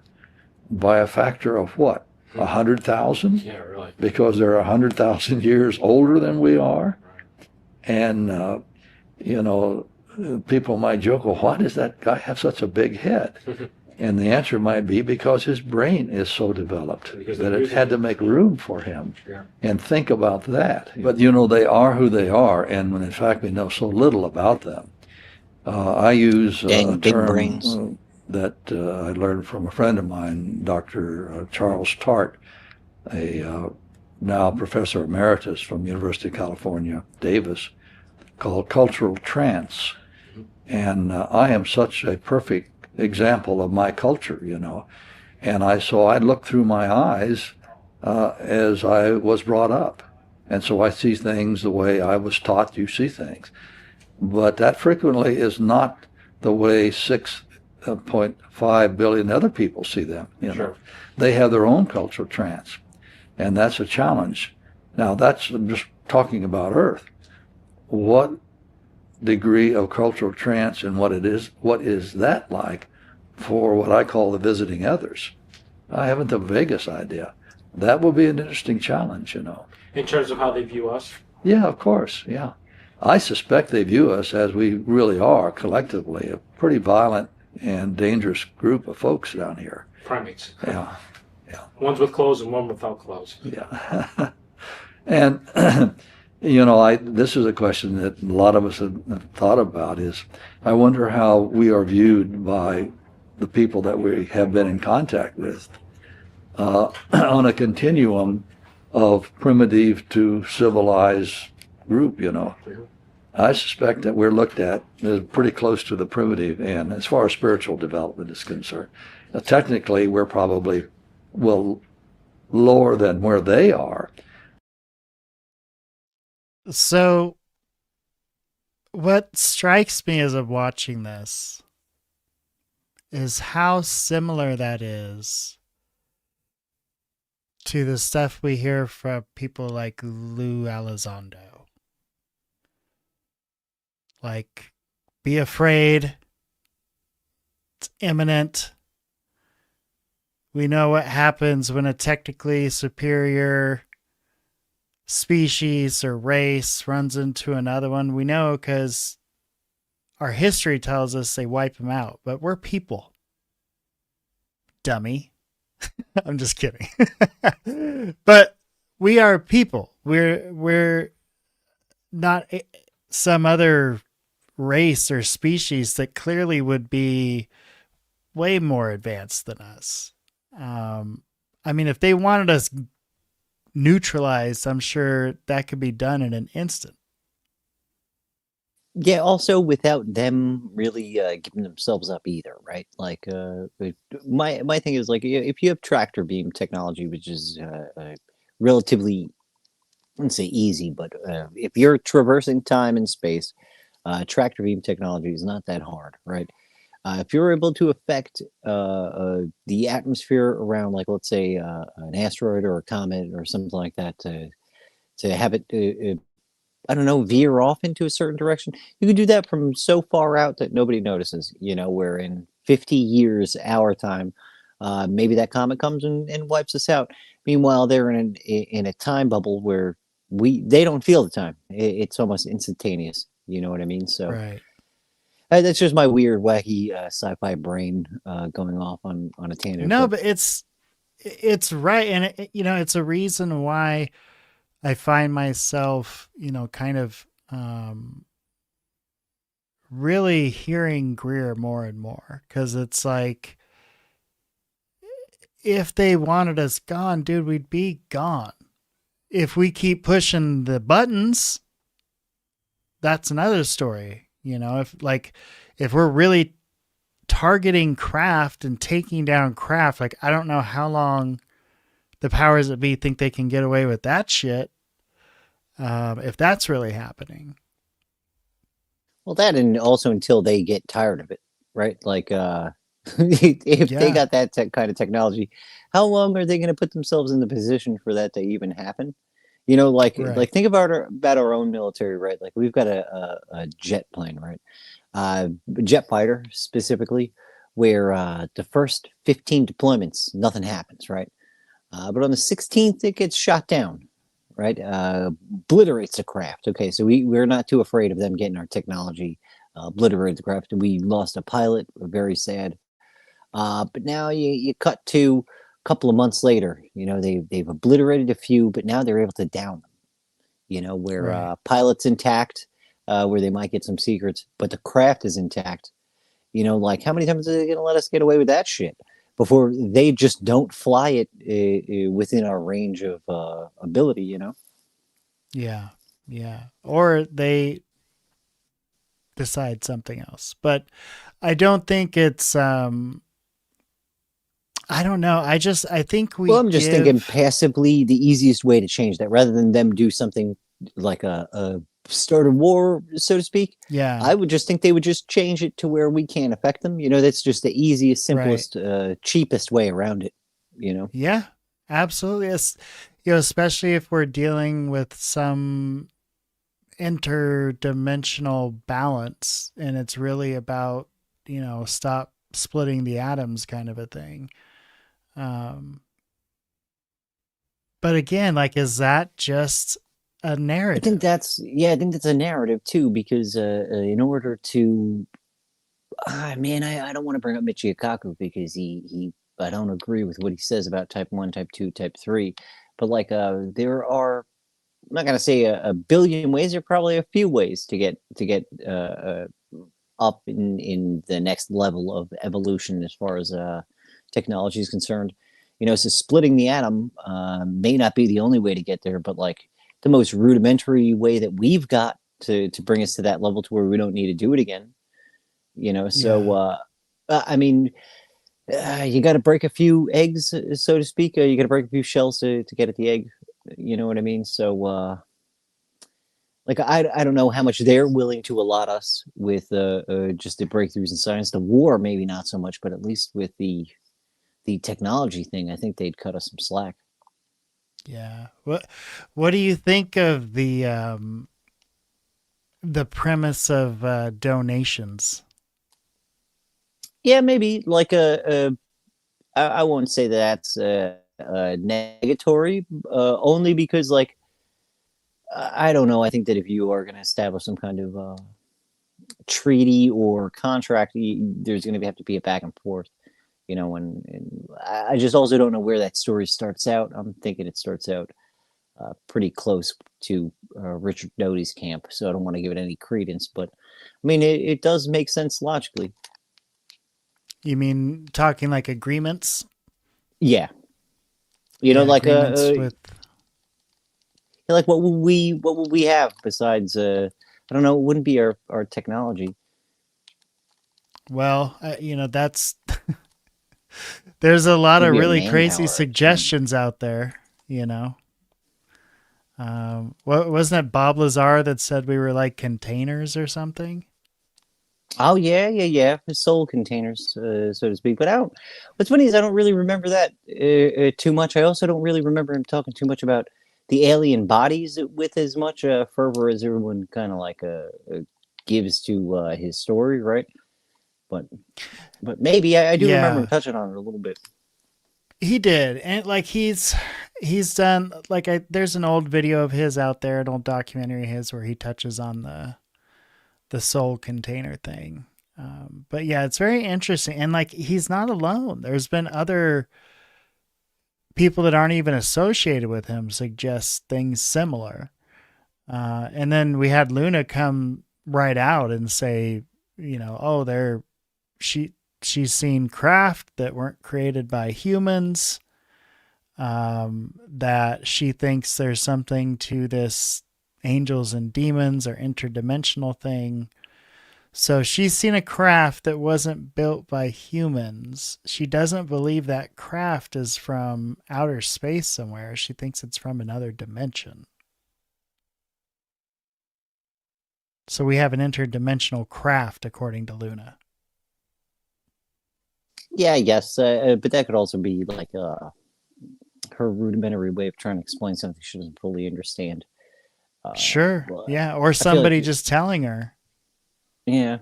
by a factor of what? 100,000? Yeah, really. Because they're 100,000 years older than we are. And, people might joke, well, why does that guy have such a big head? And the answer might be because his brain is so developed that it had to make room for him. Yeah. And think about that. But, they are who they are, and in fact we know so little about them. I use a big term brains. that I learned from a friend of mine, Dr. Charles Tart, a now professor emeritus from University of California, Davis, called cultural trance. And I am such a perfect example of my culture, And so I look through my eyes as I was brought up. And so I see things the way I was taught you see things. But that frequently is not the way 6.5 billion other people see them. Sure. They have their own cultural trance, and that's a challenge. Now, I'm just talking about Earth. What degree of cultural trance and what is that like for what I call the visiting others? I haven't the vaguest idea. That will be an interesting challenge, you know. In terms of how they view us? Yeah, of course, yeah. I suspect they view us as we really are collectively, a pretty violent and dangerous group of folks down here. Primates. Yeah, yeah. One's with clothes and one without clothes. Yeah. And, you know, this is a question that a lot of us have thought about is, I wonder how we are viewed by the people that we have been in contact with on a continuum of primitive to civilized group, you know. I suspect that we're looked at as pretty close to the primitive end as far as spiritual development is concerned. Now, technically, we're probably lower than where they are. So what strikes me as I'm watching this is how similar that is to the stuff we hear from people like Lou Elizondo. Like, be afraid. It's imminent. We know what happens when a technically superior species or race runs into another one. We know because our history tells us they wipe them out, but we're people. Dummy. I'm just kidding. But we are people. We're not some other race or species that clearly would be way more advanced than us. I mean, if they wanted us neutralized, I'm sure that could be done in an instant. Yeah, also without them really giving themselves up either, right? Like, my thing is like, if you have tractor beam technology, which is relatively, I wouldn't say easy, but if you're traversing time and space, tractor beam technology is not that hard, right? If you're able to affect the atmosphere around, like, let's say, an asteroid or a comet or something like that, to have it, I don't know, veer off into a certain direction, you can do that from so far out that nobody notices. You know, where in 50 years, our time, maybe that comet comes and wipes us out. Meanwhile, they're in a time bubble where they don't feel the time. It's almost instantaneous. You know what I mean? So. Right. That's just my weird, wacky sci-fi brain going off on a tangent. No, but it's right, and it's a reason why I find myself, kind of really hearing Greer more and more, because it's like, if they wanted us gone, dude, we'd be gone. If we keep pushing the buttons, that's another story. If we're really targeting craft and taking down craft, like, I don't know how long the powers that be think they can get away with that shit. If that's really happening. Well, that, and also until they get tired of it, right? Like, if they got that kind of technology, how long are they going to put themselves in the position for that to even happen? Like think about our own military, right? Like, we've got a jet plane, right? Jet fighter specifically, where the first 15 deployments, nothing happens, right? But on the 16th, it gets shot down, right? Obliterates the craft. Okay, so we're not too afraid of them getting our technology, obliterate the craft. We lost a pilot, very sad. But now you cut to a couple of months later, they've obliterated a few, but now they're able to down them, where pilot's intact, where they might get some secrets, but the craft is intact. Like, how many times are they going to let us get away with that shit before they just don't fly it within our range of ability, Yeah. Or they decide something else. But I don't think it's, I don't know. I think I'm just thinking passively the easiest way to change that, rather than them do something like a start a war, so to speak. Yeah. I would just think they would just change it to where we can't affect them. That's just the easiest, simplest, cheapest way around it, Yeah, absolutely. Especially if we're dealing with some interdimensional balance, and it's really about, stop splitting the atoms kind of a thing. Um, but again, like, is that just a I narrative? think that's a narrative too, because in order to, man, I don't want to bring up Michio because he I don't agree with what he says about type 1, type 2, type 3, but like there are, I'm not gonna say a billion ways. There are probably a few ways to get up in the next level of evolution as far as technology is concerned. So splitting the atom may not be the only way to get there, but like the most rudimentary way that we've got to bring us to that level to where we don't need to do it again. So I mean, you got to break a few eggs, so to speak. You got to break a few shells to get at the egg. You know what I mean? So like I don't know how much they're willing to allot us with just the breakthroughs in science. The war maybe not so much, but at least with the technology thing, I think they'd cut us some slack. Yeah. What do you think of the premise of donations? Yeah, maybe like I won't say that's negatory, only because like I don't know. I think that if you are going to establish some kind of treaty or contract, there's going to have to be a back and forth. And I just also don't know where that story starts out. I'm thinking it starts out pretty close to Richard Doty's camp, so I don't want to give it any credence. But I mean, it does make sense logically. You mean talking like agreements? Yeah, Yeah, like agreements with. like what will we have besides I don't know. It wouldn't be our technology. Well, that's there's a lot of Maybe our really crazy manpower. suggestions out there. What wasn't it Bob Lazar that said we were like containers or something? Oh yeah. Soul containers, so to speak. But I don't. What's funny is I don't really remember that too much. I also don't really remember him talking too much about the alien bodies with as much fervor as everyone kind of like gives to his story, right? But maybe I do remember him Yeah, touching on it a little bit. he did, and like he's done like there's an old video of his out there, an old documentary of his where he touches on the soul container thing. But yeah, it's very interesting, and like he's not alone. There's been other people that aren't even associated with him suggest things similar. And then we had Luna come right out and say, oh, she's seen craft that weren't created by humans. That she thinks there's something to this angels and demons or interdimensional thing. So she's seen a craft that wasn't built by humans. She doesn't believe that craft is from outer space somewhere. She thinks it's from another dimension. So we have an interdimensional craft, according to Luna. Yeah, I guess, but that could also be like her rudimentary way of trying to explain something she doesn't fully understand. Sure. Well, Yeah. Or I feel somebody like, just telling her yeah,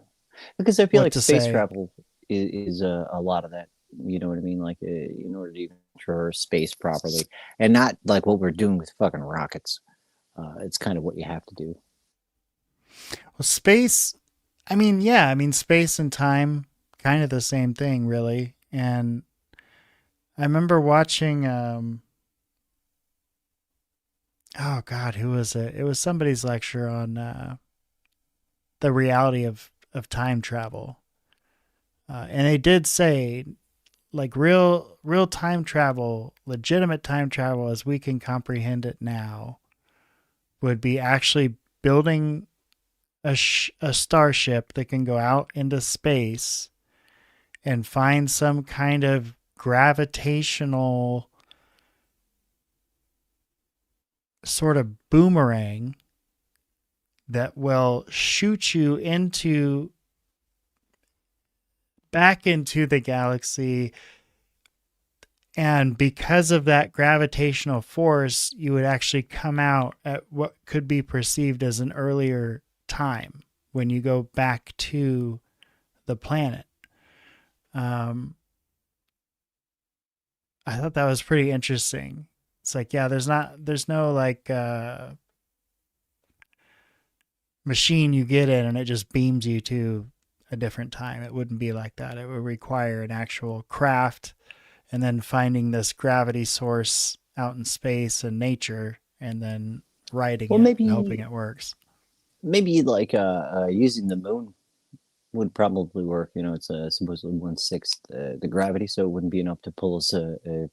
because I feel what like to space say. travel is a lot of that. You know what I mean? Like in order to even traverse space properly, and not like what we're doing with fucking rockets. It's kind of what you have to do. Well, space, I mean, yeah, I mean, space and time, kind of the same thing, really. And I remember watching, oh God, who was it? It was somebody's lecture on the reality of time travel. And they did say, like, real time travel, legitimate time travel as we can comprehend it now, would be actually building a starship that can go out into space and find some kind of gravitational sort of boomerang that will shoot you back into the galaxy. And because of that gravitational force, you would actually come out at what could be perceived as an earlier time when you go back to the planet. I thought that was pretty interesting. It's like, yeah, there's no like machine you get in and it just beams you to a different time. It wouldn't be like that. It would require an actual craft and then finding this gravity source out in space and nature and then writing Well, it and hoping it works. maybe like using the moon would probably work. You know, it's supposedly 1/6 the gravity, so it wouldn't be enough to pull us to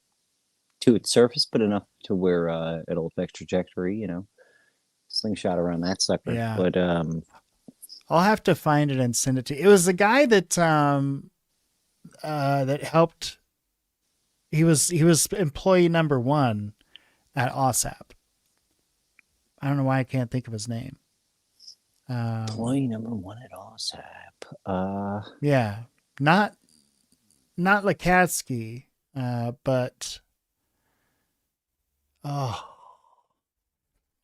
its surface, but enough to where it'll affect trajectory. You know, slingshot around that sucker. Yeah. But I'll have to find it and send it to you. It was the guy that that helped. He was employee number 1 at OSAP. I don't know why I can't think of his name. employee number 1 at OSAP. Yeah, not Lakatsky, but oh,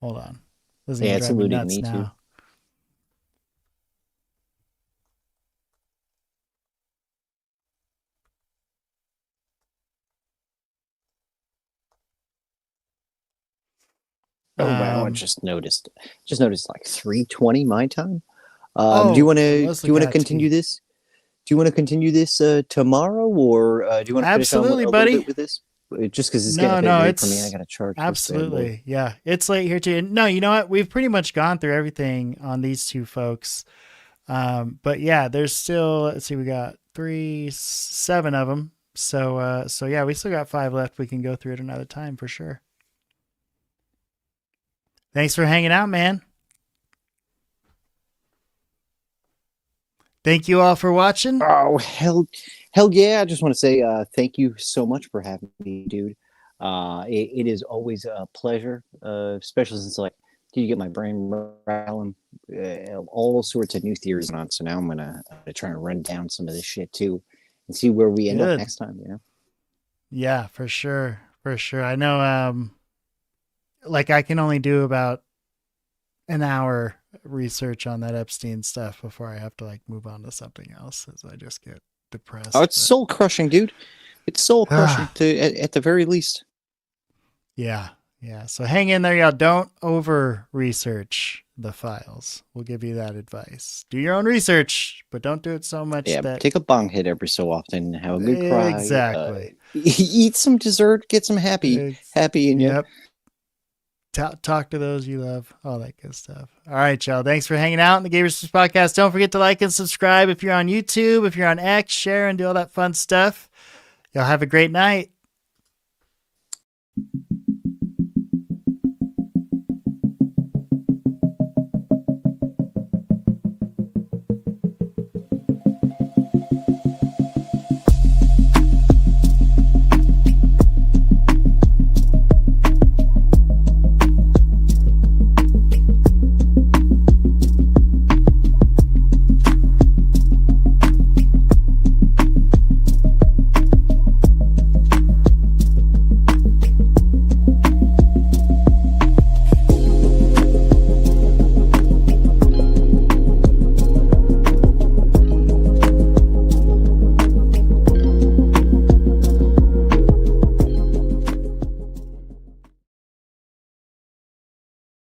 hold on. This is Yeah, gonna it's drive me eluding nuts me too. now. Oh wow! I Um, just noticed like 3:20 my time. Oh, Do you want it to was continue Lakatsky. this? Do you want to continue this tomorrow, or do you want to finish on Absolutely, a little buddy. bit with this? Just because it's getting No, a bit no, late for me, I it's got to charge this bad boy. absolutely. Yeah, it's late here too. No, you know what? We've pretty much gone through everything on these two folks. But yeah, there's still, let's see, we got 7 of them. So yeah, we still got 5 left. We can go through it another time for sure. Thanks for hanging out, man. Thank you all for watching. Oh hell yeah! I just want to say thank you so much for having me, dude. It is always a pleasure, especially since like you get my brain rattling, all sorts of new theories on. So now I'm gonna try and run down some of this shit too, and see where we end up Good. next time. You know. Yeah, for sure. For sure. I know, like I can only do about an hour research on that Epstein stuff before I have to like move on to something else as I just get depressed. Oh, it's soul crushing, dude. It's soul crushing at the very least. Yeah. Yeah. So hang in there, y'all. Don't over research the files. We'll give you that advice. Do your own research, but don't do it so much Yeah, that take a bong hit every so often. Have a good cry. Exactly. Eat some dessert. Get some happy in you. Yep. Talk to those you love, all that good stuff. All right, y'all. Thanks for hanging out in the Gabriel Podcast. Don't forget to like and subscribe if you're on YouTube, if you're on X, share and do all that fun stuff. Y'all have a great night.